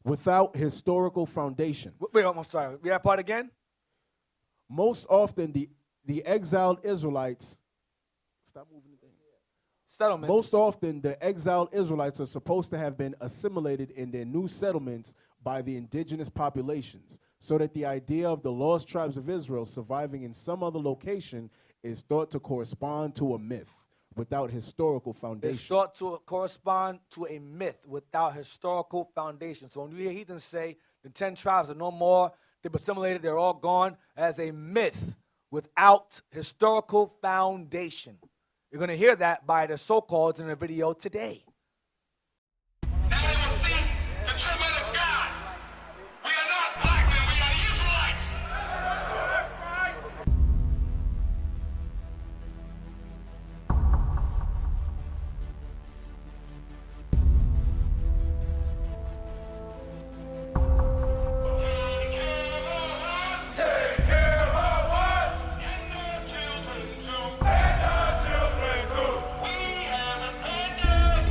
without historical foundation. Wait, I'm sorry. Read that part again. Most often, the exiled Israelites. Stop moving the thing. Settlements. Most often, the exiled Israelites are supposed to have been assimilated in their new settlements by the indigenous populations, so that the idea of the lost tribes of Israel surviving in some other location is thought to correspond to a myth without historical foundation. It's thought to correspond to a myth without historical foundation. So when you hear heathens say the 10 tribes are no more, they've assimilated, they're all gone, as a myth without historical foundation. You're going to hear that by the so-calleds in the video today. Now they will see the true men of God. We are not black men, we are Israelites. Take care of us. Take care of us. And our children too. And our children too. We have abandoned.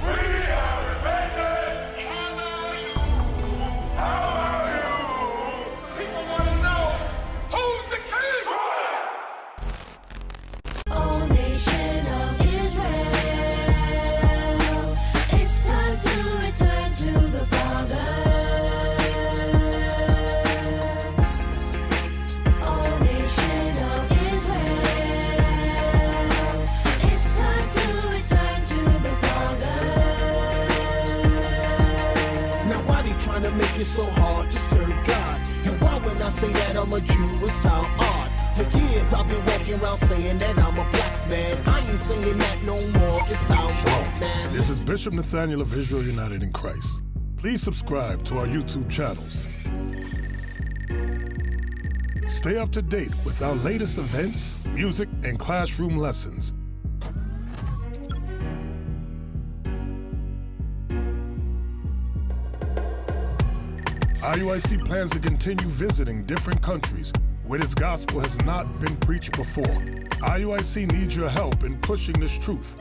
I'm a Jew, it sound odd. For years I've been walking around saying that I'm a black man. I ain't saying that no more, it sound wrong, man. This is Bishop Nathaniel of Israel United in Christ. Please subscribe to our YouTube channels. Stay up to date with our latest events, music, and classroom lessons. IUIC plans to continue visiting different countries where this gospel has not been preached before. IUIC needs your help in pushing this truth.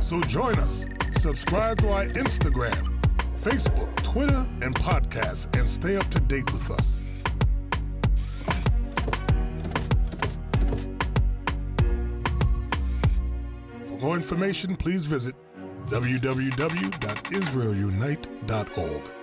So join us. Subscribe to our Instagram, Facebook, Twitter, and podcasts, and stay up to date with us. For more information, please visit www.israelunite.org.